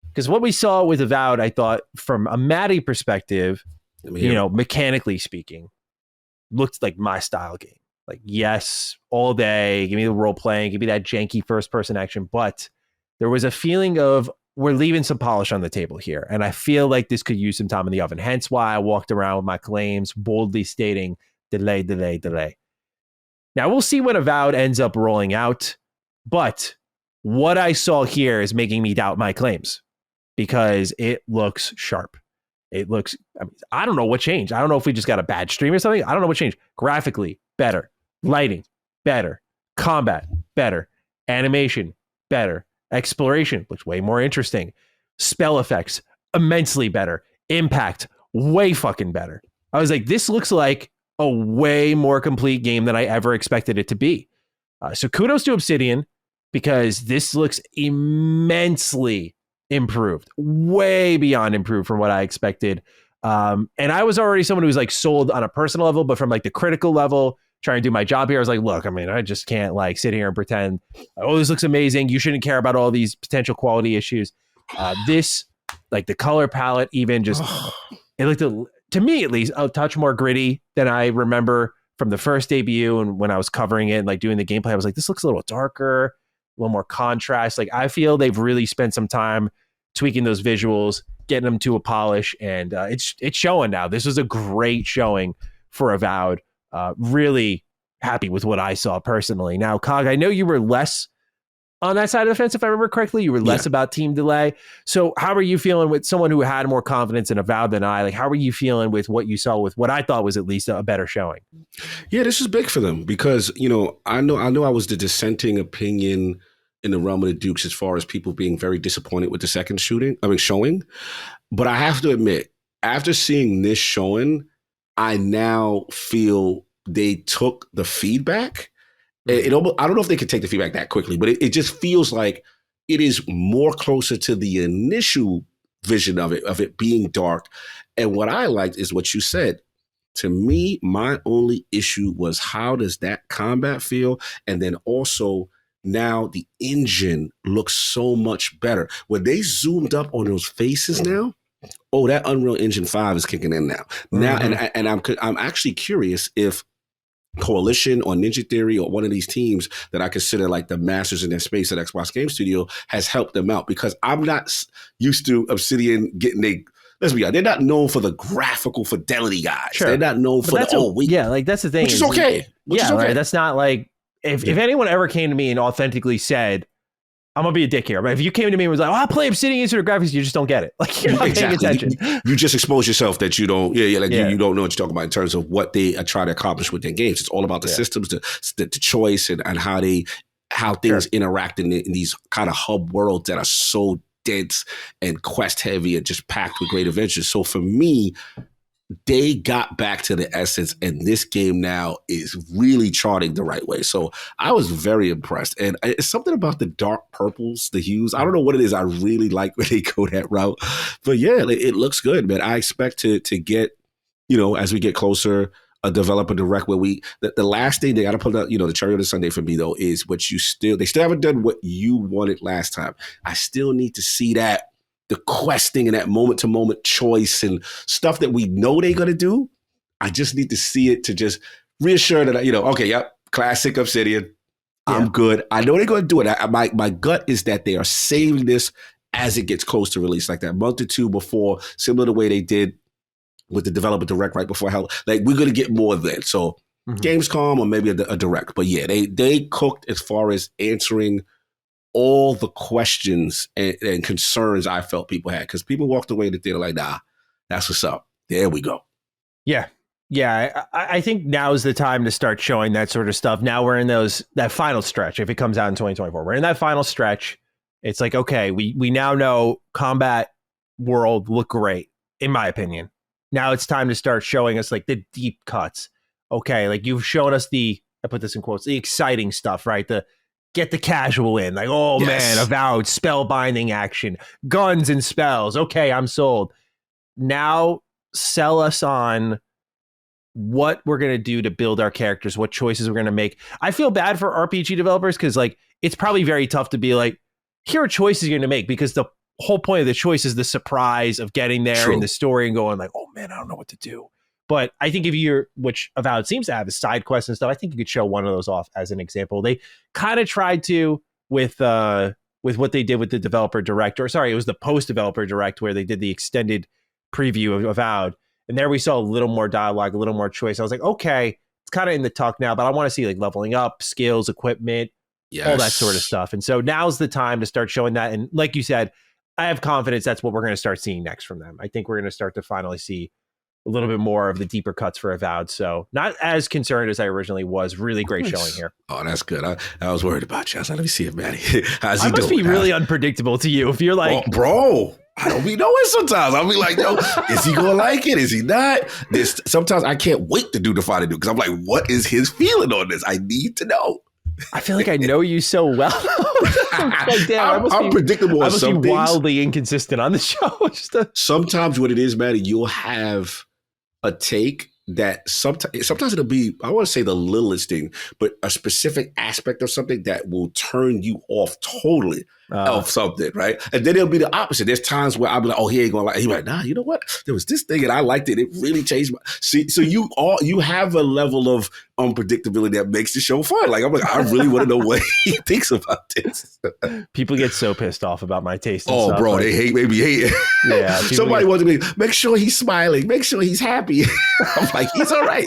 Because what we saw with Avowed, I thought from a Maddie perspective, mechanically speaking, looked like my style game. Like, yes, all day, give me the role playing, give me that janky first person action. But there was a feeling of we're leaving some polish on the table here. And I feel like this could use some time in the oven. Hence why I walked around with my claims boldly stating, delay. Now we'll see when Avowed ends up rolling out, but what I saw here is making me doubt my claims because it looks sharp. It looks, I don't know what changed. I don't know if we just got a bad stream or something. I don't know what changed. Graphically, better. Lighting, better. Combat, better. Animation, better. Exploration looks way more interesting. Spell effects, immensely better. Impact, way fucking better. I was like, this looks like a way more complete game than I ever expected it to be. So kudos to Obsidian because this looks immensely improved, way beyond improved from what I expected. And I was already someone who was like sold on a personal level, but from like the critical level, trying to do my job here, I was like, look, I just can't like sit here and pretend, oh, this looks amazing. You shouldn't care about all these potential quality issues. This, like the color palette, even just, it looked to me at least, a touch more gritty than I remember from the first debut, and when I was covering it and like doing the gameplay, I was like, this looks a little darker, a little more contrast. Like I feel they've really spent some time tweaking those visuals, getting them to a polish, and it's showing now. This was a great showing for Avowed. Really happy with what I saw personally. Now, Cog, I know you were less on that side of the fence, if I remember correctly. You were less about team delay. So how are you feeling with someone who had more confidence in Avowed than I? Like, how are you feeling with what you saw with what I thought was at least a better showing? Yeah, this is big for them because, I know I was the dissenting opinion in the realm of the Dukes as far as people being very disappointed with the second showing. But I have to admit, after seeing this showing, I now feel they took the feedback. I don't know if they could take the feedback that quickly, but it just feels like it is more closer to the initial vision of it being dark. And what I liked is what you said. To me, my only issue was how does that combat feel? And then also now the engine looks so much better. When they zoomed up on those faces now, that Unreal Engine 5 is kicking in now. Now, and I'm actually curious if Coalition or Ninja Theory or one of these teams that I consider like the masters in their space at Xbox Game Studio has helped them out, because I'm not used to Obsidian getting let's be honest, they're not known for the graphical fidelity guys. Sure. They're not known for like that's the thing. Which is okay. Right. That's not like if anyone ever came to me and authentically said, I'm gonna be a dick here, but if you came to me and was like, "Oh, I play Obsidian Instant Graphics," you just don't get it. Like you're not paying attention. You just expose yourself that you don't. You don't know what you're talking about in terms of what they are trying to accomplish with their games. It's all about the systems, the choice, and how things interact in these kind of hub worlds that are so dense and quest heavy and just packed with great adventures. So for me, they got back to the essence, and this game now is really charting the right way. So I was very impressed. And it's something about the dark purples, the hues. I don't know what it is. I really like when they go that route. But yeah, it looks good, man. I expect to get, as we get closer, a developer direct where the last thing they got to put out, the cherry on the sundae for me, though, is they still haven't done what you wanted last time. I still need to see that. The questing and that moment-to-moment choice and stuff that we know they're going to do. I just need to see it to just reassure that, classic Obsidian. Yeah. I'm good. I know they're going to do it. My gut is that they are saving this as it gets close to release, like that month or two before, similar to the way they did with the developer direct right before hell. Like, we're going to get more of that. So Gamescom or maybe a direct. But yeah, they cooked as far as answering all the questions and concerns I felt people had, because people walked away in the theater like, nah, that's what's up. There we go. Yeah. Yeah. I think now is the time to start showing that sort of stuff. Now we're in that final stretch. If it comes out in 2024, we're in that final stretch. It's like, okay, we now know combat world look great, in my opinion. Now it's time to start showing us like the deep cuts. Okay. Like you've shown us I put this in quotes, the exciting stuff, right? Get the casual in, like, man, Avowed, spellbinding action, guns and spells. Okay, I'm sold. Now sell us on what we're going to do to build our characters, what choices we're going to make. I feel bad for RPG developers because, like, it's probably very tough to be like, here are choices you're going to make, because the whole point of the choice is the surprise of getting there in the story and going like, oh, man, I don't know what to do. But I think which Avowed seems to have, is side quests and stuff. I think you could show one of those off as an example. They kind of tried to with what they did with the developer direct, or sorry, it was the post developer direct where they did the extended preview of Avowed. And there we saw a little more dialogue, a little more choice. I was like, okay, it's kind of in the tuck now, but I want to see like leveling up, skills, equipment, all that sort of stuff. And so now's the time to start showing that. And like you said, I have confidence that's what we're going to start seeing next from them. I think we're going to start to finally see a little bit more of the deeper cuts for Avowed. So not as concerned as I originally was. Really great showing here. Oh, that's good. I was worried about you. I was like, let me see if Maddie, how's he doing? I must be really unpredictable to you if you're like... Oh, bro, I don't be knowing sometimes. I'll be like, yo, is he going to like it? Is he not? Sometimes I can't wait to do the final do, because I'm like, what is his feeling on this? I need to know. I feel like I know you so well. Like, damn, I'm predictable on some things. I must be wildly inconsistent on the show. Sometimes what it is, Maddie, you'll have a take that sometimes it'll be, I want to say the littlest thing, but a specific aspect of something that will turn you off totally. of something, right? And then it'll be the opposite. There's times where I'll be like, oh, he ain't gonna like it. He's like, nah, you know what? There was this thing and I liked it. It really changed my see. So you have a level of unpredictability that makes the show fun. Like I'm like, I really want to know what he thinks about this. People get so pissed off about my taste. Oh, stuff. bro, they hate it. Yeah. Somebody wants to be, make sure he's smiling, make sure he's happy. I'm like, he's all right.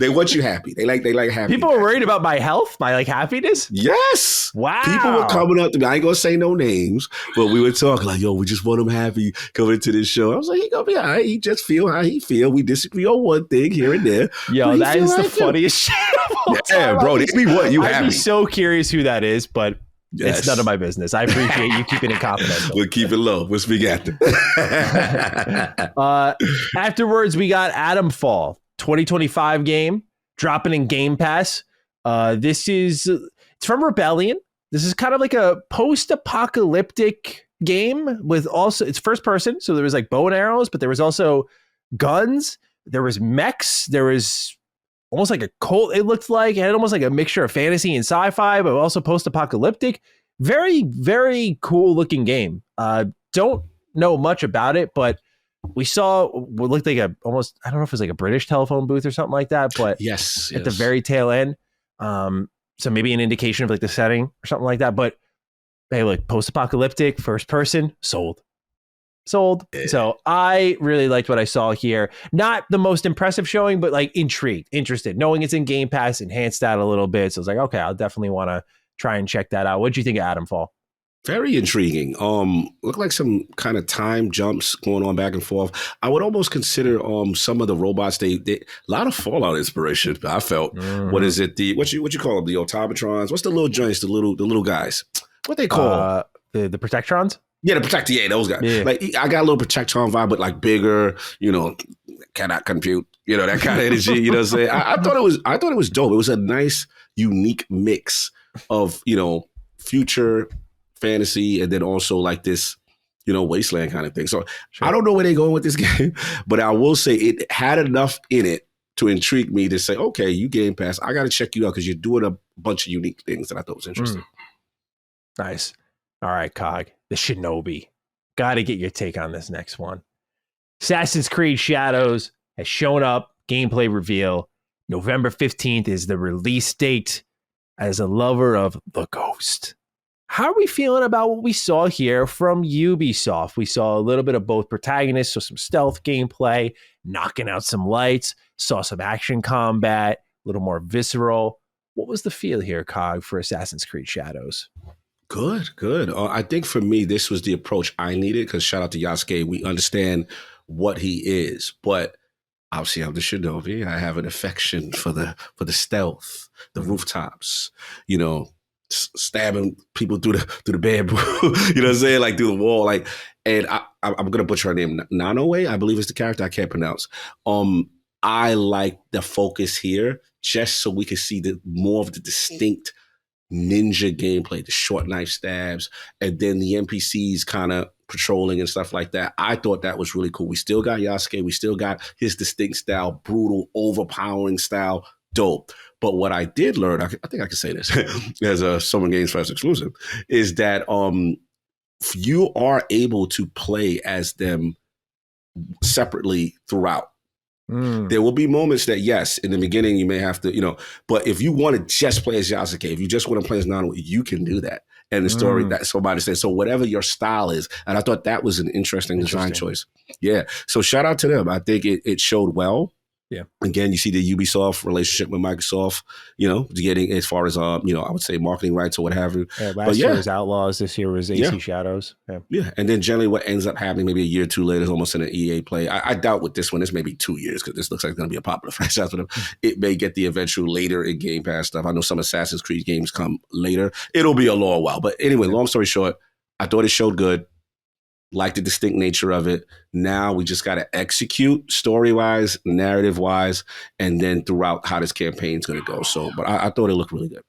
They want you happy. They like happy. People are worried about my health, my like happiness. Yes. Wow. People were coming up to me. I ain't gonna say no names, but we were talking like, yo, we just want him happy coming into this show. I was like, he gonna be all right. He just feel how he feel. We disagree on one thing here and there. Yo, that is the funniest shit of all time. Yeah, bro. They be what you happy. I'd be so curious who that is, but it's none of my business. I appreciate you keeping it confidential. We'll keep it low. We'll speak after. Afterwards, we got Atomfall, 2025 game, dropping in Game Pass. It's from Rebellion. This is kind of like a post-apocalyptic game with also, it's first person. So there was like bow and arrows, but there was also guns. There was mechs. There was almost like a cult, it looked like. It had almost like a mixture of fantasy and sci-fi, but also post-apocalyptic. Very, very cool looking game. Don't know much about it, but we saw what looked like almost, I don't know if it was like a British telephone booth or something like that, but yes, at the very tail end. So maybe an indication of like the setting or something like that. But hey, look, post-apocalyptic, first person, sold. Yeah. So I really liked what I saw here. Not the most impressive showing, but like intrigued, interested, knowing it's in Game Pass, enhanced that a little bit. So I was like, okay, I'll definitely want to try and check that out. What did you think of Atomfall? Very intriguing. Look like some kind of time jumps going on back and forth. I would almost consider some of the robots. They a lot of Fallout inspiration. I felt. Mm-hmm. What is it? What you call them? The automatrons? What's the little joints? The little guys? What they call the Protectrons? Yeah, the Protector. Yeah, those guys. Yeah. Like I got a little Protectron vibe, but like bigger. You know, cannot compute. You know, that kind of energy. You know what I'm saying? I thought it was dope. It was a nice, unique mix of future fantasy and then also like this wasteland kind of thing. So sure. I don't know where they're going with this game, but I will say it had enough in it to intrigue me to say, okay, you Game Pass, I got to check you out because you're doing a bunch of unique things that I thought was interesting. Nice. All right, Cog, the Shinobi. Got to get your take on this next one. Assassin's Creed Shadows has shown up, gameplay reveal. November 15th is the release date. As a lover of the Ghost, how are we feeling about what we saw here from Ubisoft? We saw a little bit of both protagonists, so some stealth gameplay, knocking out some lights, saw some action combat, a little more visceral. What was the feel here, Cog, for Assassin's Creed Shadows? Good. I think for me, this was the approach I needed because shout out to Yasuke. We understand what he is, but obviously I'm the Shinobi. I have an affection for the stealth, the rooftops, stabbing people through the bamboo, you know what I'm saying? Like through the wall. Like, and I'm gonna butcher her name. Nanoe, I believe is the character I can't pronounce. I like the focus here just so we can see more of the distinct ninja gameplay, the short knife stabs, and then the NPCs kind of patrolling and stuff like that. I thought that was really cool. We still got Yasuke. We still got his distinct style, brutal, overpowering style, dope. But what I did learn, I think I can say this as a Summer Games Fest exclusive, is that you are able to play as them separately throughout. There will be moments that, yes, in the beginning you may have to, but if you want to just play as Yasuke, if you just want to play as Nano, you can do that. And the story that somebody said, so whatever your style is, and I thought that was an interesting design choice. Yeah. So shout out to them. I think it showed well. Yeah. Again, you see the Ubisoft relationship with Microsoft, getting as far as, I would say marketing rights or what have you. Yeah, last year was Outlaws. This year was AC Shadows. Yeah. And then generally what ends up happening maybe a year or two later is almost in an EA play. I doubt with this one, this may be 2 years because this looks like it's going to be a popular franchise for them. It may get the eventual later in Game Pass stuff. I know some Assassin's Creed games come later. It'll be a long while. But anyway, long story short, I thought it showed good. Like the distinct nature of it. Now we just got to execute story-wise, narrative-wise, and then throughout how this campaign's going to go. So, but I thought it looked really good.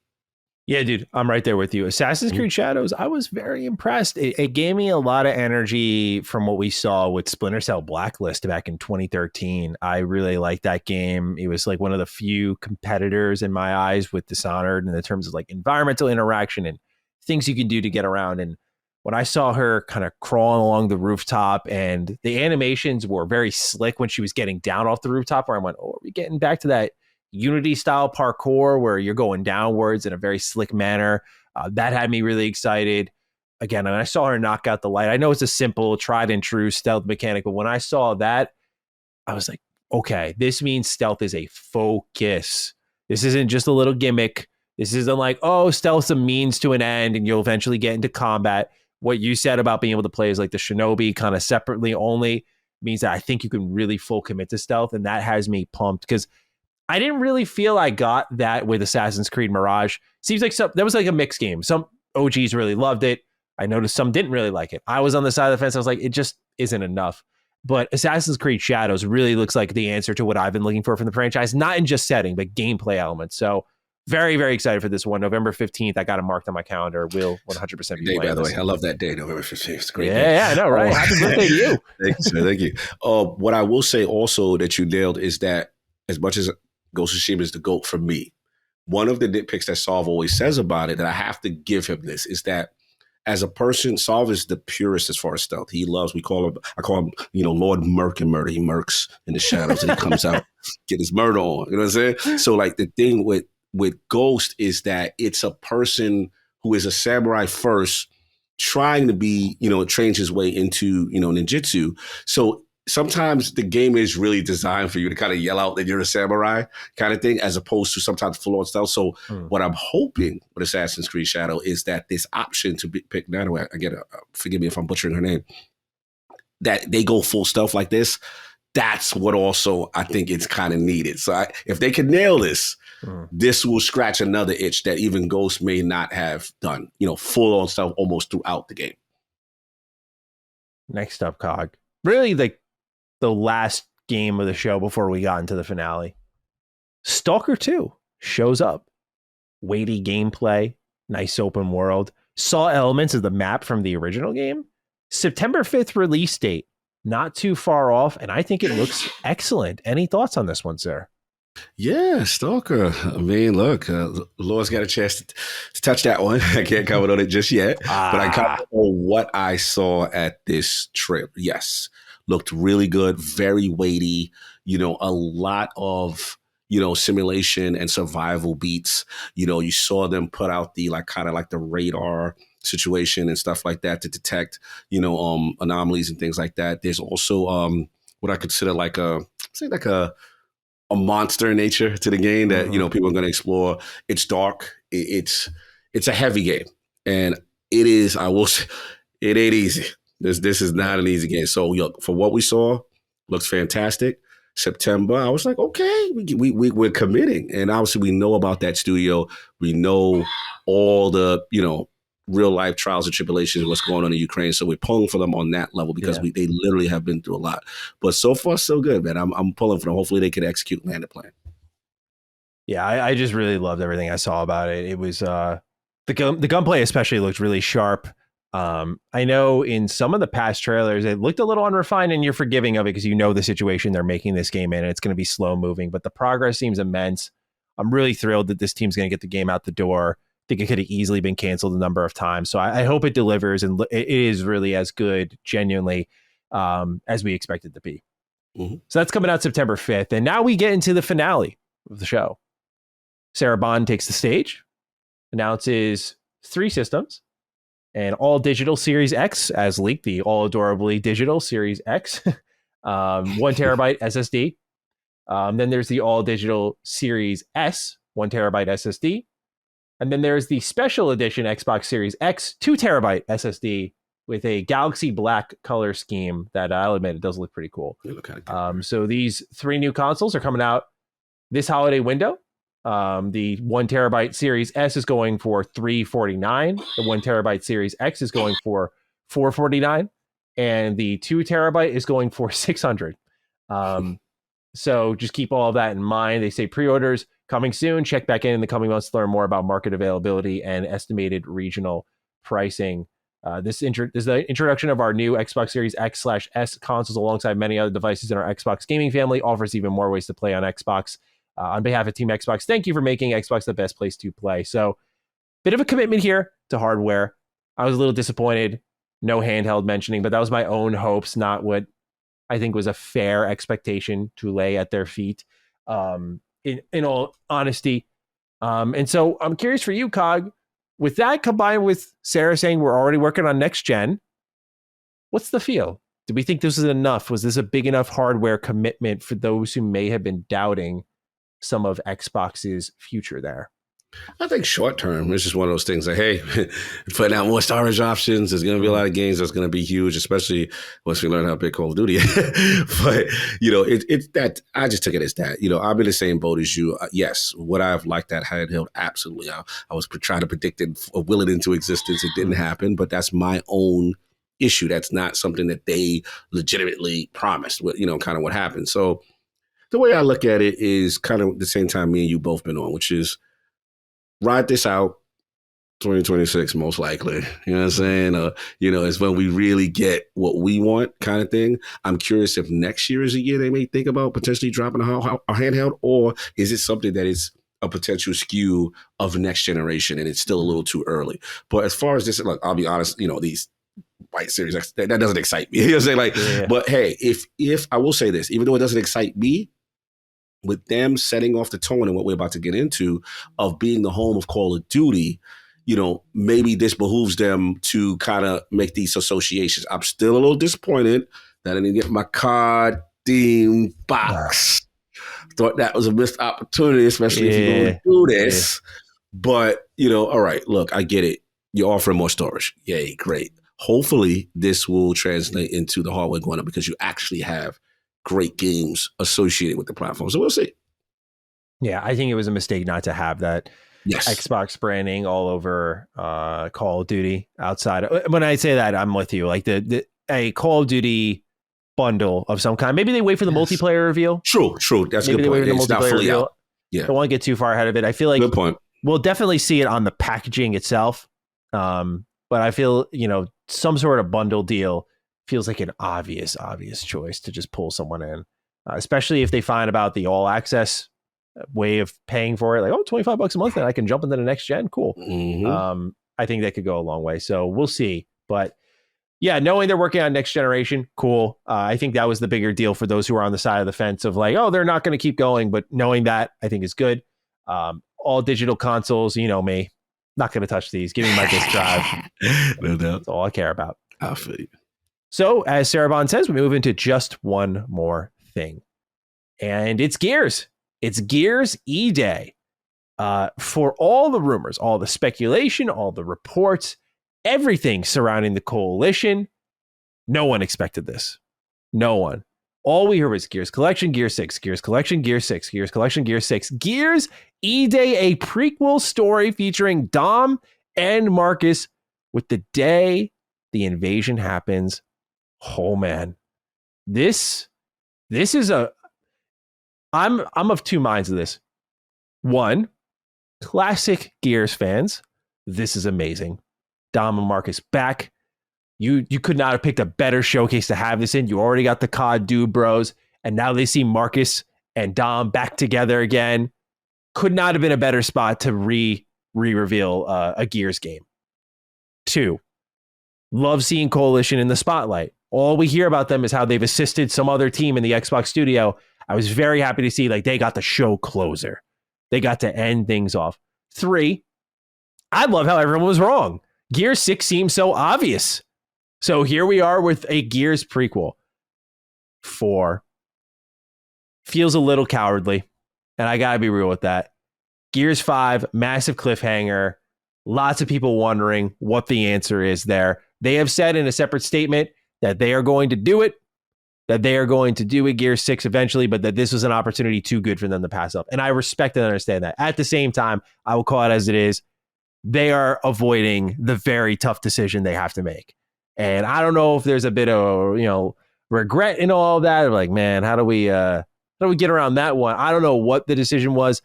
Yeah, dude, I'm right there with you. Assassin's Creed Shadows, I was very impressed. It gave me a lot of energy from what we saw with Splinter Cell Blacklist back in 2013. I really liked that game. It was like one of the few competitors in my eyes with Dishonored in the terms of like environmental interaction and things you can do to get around. And when I saw her kind of crawling along the rooftop, and the animations were very slick when she was getting down off the rooftop, where I went, oh, are we getting back to that Unity style parkour where you're going downwards in a very slick manner? That had me really excited. Again, when I saw her knock out the light, I know it's a simple, tried and true stealth mechanic, but when I saw that, I was like, okay, this means stealth is a focus. This isn't just a little gimmick. This isn't like, oh, stealth's a means to an end and you'll eventually get into combat. What you said about being able to play as like the shinobi kind of separately only means that I think you can really full commit to stealth. And that has me pumped because I didn't really feel I got that with Assassin's Creed Mirage. Seems like that was like a mixed game. Some OGs really loved it. I noticed some didn't really like it. I was on the side of the fence. I was like, it just isn't enough. But Assassin's Creed Shadows really looks like the answer to what I've been looking for from the franchise, not in just setting, but gameplay elements. So very, very excited for this one. November 15th, I got it marked on my calendar. Will 100% be playing. By the way, I love that day, November 15th. It's a great day. Yeah, I know, right? Happy birthday to you. Thank you, sir. Thank you. What I will say also that you nailed is that as much as Ghost of Tsushima is the GOAT for me, one of the nitpicks that Solve always says about it, that I have to give him this, is that as a person, Solve is the purist as far as stealth. He loves, I call him, Lord Murk and Murder. He murks in the shadows and he comes out, get his murder on. You know what I'm saying? So like the thing with Ghost is that it's a person who is a samurai first, trying to be, change his way into, ninjutsu. So sometimes the game is really designed for you to kind of yell out that you're a samurai kind of thing, as opposed to sometimes full on stealth. So what I'm hoping with Assassin's Creed Shadow is that this option to pick, now again, forgive me if I'm butchering her name, that they go full stealth like this. That's what also I think it's kind of needed. So if they can nail this, this will scratch another itch that even Ghost may not have done, full on stealth almost throughout the game. Next up, Cog. Really, like, the last game of the show before we got into the finale. Stalker 2 shows up. Weighty gameplay, nice open world. Saw elements of the map from the original game. September 5th release date. Not too far off, and I think it looks excellent. Any thoughts on this one, sir? Yeah, Stalker. I mean, look, Laura's got a chance to touch that one. I can't comment on it just yet, but I comment on what I saw at this trip. Yes. Looked really good, very weighty, a lot of, simulation and survival beats. You saw them put out the kind of the radar situation and stuff like that to detect, anomalies and things like that. There's also what I consider like a monster nature to the game that, people are going to explore. It's dark. It's a heavy game. And it is, I will say, it ain't easy. This is not an easy game. So for what we saw, looks fantastic. September, I was like, okay, we're committing. And obviously we know about that studio. We know all the, real life trials and tribulations, what's going on in Ukraine. So we're pulling for them on that level because they literally have been through a lot. But so far, so good, man. I'm pulling for them. Hopefully they can execute and land the plan. Yeah, I just really loved everything I saw about it. It was the gunplay especially looked really sharp. I know in some of the past trailers, it looked a little unrefined, and you're forgiving of it because the situation they're making this game in, and it's going to be slow moving, but the progress seems immense. I'm really thrilled that this team's going to get the game out the door. I think it could have easily been canceled a number of times. So I hope it delivers, and it is really as good, genuinely, as we expect it to be. Mm-hmm. So that's coming out September 5th. And now we get into the finale of the show. Sarah Bond takes the stage, announces 3 systems, and all digital Series X as leaked, the all adorably digital Series X, 1 terabyte SSD. Then there's the all digital Series S, 1 terabyte SSD. And then there's the special edition Xbox Series X, 2 terabyte SSD with a Galaxy Black color scheme that I'll admit it does look pretty cool. So these 3 new consoles are coming out this holiday window. The 1 terabyte Series S is going for $349. The 1 terabyte Series X is going for $449, and the 2 terabyte is going for $600. So just keep all of that in mind. They say pre-orders coming soon. Check back in the coming months to learn more about market availability and estimated regional pricing. This is the introduction of our new Xbox Series X/S consoles alongside many other devices in our Xbox gaming family. Offers even more ways to play on Xbox. On behalf of Team Xbox, thank you for making Xbox the best place to play. So, bit of a commitment here. to hardware. I was a little disappointed. No handheld mentioning, but that was my own hopes, not what I think was a fair expectation to lay at their feet. In all honesty. And so I'm curious for you, Cog, with that combined with Sarah saying we're already working on next gen, what's the feel? Do we think this is enough? Was this a big enough hardware commitment for those who may have been doubting some of Xbox's future there? I think short term, it's just one of those things like, hey, putting out more storage options. There's going to be a lot of games that's going to be huge, especially once we learn how big Call of Duty is. But, it's that I just took it as that. I'm in the same boat as you. Yes, would I have liked that handheld? Absolutely. I was trying to predict it, will it into existence. It didn't happen, but that's my own issue. That's not something that they legitimately promised, kind of what happened. So the way I look at it is kind of the same time me and you both been on, which is, ride this out, 2026 most likely. You know what I'm saying? Is when we really get what we want kind of thing. I'm curious if next year is a year they may think about potentially dropping a handheld, or is it something that is a potential skew of next generation and it's still a little too early? But as far as this, look, I'll be honest, these White Series X, that doesn't excite me. You know what I'm saying? But hey, if I will say this, even though it doesn't excite me, with them setting off the tone and what we're about to get into of being the home of Call of Duty, maybe this behooves them to kind of make these associations. I'm still a little disappointed that I didn't get my card themed box. Thought that was a missed opportunity, especially if you're going to do this. But, all right, look, I get it. You're offering more storage. Yay, great. Hopefully this will translate into the hardware going up because you actually have great games associated with the platform. So we'll see. Yeah, I think it was a mistake not to have that Xbox branding all over Call of Duty outside. When I say that, I'm with you. Like a Call of Duty bundle of some kind. Maybe they wait for the multiplayer reveal. True. That's a good point. It's not fully out. Yeah. Don't want to get too far ahead of it. I feel like good point. We'll definitely see it on the packaging itself. But I feel, some sort of bundle deal feels like an obvious choice to just pull someone in, especially if they find about the all access way of paying for it. Like, $25 a month and I can jump into the next gen. Cool. Mm-hmm. I think that could go a long way. So we'll see. But yeah, knowing they're working on next generation, cool. I think that was the bigger deal for those who are on the side of the fence of like, they're not going to keep going. But knowing that, I think is good. All digital consoles, me, not going to touch these. Give me my disc drive. No doubt. That's all I care about. I feel you. So, as Sarabon says, we move into just one more thing. And it's Gears. It's Gears E-Day. For all the rumors, all the speculation, all the reports, everything surrounding the coalition, no one expected this. No one. All we heard was Gears Collection, Gear 6, Gears Collection, Gear 6, Gears Collection, Gear 6. Gears E-Day, a prequel story featuring Dom and Marcus with the day the invasion happens. Oh man, this is I'm of two minds of this. One, classic Gears fans, this is amazing. Dom and Marcus back. You could not have picked a better showcase to have this in. You already got the COD Dude Bros, and now they see Marcus and Dom back together again. Could not have been a better spot to re-reveal a Gears game. Two, love seeing Coalition in the spotlight. All we hear about them is how they've assisted some other team in the Xbox studio. I was very happy to see they got the show closer. They got to end things off. Three, I love how everyone was wrong. Gears 6 seems so obvious. So here we are with a Gears prequel. 4, feels a little cowardly, and I gotta be real with that. Gears 5, massive cliffhanger. Lots of people wondering what the answer is there. They have said in a separate statement that they are going to do it, that they are going to do a Gears 6 eventually, but that this was an opportunity too good for them to pass up. And I respect and understand that. At the same time, I will call it as it is. They are avoiding the very tough decision they have to make. And I don't know if there's a bit of, regret in all of that. Like, man, how do we get around that one? I don't know what the decision was,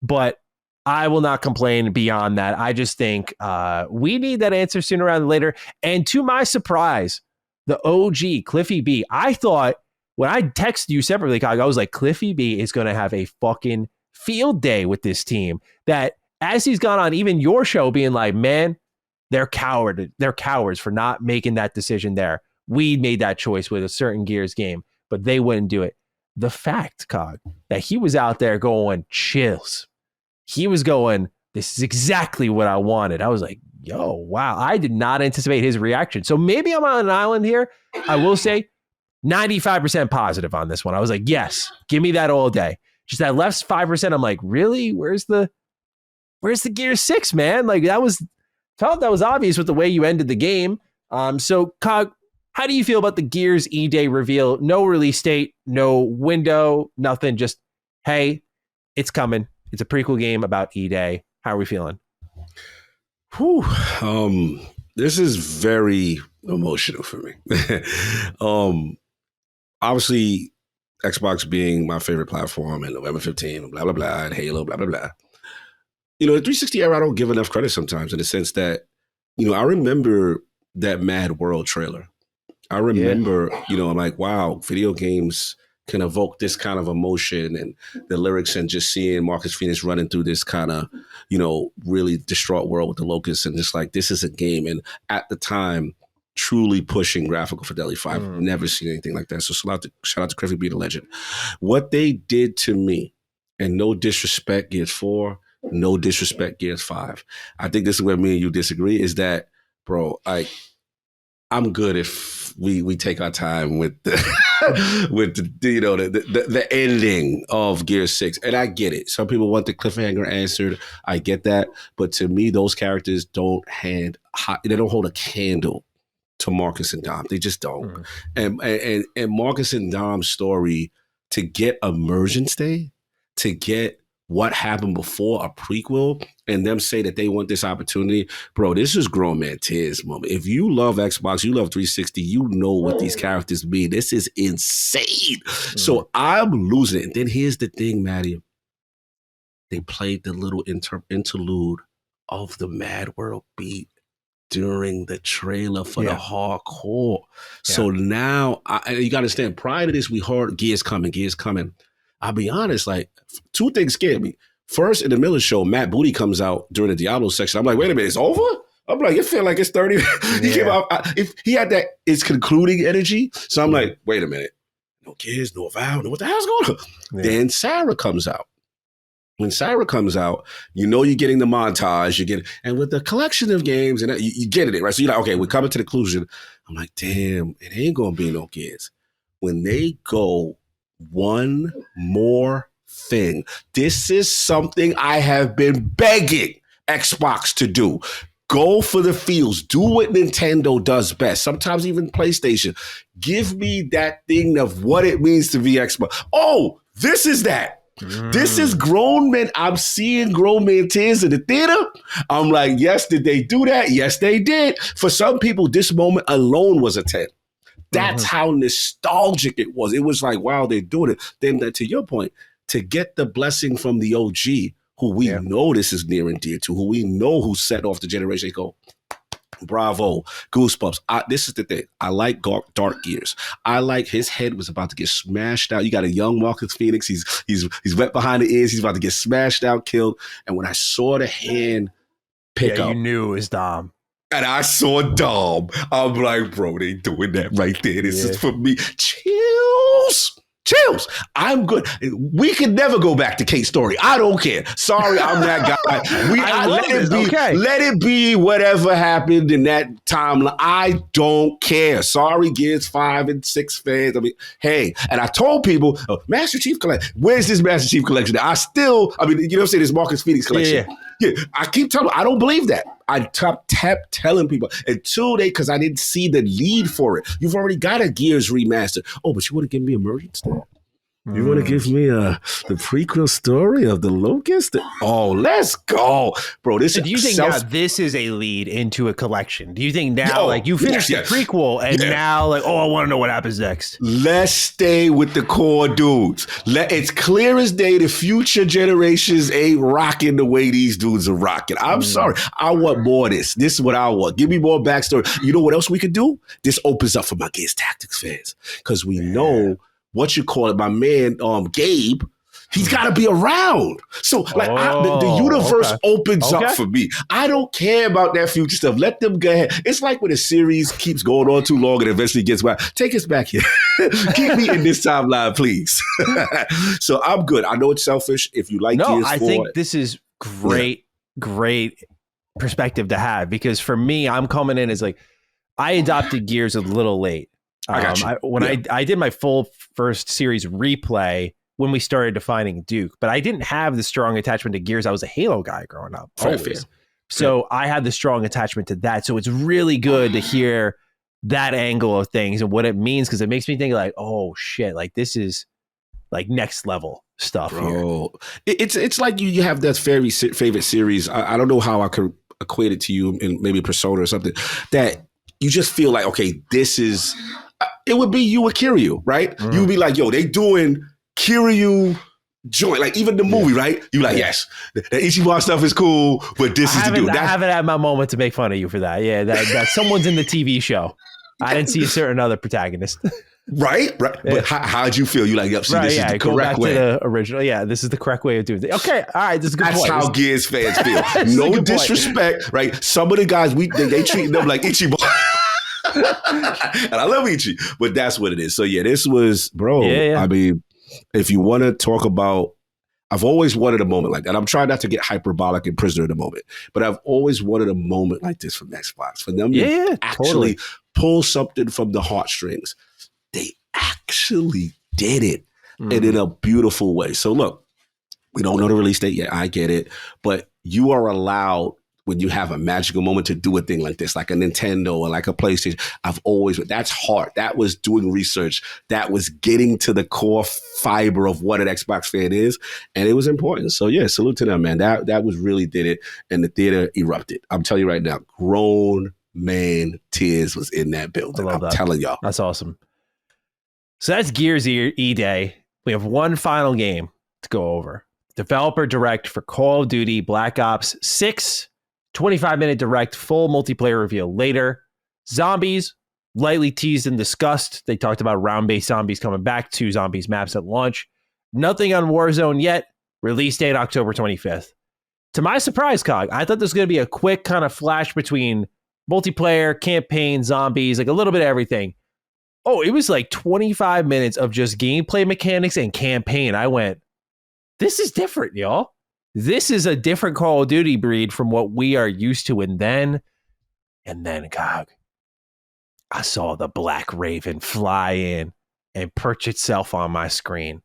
but I will not complain beyond that. I just think we need that answer sooner rather than later. And to my surprise, the OG Cliffy B, I thought when I texted you separately, Kyle, I was like, Cliffy B is going to have a fucking field day with this team. That as he's gone on even your show being like, man, they're cowards for not making that decision there. We made that choice with a certain Gears game, but they wouldn't do it. The fact, Cog, that he was out there going, chills. He was going, this is exactly what I wanted. I was like, yo, wow. I did not anticipate his reaction. So maybe I'm on an island here. I will say 95% positive on this one. I was like, yes, give me that all day. Just that left 5%. I'm like, really? Where's the Gear 6, man? Like that was obvious with the way you ended the game. So Cog, how do you feel about the Gears E-Day reveal? No release date, no window, nothing. Just, hey, it's coming. It's a prequel game about E-Day. How are we feeling? Whew. This is very emotional for me. Obviously, Xbox being my favorite platform and November 15, blah, blah, blah, and Halo, blah, blah, blah. The 360 era, I don't give enough credit sometimes in the sense that, I remember that Mad World trailer. I remember, I'm like, wow, video games can evoke this kind of emotion and the lyrics and just seeing Marcus Phoenix running through this kind of, really distraught world with the locusts and just like, this is a game. And at the time, truly pushing graphical fidelity 5. Never seen anything like that. So shout out to Griffey being a legend. What they did to me, and no disrespect Gears 4, no disrespect Gears 5. I think this is where me and you disagree, is that, bro, I'm good if we take our time with the with the ending of Gear 6. And I get it. Some people want the cliffhanger answered. I get that. But to me, those characters don't hold a candle to Marcus and Dom. They just don't. And Marcus and Dom's story, to get Emergence Day, to get what happened before a prequel, and them say that they want this opportunity, bro, this is grown man tears moment. If you love Xbox, you love 360, you know what these characters mean. This is insane. So I'm losing it. And then here's the thing, Maddie. They played the little interlude of the Mad World beat during the trailer for the hardcore. Yeah. So now, you got to understand, prior to this, we heard Gears coming. I'll be honest, like, two things scared me. First, in the middle of the show, Matt Booty comes out during the Diablo section. I'm like, wait a minute, it's over? I'm like, it feel like it's 30. He came out, if he had that, it's concluding energy. So I'm like, wait a minute. No Gears, no Avowed, what the hell's going on? Yeah. Then Sarah comes out. When Sarah comes out, you're getting the montage, and with the collection of games, and you get it, right? So you're like, okay, we're coming to the conclusion. I'm like, damn, it ain't going to be no Gears. When they go, one more thing. This is something I have been begging Xbox to do. Go for the feels. Do what Nintendo does best. Sometimes even PlayStation. Give me that thing of what it means to be Xbox. Oh, this is that. This is grown men. I'm seeing grown man tears in the theater. I'm like, yes, did they do that? Yes, they did. For some people, this moment alone was a 10. That's how nostalgic it was. It was like, wow, they're doing it. Then to your point, to get the blessing from the OG, who we know this is near and dear to, who we know who set off the generation, they go, bravo, goosebumps. This is the thing. I like Dark Gears. I like his head was about to get smashed out. You got a young Marcus Phoenix. He's wet behind the ears. He's about to get smashed out, killed. And when I saw the hand pick up, you knew it was Dom. And I saw Dom. I'm like, bro, they doing that right there. This is for me. Chills. I'm good. We can never go back to Kate's story. I don't care. Sorry, I'm that guy. Let it be whatever happened in that timeline. I don't care. Sorry, Gears 5 and 6 fans. I mean, hey, and I told people, Master Chief Collection. Where's this Master Chief Collection? This Marcus Phoenix collection. Yeah, I keep telling them, I don't believe that. I kept telling people until because I didn't see the need for it. You've already got a Gears remaster. Oh, but you want to give me Emergence Day? You want to give me the prequel story of the Locust? Oh, let's go, bro. Do you think now this is a lead into a collection? Do you think now, you finished the prequel and now, I want to know what happens next? Let's stay with the core dudes. It's clear as day the future generations ain't rocking the way these dudes are rocking. I'm sorry. I want more of this. This is what I want. Give me more backstory. You know what else we could do? This opens up for my Gears Tactics fans because we know. What you call it, my man Gabe, He's got to be around. So, like, the universe opens up for me. I don't care about that future stuff. Let them go ahead. It's like when a series keeps going on too long and eventually gets back. Take us back here. Keep me in this timeline, please. So I'm good. I know it's selfish. If you like Gears 4. I think this is great perspective to have, because for me, I'm coming in as like, I adopted Gears a little late. I got you. I did my full first series replay when we started defining Duke, but I didn't have the strong attachment to Gears. I was a Halo guy growing up. Always. So I had the strong attachment to that. So it's really good to hear that angle of things and what it means, because it makes me think like, oh shit, like this is like next level stuff. Bro, here. It's like you have that favorite series. I don't know how I could equate it to you in maybe Persona or something, that you just feel like, okay, this is, it would be you with Kiryu, right? You would be like, yo, they doing Kiryu joint, like even the movie, right? You like, yes, the Ichiban stuff is cool, but this is the dude. I haven't had my moment to make fun of you for that. Yeah, that someone's in the TV show. I didn't see a certain other protagonist. Right. Yeah. But how'd you feel? You like, yep, see, this is the correct way. To the original. Yeah, this is the correct way of doing it. Okay, all right, this is a good point. That's how Gears fans feel. No disrespect, right? Some of the guys, they treat them like Ichiban. And I love Ichi, but that's what it is. So yeah, this was, bro, I mean, if you want to talk about, I've always wanted a moment like that. I'm trying not to get hyperbolic and prisoner of the moment, but I've always wanted a moment like this from Xbox, for them to actually pull something from the heartstrings. They actually did it, and in a beautiful way. So look, we don't know the release date yet. I get it, but you are allowed, when you have a magical moment, to do a thing like this, like a Nintendo or like a PlayStation. That's hard. That was doing research. That was getting to the core fiber of what an Xbox fan is. And it was important. So yeah, salute to them, man. That was really did it. And the theater erupted. I'm telling you right now, grown man tears was in that building. I'm telling y'all. That's awesome. So that's Gears E-Day. We have one final game to go over. Developer Direct for Call of Duty Black Ops 6. 25-minute direct, full multiplayer reveal later. Zombies, lightly teased and discussed. They talked about round-based zombies coming back, 2 zombies maps at launch. Nothing on Warzone yet. Release date October 25th. To my surprise, Cog, I thought this was going to be a quick kind of flash between multiplayer, campaign, zombies, like a little bit of everything. Oh, it was like 25 minutes of just gameplay mechanics and campaign. I went, this is different, y'all. This is a different Call of Duty breed from what we are used to. And then, Cog, I saw the Black Raven fly in and perch itself on my screen.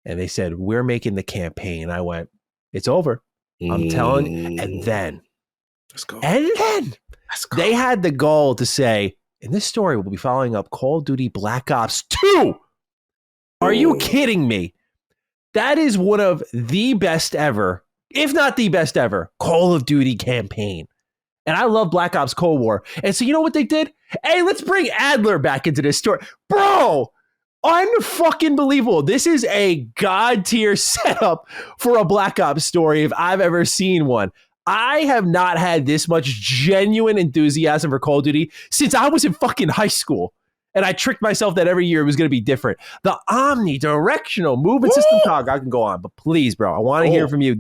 And they said, we're making the campaign. I went, it's over. I'm telling you. And then, they had the goal to say, in this story, we'll be following up Call of Duty Black Ops 2. Are you kidding me? That is one of the best ever, if not the best ever, Call of Duty campaign. And I love Black Ops Cold War. And so you know what they did? Hey, let's bring Adler back into this story. Bro, unfucking believable. This is a god tier setup for a Black Ops story if I've ever seen one. I have not had this much genuine enthusiasm for Call of Duty since I was in fucking high school. And I tricked myself that every year it was going to be different. The omnidirectional movement system, Cog, I can go on. But please, bro, I want to hear from you.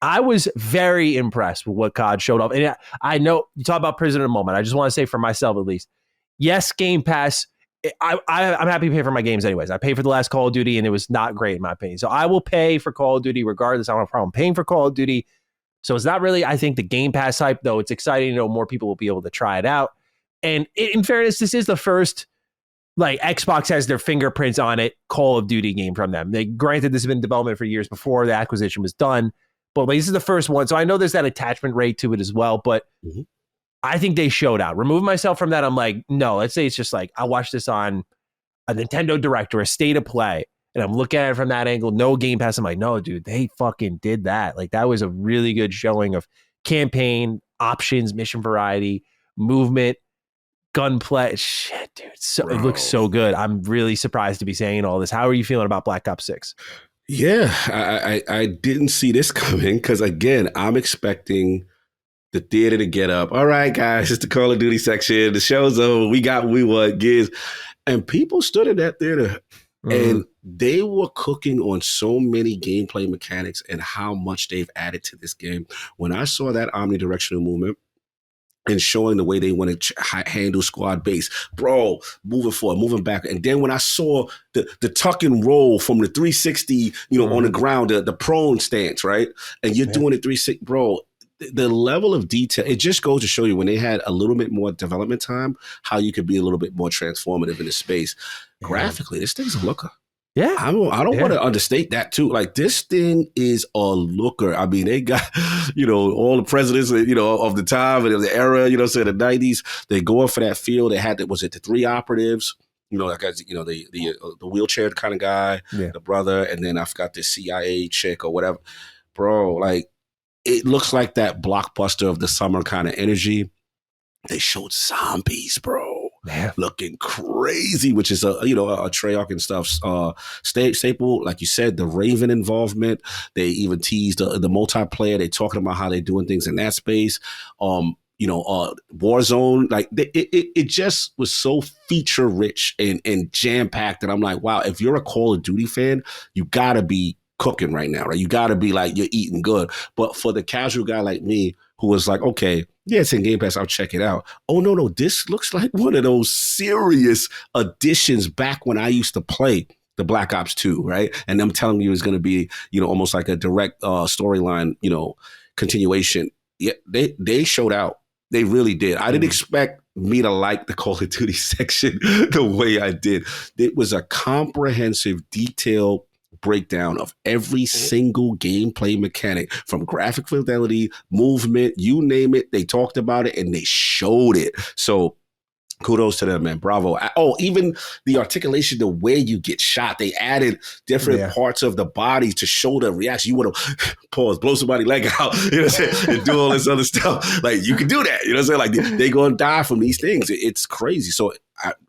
I was very impressed with what COD showed off. And I know you talk about prisoner of the moment. I just want to say for myself, at least, yes, Game Pass, I'm happy to pay for my games anyways. I paid for the last Call of Duty and it was not great in my opinion. So I will pay for Call of Duty regardless. I don't have a problem paying for Call of Duty. So it's not really, I think, the Game Pass hype, though. It's exciting to know more people will be able to try it out. And in fairness, this is the first, like, Xbox has their fingerprints on it, Call of Duty game from them. Granted, this has been in development for years before the acquisition was done, but like, this is the first one. So I know there's that attachment rate to it as well, but I think they showed out. Removing myself from that, I'm like, no, let's say it's just like, I watched this on a Nintendo Direct or a State of Play, and I'm looking at it from that angle, no Game Pass. I'm like, no, dude, they fucking did that. Like, that was a really good showing of campaign, options, mission variety, movement, gunplay. Shit, dude. It looks so good. I'm really surprised to be saying all this. How are you feeling about Black Ops 6? Yeah, I didn't see this coming because, again, I'm expecting the theater to get up. All right, guys, it's the Call of Duty section. The show's over. We got what we want, Gears. And people stood in that theater and they were cooking on so many gameplay mechanics and how much they've added to this game. When I saw that omnidirectional movement, and showing the way they want to handle squad base, bro, moving forward, moving back. And then when I saw the tuck and roll from the 360, on the ground, the prone stance, right? And you're doing it 360, bro, the level of detail, it just goes to show you when they had a little bit more development time, how you could be a little bit more transformative in the space. Graphically, this thing's a looker. Yeah. I don't want to understate that too. Like, this thing is a looker. I mean, they got, all the presidents, of the time and of the era, say the 90s, they going for that field. They had, was it the 3 operatives? The wheelchair kind of guy, the brother, and then I forgot the CIA chick or whatever. Bro, like, it looks like that blockbuster of the summer kind of energy. They showed zombies, bro. Man. Looking crazy, which is a Treyarch and stuff. Staple, like you said, the Raven involvement. They even teased the multiplayer. They're talking about how they're doing things in that space. Warzone, like it just was so feature rich and jam packed that I'm like, wow, if you're a Call of Duty fan, you gotta be cooking right now, right? You gotta be like, you're eating good. But for the casual guy like me, who was like, okay, yeah, it's in Game Pass, I'll check it out. Oh, no, this looks like one of those serious additions back when I used to play the Black Ops 2, right? And them telling you it's going to be, almost like a direct storyline, continuation. Yeah, they showed out. They really did. I didn't expect me to like the Call of Duty section the way I did. It was a comprehensive, detailed breakdown of every single gameplay mechanic, from graphic fidelity, movement, you name it. They talked about it and they showed it. So kudos to them, man. Bravo. Even the articulation, the way you get shot, they added different parts of the body to show the reaction. You want to pause, blow somebody's leg out, and do all this other stuff. Like, you can do that. You know what I'm saying? Like, they going to die from these things. It's crazy. So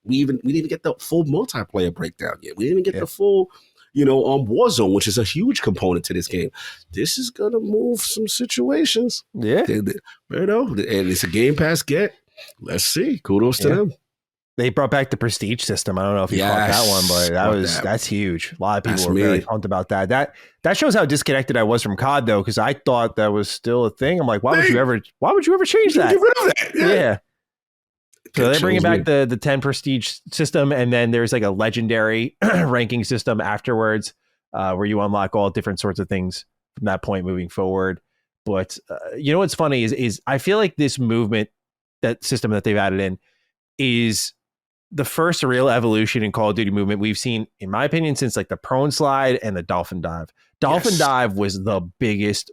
we didn't even get the full multiplayer breakdown yet. We didn't even get the full Warzone, which is a huge component to this game. This is gonna move some situations. Yeah. And it's a Game Pass get. Let's see. Kudos to them. They brought back the Prestige system. I don't know if you caught that one, but that's huge. A lot of people were very pumped about that. That shows how disconnected I was from COD, though, because I thought that was still a thing. I'm like, why would you ever change that? Get rid of that. Yeah. So they're bringing back the 10 prestige system, and then there's like a legendary ranking system afterwards, where you unlock all different sorts of things from that point moving forward. But what's funny is I feel like this movement, that system that they've added in, is the first real evolution in Call of Duty movement we've seen, in my opinion, since like the prone slide and the dolphin dive. Dolphin dive was the biggest,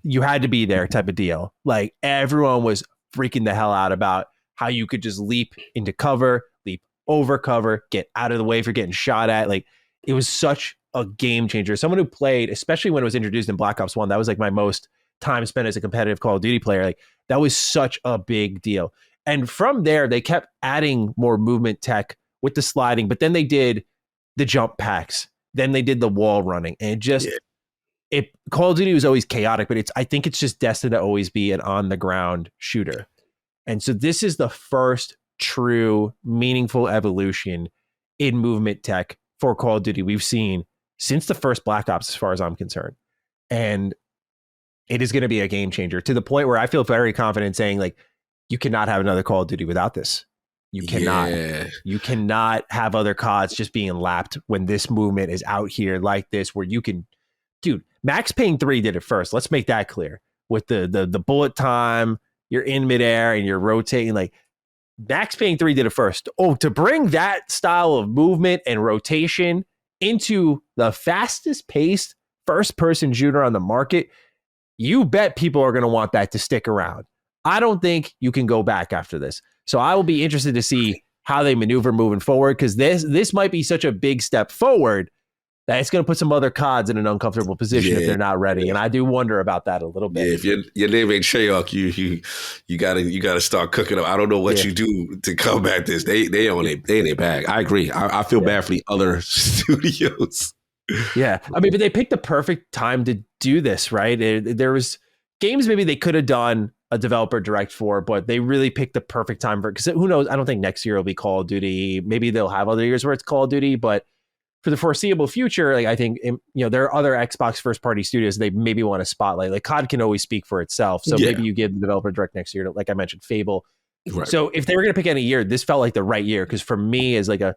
you had to be there type of deal. Like, everyone was freaking the hell out about how you could just leap into cover, leap over cover, get out of the way if you're getting shot at. Like, it was such a game changer. Someone who played, especially when it was introduced in Black Ops 1, that was like my most time spent as a competitive Call of Duty player. Like, that was such a big deal. And from there, they kept adding more movement tech with the sliding, but then they did the jump packs. Then they did the wall running, and Call of Duty was always chaotic, but I think it's just destined to always be an on the ground shooter. And so this is the first true meaningful evolution in movement tech for Call of Duty we've seen since the first Black Ops, as far as I'm concerned. And it is going to be a game changer, to the point where I feel very confident saying, like, you cannot have another Call of Duty without this. You cannot. You cannot have other CODs just being lapped when this movement is out here like this, where you can, dude, Max Payne 3 did it first. Let's make that clear. With the bullet time, you're in midair and you're rotating. Like, Max Payne 3 did it first. Oh, to bring that style of movement and rotation into the fastest paced first person shooter on the market, you bet people are going to want that to stick around. I don't think you can go back after this. So I will be interested to see how they maneuver moving forward, because this might be such a big step forward that it's going to put some other CODs in an uncomfortable position if they're not ready. And I do wonder about that a little bit. Yeah, if your name ain't Treyarch, you gotta start cooking up. I don't know what you do to combat this. They in their bag. I agree. I feel bad for the other studios. Yeah, I mean, but they picked the perfect time to do this, right? There was games maybe they could have done a developer direct for, but they really picked the perfect time for it, because who knows? I don't think next year will be Call of Duty. Maybe they'll have other years where it's Call of Duty, but for the foreseeable future, like I think, there are other Xbox first party studios they maybe want to spotlight. Like COD can always speak for itself. So maybe you give the developer direct next year to, like I mentioned, Fable. Right. So if they were going to pick any year, this felt like the right year. Because for me, as like a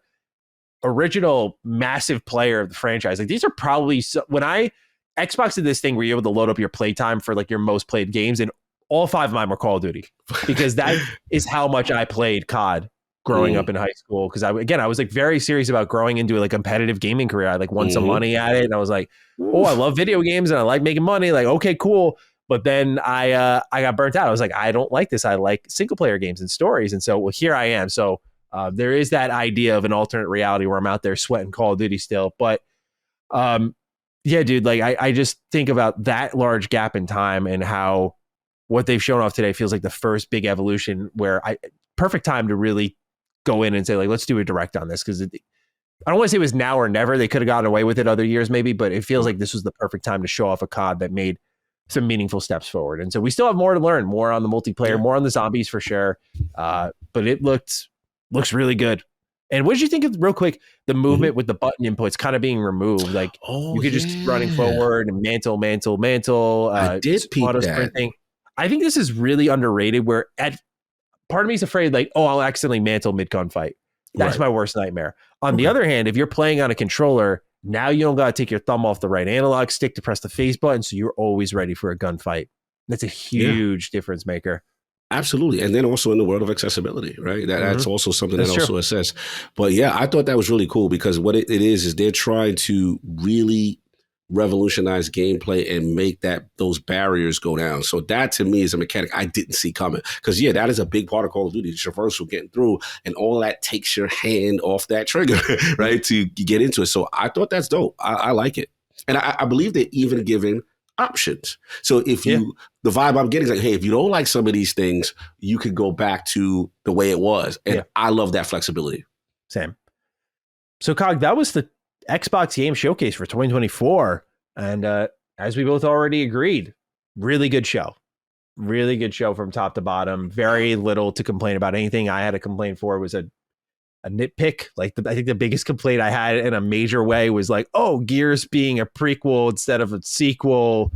original massive player of the franchise, like these are probably Xbox did this thing where you're able to load up your playtime for like your most played games, and all 5 of mine were Call of Duty, because that is how much I played COD growing up in high school. Because I was like very serious about growing into like a competitive gaming career. I like won some money at it, and I was like, oh, I love video games and I like making money. Like, okay, cool. But then I got burnt out. I was like, I don't like this. I like single player games and stories. And so, well, here I am. So there is that idea of an alternate reality where I'm out there sweating Call of Duty still. But yeah, dude, like I just think about that large gap in time and how what they've shown off today feels like the first big evolution where perfect time to really go in and say, like, let's do a direct on this. Because I don't want to say it was now or never. They could have gotten away with it other years maybe, but it feels like this was the perfect time to show off a COD that made some meaningful steps forward. And so we still have more to learn, more on the multiplayer, more on the zombies for sure. But it looks really good. And what did you think of, real quick, the movement with the button inputs kind of being removed? Like you could just keep running forward and mantle. I did peep that. Sprinting. I think this is really underrated, where part of me is afraid, like, oh, I'll accidentally mantle mid gunfight. That's my worst nightmare. On the other hand, if you're playing on a controller, now you don't got to take your thumb off the right analog stick to press the face button, so you're always ready for a gunfight. That's a huge difference maker. Absolutely. And then also in the world of accessibility, right? That's also something that also assists. But yeah, I thought that was really cool, because what it is they're trying to really revolutionize gameplay and make those barriers go down. So that to me is a mechanic I didn't see coming, because that is a big part of Call of Duty, the traversal, getting through, and all that takes your hand off that trigger, right, to get into it. So I thought that's dope. I like it. And I believe they're even giving options. So if the vibe I'm getting is like, hey, if you don't like some of these things, you could go back to the way it was. And I love that flexibility. Same. So Cog, that was the Xbox Game Showcase for 2024. And as we both already agreed, really good show. Really good show from top to bottom. Very little to complain about. Anything I had to complain for was a nitpick. Like I think the biggest complaint I had in a major way was like, oh, Gears being a prequel instead of a sequel.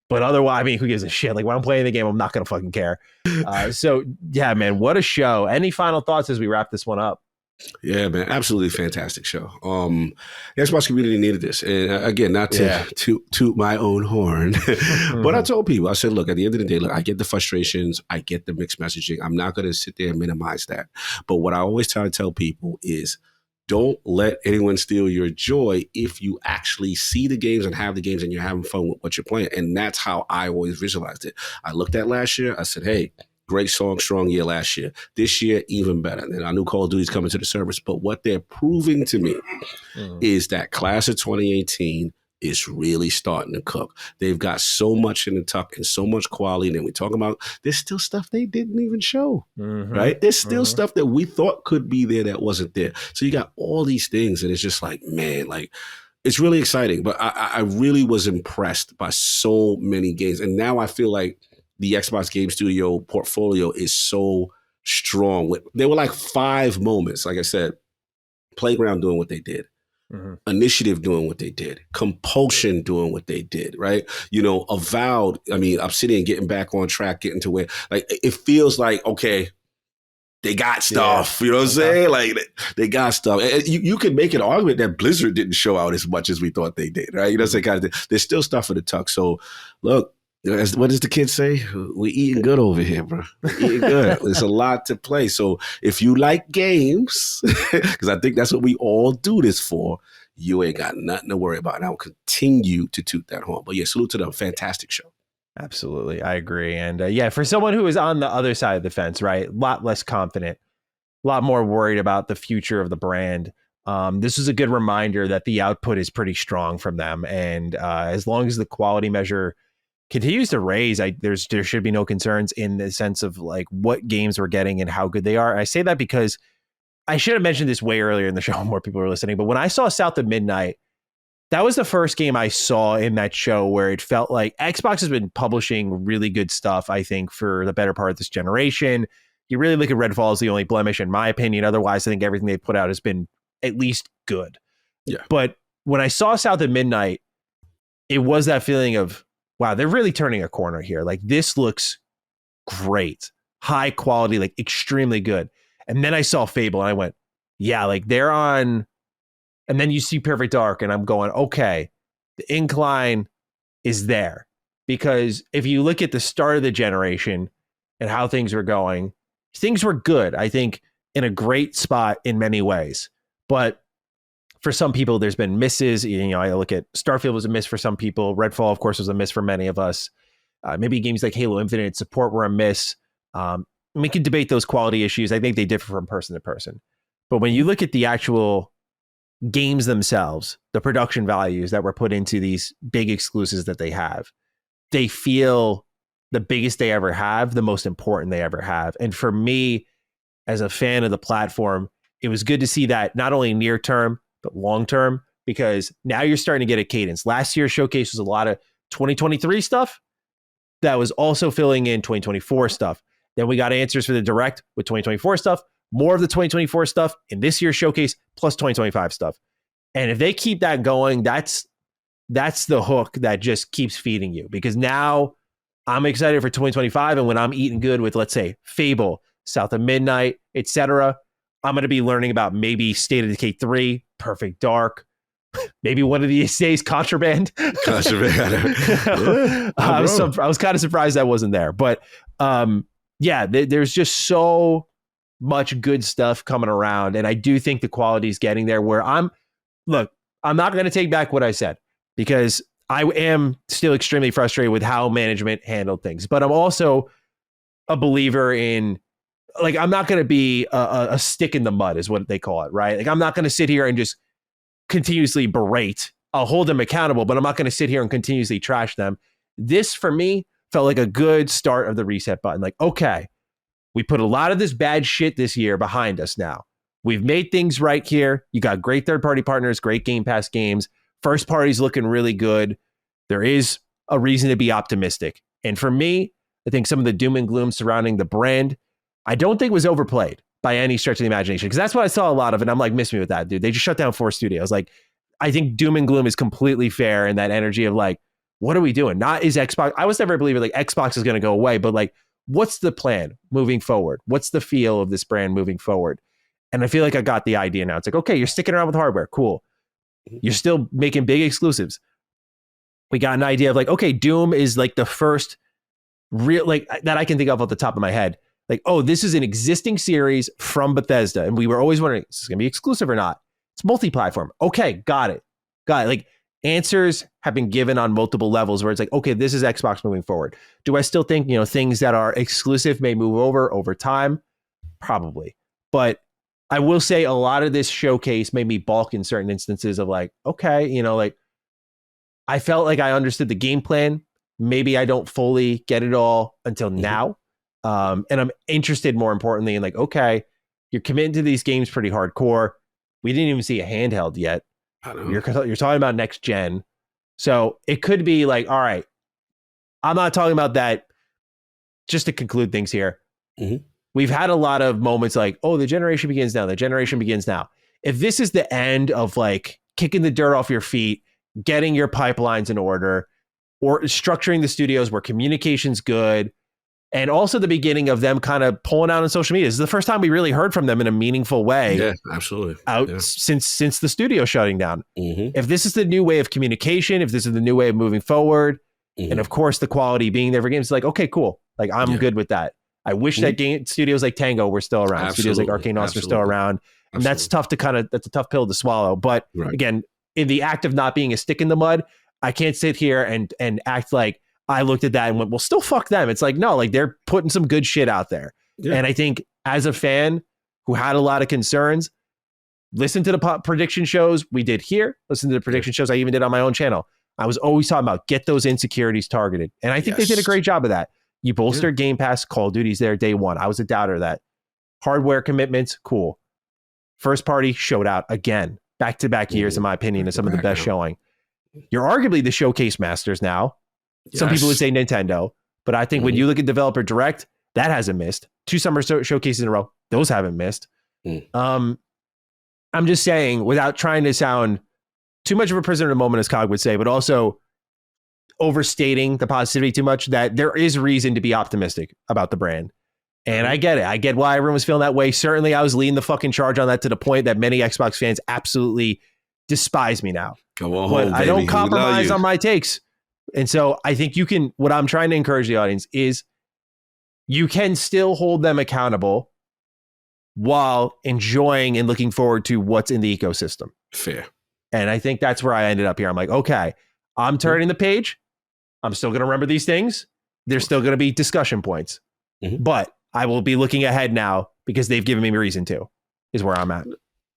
But otherwise, I mean, who gives a shit? Like when I'm playing the game, I'm not going to fucking care. So yeah, man, what a show. Any final thoughts as we wrap this one up? Yeah, man, absolutely fantastic show. The Xbox community needed this, and again, not to toot my own horn, but I told people, I said, look, at the end of the day, look, I get the frustrations, I get the mixed messaging. I'm not going to sit there and minimize that. But what I always try to tell people is, don't let anyone steal your joy if you actually see the games and have the games and you're having fun with what you're playing. And that's how I always visualized it. I looked at last year, I said, hey, great song, strong year last year. This year, even better. And I knew Call of Duty's coming to the service. But what they're proving to me is that class of 2018 is really starting to cook. They've got so much in the tuck and so much quality. And then we talk about, there's still stuff they didn't even show, right? There's still stuff that we thought could be there that wasn't there. So you got all these things, and it's just like, man, like, it's really exciting. But I really was impressed by so many games. And now I feel like the Xbox Game Studio portfolio is so strong. There were like 5 moments, like I said, Playground doing what they did, Initiative doing what they did, Compulsion doing what they did, right? Avowed, I mean, Obsidian getting back on track, getting to where, like, it feels like, okay, they got stuff, you know what I'm saying? Like, they got stuff. And you could make an argument that Blizzard didn't show out as much as we thought they did, right? You know what I'm saying? Kind of thing. There's still stuff in the tuck. So, look, what does the kid say? We eating good over here, bro. We eating good. There's a lot to play. So if you like games, because I think that's what we all do this for, you ain't got nothing to worry about. And I'll continue to toot that horn. But yeah, salute to them. Fantastic show. Absolutely. I agree. And for someone who is on the other side of the fence, right? A lot less confident, a lot more worried about the future of the brand. This is a good reminder that the output is pretty strong from them. And as long as the quality measure continues to raise, there should be no concerns in the sense of like what games we're getting and how good they are. I say that because I should have mentioned this way earlier in the show when more people were listening, but when I saw South of Midnight, that was the first game I saw in that show where it felt like Xbox has been publishing really good stuff, I think, for the better part of this generation. You really look at Redfall as the only blemish, in my opinion. Otherwise, I think everything they've put out has been at least good. Yeah. But when I saw South at Midnight, it was that feeling of, wow, they're really turning a corner here. Like, this looks great, high quality, like extremely good. And then I saw Fable and I went, yeah, like they're on. And then you see Perfect Dark and I'm going, okay, the incline is there. Because if you look at the start of the generation and how things were going, things were good, I think, in a great spot in many ways. But for some people, there's been misses. You know, I look at Starfield was a miss for some people. Redfall, of course, was a miss for many of us. Maybe games like Halo Infinite support were a miss. We can debate those quality issues. I think they differ from person to person. But when you look at the actual games themselves, the production values that were put into these big exclusives that they feel the biggest they ever have, the most important they ever have. And for me, as a fan of the platform, it was good to see that not only near term, but long term, because now you're starting to get a cadence. Last year's showcase was a lot of 2023 stuff that was also filling in 2024 stuff. Then we got answers for the direct with 2024 stuff, more of the 2024 stuff in this year's showcase, plus 2025 stuff. And if they keep that going, that's the hook that just keeps feeding you, because now I'm excited for 2025. And when I'm eating good with, let's say, Fable, South of Midnight, etc., I'm going to be learning about maybe State of Decay 3, Perfect Dark, maybe one of these days Contraband. Yeah, I was kind of surprised that wasn't there. But there's just so much good stuff coming around. And I do think the quality is getting there where I'm not going to take back what I said, because I am still extremely frustrated with how management handled things. But I'm also a believer in, like, I'm not going to be a stick in the mud is what they call it, right? Like, I'm not going to sit here and just continuously berate. I'll hold them accountable, but I'm not going to sit here and continuously trash them. This, for me, felt like a good start of the reset button. Like, okay, we put a lot of this bad shit this year behind us now. We've made things right here. You got great third-party partners, great Game Pass games. First party's looking really good. There is a reason to be optimistic. And for me, I think some of the doom and gloom surrounding the brand, I don't think was overplayed by any stretch of the imagination, because that's what I saw a lot of. And I'm like, miss me with that, dude. They just shut down 4 studios. Like, I think doom and gloom is completely fair in that energy of like, what are we doing? Not is Xbox. I was never a believer like Xbox is going to go away, but like, what's the plan moving forward? What's the feel of this brand moving forward? And I feel like I got the idea now. It's like, okay, you're sticking around with hardware. Cool. You're still making big exclusives. We got an idea of like, okay, Doom is like the first real, like, that I can think of off the top of my head. Like, oh, this is an existing series from Bethesda. And we were always wondering, is this going to be exclusive or not? It's multi-platform. Okay, got it. Like, answers have been given on multiple levels where it's like, okay, this is Xbox moving forward. Do I still think, things that are exclusive may move over time? Probably. But I will say a lot of this showcase made me balk in certain instances of like, okay, like, I felt like I understood the game plan. Maybe I don't fully get it all until now. And I'm interested, more importantly, in like, okay, you're committing to these games pretty hardcore. We didn't even see a handheld yet. You're talking about next gen. So it could be like, all right, I'm not talking about that. Just to conclude things here. We've had a lot of moments like, oh, the generation begins now. The generation begins now. If this is the end of like kicking the dirt off your feet, getting your pipelines in order, or structuring the studios where communication's good, and also the beginning of them kind of pulling out on social media. This is the first time we really heard from them in a meaningful way. Yeah, absolutely. Since the studio shutting down. If this is the new way of communication, if this is the new way of moving forward, and of course the quality being there for games, like, okay, cool. Like, I'm good with that. I wish that game studios like Tango were still around. Studios like Arcane Lost were still around. And that's a tough pill to swallow. But again, in the act of not being a stick in the mud, I can't sit here and act like I looked at that and went, well, still fuck them. It's like, no, like, they're putting some good shit out there. Yeah. And I think as a fan who had a lot of concerns, listen to the prediction shows we did here, listen to the prediction shows I even did on my own channel. I was always talking about get those insecurities targeted. And I think they did a great job of that. You bolstered Game Pass, Call of Duty's there day one. I was a doubter of that. Hardware commitments, cool. First party showed out again. Back-to-back years, in my opinion, is some of the best showing. You're arguably the showcase masters now. Some people would say Nintendo, but I think when you look at Developer Direct, that hasn't missed. 2 summer showcases in a row, those haven't missed. I'm just saying, without trying to sound too much of a prisoner of the moment, as Cog would say, but also overstating the positivity too much, that there is reason to be optimistic about the brand. And I get it. I get why everyone was feeling that way. Certainly, I was leading the fucking charge on that to the point that many Xbox fans absolutely despise me now. Come on but home, I baby. don't compromise on my takes. And so I think what I'm trying to encourage the audience is you can still hold them accountable while enjoying and looking forward to what's in the ecosystem. Fair. And I think that's where I ended up here. I'm like, okay, I'm turning the page. I'm still going to remember these things. There's still going to be discussion points, but I will be looking ahead now because they've given me reason to, is where I'm at.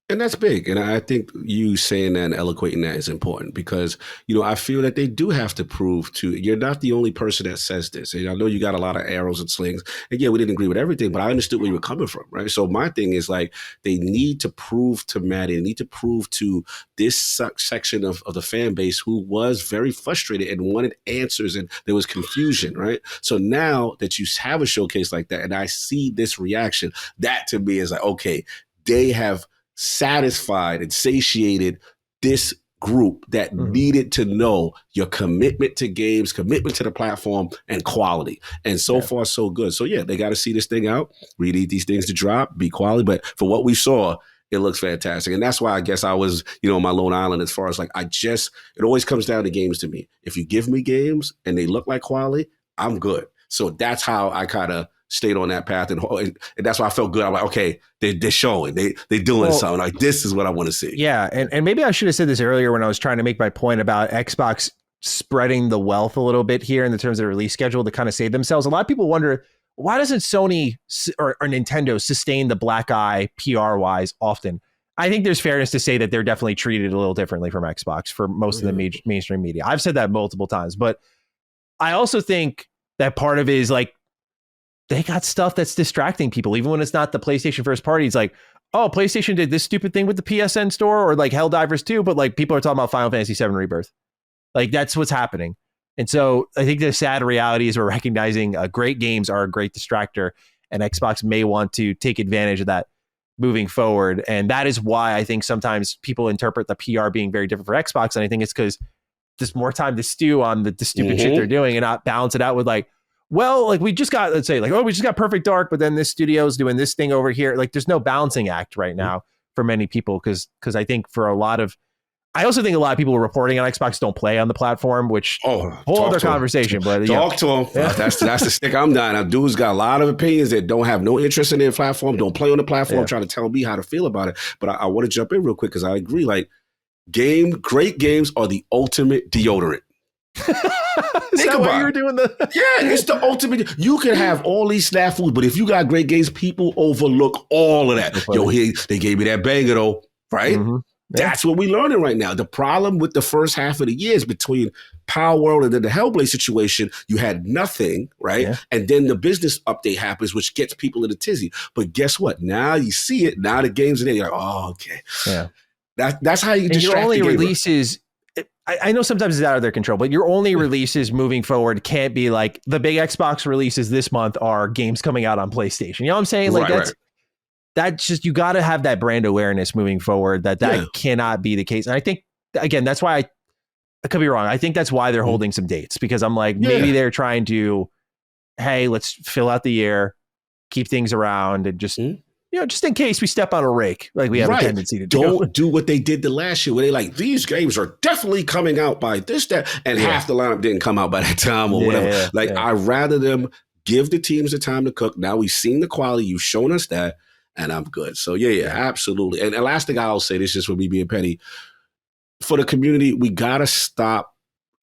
And that's big. And I think you saying that and eloquating that is important because, I feel that they do have to prove you're not the only person that says this. And I know you got a lot of arrows and slings. And yeah, we didn't agree with everything, but I understood where you were coming from, right? So my thing is like, they need to prove to Maddie, they need to prove to this section of the fan base who was very frustrated and wanted answers and there was confusion, right? So now that you have a showcase like that and I see this reaction, that to me is like, okay, they have satisfied and satiated this group that needed to know your commitment to games, commitment to the platform, and quality. And so far, so good. So yeah, they got to see this thing out. We need these things to drop, be quality. But for what we saw, it looks fantastic. And that's why I guess I was, on my Lone Island as far as like, it always comes down to games to me. If you give me games and they look like quality, I'm good. So that's how I kind of stayed on that path. And that's why I felt good. I'm like, okay, they're showing, they're doing something. Like, this is what I want to see. Yeah. And maybe I should have said this earlier when I was trying to make my point about Xbox spreading the wealth a little bit here in the terms of the release schedule to kind of save themselves. A lot of people wonder, why doesn't Sony or Nintendo sustain the black eye PR wise often? I think there's fairness to say that they're definitely treated a little differently from Xbox for most of the mainstream media. I've said that multiple times, but I also think that part of it is like, they got stuff that's distracting people, even when it's not the PlayStation first party. It's like, oh, PlayStation did this stupid thing with the PSN store or like Helldivers 2, but like people are talking about Final Fantasy VII Rebirth. Like that's what's happening. And so I think the sad reality is we're recognizing great games are a great distractor and Xbox may want to take advantage of that moving forward. And that is why I think sometimes people interpret the PR being very different for Xbox. And I think it's because there's more time to stew on the stupid shit they're doing and not balance it out with like, well, like we just got, let's say like, oh, we just got Perfect Dark, but then this studio's doing this thing over here. Like there's no balancing act right now for many people. Cause I think I also think a lot of people reporting on Xbox don't play on the platform, which whole other conversation, but talk to them. Yeah. That's the stick I'm down. Now, dude's got a lot of opinions that don't have no interest in their platform, don't play on the platform, trying to tell me how to feel about it. But I want to jump in real quick because I agree. Like great games are the ultimate deodorant. Is that why you were doing it's the ultimate. You can have all these snafus, but if you got great games, people overlook all of that. Yo, here they gave me that banger though, right? That's what we're learning right now. The problem with the first half of the year is between Power World and then the Hellblade situation, you had nothing, right? Yeah. And then the business update happens, which gets people in a tizzy. But guess what? Now you see it. Now the game's in there. You're like, oh, okay. Yeah. That's how you distract your only the gamer. Releases. I know sometimes it's out of their control, but your only releases moving forward can't be like the big Xbox releases this month are games coming out on PlayStation. You know what I'm saying? Like that's just, you got to have that brand awareness moving forward that cannot be the case. And I think, again, that's why I could be wrong. I think that's why they're holding some dates because I'm like, maybe they're trying to, hey, let's fill out the year, keep things around and just, just in case we step on a rake, like we have a tendency to do. Don't do what they did the last year where they like, these games are definitely coming out by this, that, and half the lineup didn't come out by that time or whatever. I'd rather them give the teams the time to cook. Now we've seen the quality. You've shown us that. And I'm good. So absolutely. And the last thing I'll say, this is for me being petty. For the community, we got to stop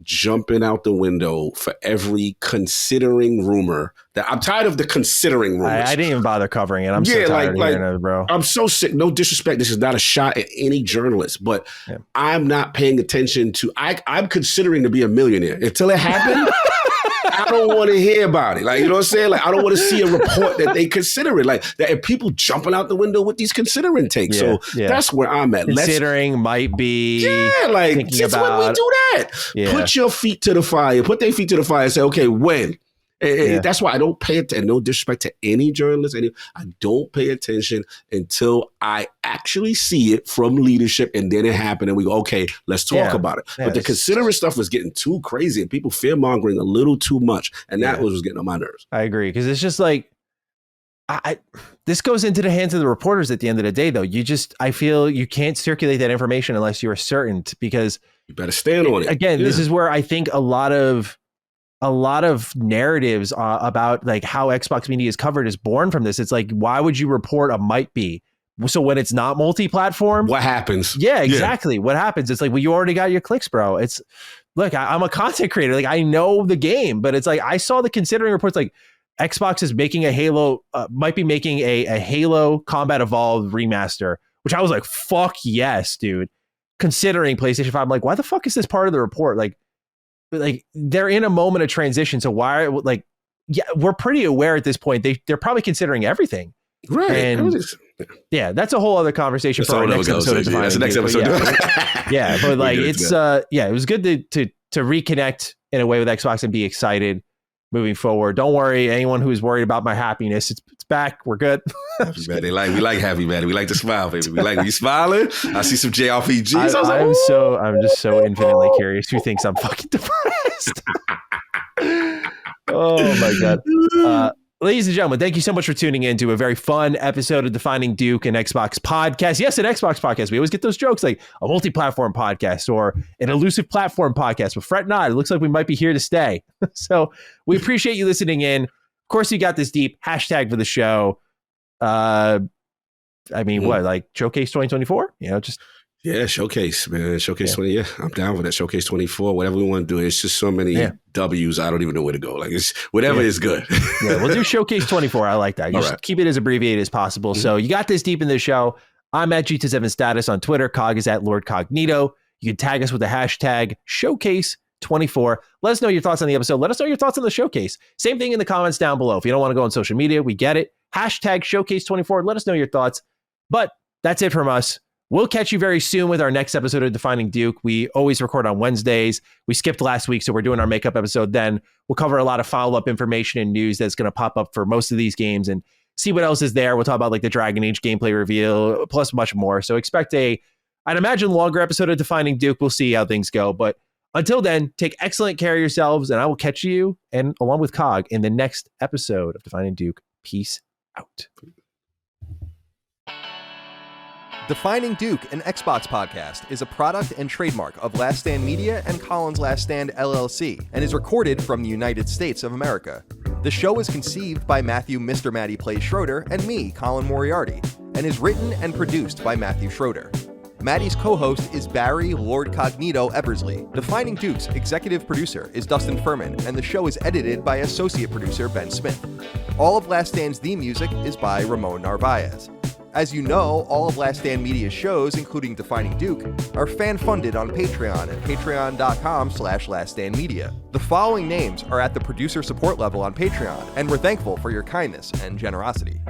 jumping out the window for every considering rumor. That I'm tired of the considering rumors. I didn't even bother covering it. I'm so tired of hearing it, bro. I'm so sick. No disrespect. This is not a shot at any journalist, but I'm not paying attention to. I'm considering to be a millionaire until it happened. I don't want to hear about it. Like, you know what I'm saying? Like, I don't want to see a report that they consider it. Like, that if people jumping out the window with these considering takes. So that's where I'm at. Considering might be. Yeah, like, it's when we do that. Yeah. Put your feet to the fire. Put their feet to the fire and say, okay, when? That's why I don't pay attention. No disrespect to any journalist. I don't pay attention until I actually see it from leadership, and then it happened, and we go, okay, let's talk about it. But the considerate stuff was getting too crazy, and people fear-mongering a little too much, and that was getting on my nerves. I agree, because it's just like, this goes into the hands of the reporters at the end of the day, though. I feel you can't circulate that information unless you're certain, because you better stand on it. Again, this is where I think a lot of narratives about like how Xbox media is covered is born from this. It's like, why would you report a might be? So when it's not multi-platform, what happens? Yeah, exactly. Yeah. What happens? It's like, well, you already got your clicks, bro. It's look, I'm a content creator. Like, I know the game, but it's like, I saw the considering reports like Xbox is making a Halo, might be making a Halo Combat Evolved remaster, which I was like, fuck yes, dude. Considering PlayStation 5, I'm like, why the fuck is this part of the report? Like they're in a moment of transition. So why, like, yeah, we're pretty aware at this point. They're probably considering everything. Right. And that's a whole other conversation for our next episode. That's the next episode. But like, it's, it was good to reconnect in a way with Xbox and be excited moving forward. Don't worry, anyone who's worried about my happiness, it's back. We're good. Happy man. We like happy man. We like to smile, baby. We like when you smiling. I see some JRPGs. I'm just so infinitely curious who thinks I'm fucking depressed. Oh my god. Ladies and gentlemen, thank you so much for tuning in to a very fun episode of Defining Duke and Xbox podcast. Yes, an Xbox podcast. We always get those jokes like a multi-platform podcast or an elusive platform podcast. But fret not, it looks like we might be here to stay. So we appreciate you listening in. Of course, you got this deep hashtag for the show. I mean, what, like Showcase 2024? You know, just... Yeah, Showcase, man. Showcase 20. Yeah, I'm down with that. Showcase 24, whatever we want to do. It's just so many W's. I don't even know where to go. Like, it's whatever is good. We'll do Showcase 24. I like that. Just keep it as abbreviated as possible. So you got this deep in the show. I'm at G27 Status on Twitter. Cog is at Lord Cognito. You can tag us with the hashtag Showcase24. Let us know your thoughts on the episode. Let us know your thoughts on the showcase. Same thing in the comments down below. If you don't want to go on social media, we get it. Hashtag Showcase24. Let us know your thoughts. But that's it from us. We'll catch you very soon with our next episode of Defining Duke. We always record on Wednesdays. We skipped last week, so we're doing our makeup episode then. We'll cover a lot of follow-up information and news that's going to pop up for most of these games and see what else is there. We'll talk about like the Dragon Age gameplay reveal, plus much more. So expect I'd imagine, longer episode of Defining Duke. We'll see how things go. But until then, take excellent care of yourselves, and I will catch you, and along with Cog, in the next episode of Defining Duke. Peace out. Defining Duke, an Xbox podcast, is a product and trademark of Last Stand Media and Colin's Last Stand LLC, and is recorded from the United States of America. The show is conceived by Matthew Mr. Matty Plays Schroeder and me, Colin Moriarty, and is written and produced by Matthew Schroeder. Matty's co-host is Barry Lord Cognito Eversley. Defining Duke's executive producer is Dustin Furman, and the show is edited by associate producer Ben Smith. All of Last Stand's theme music is by Ramon Narvaez. As you know, all of Last Stand Media's shows, including Defining Duke, are fan-funded on Patreon at patreon.com/laststandmedia. The following names are at the producer support level on Patreon, and we're thankful for your kindness and generosity.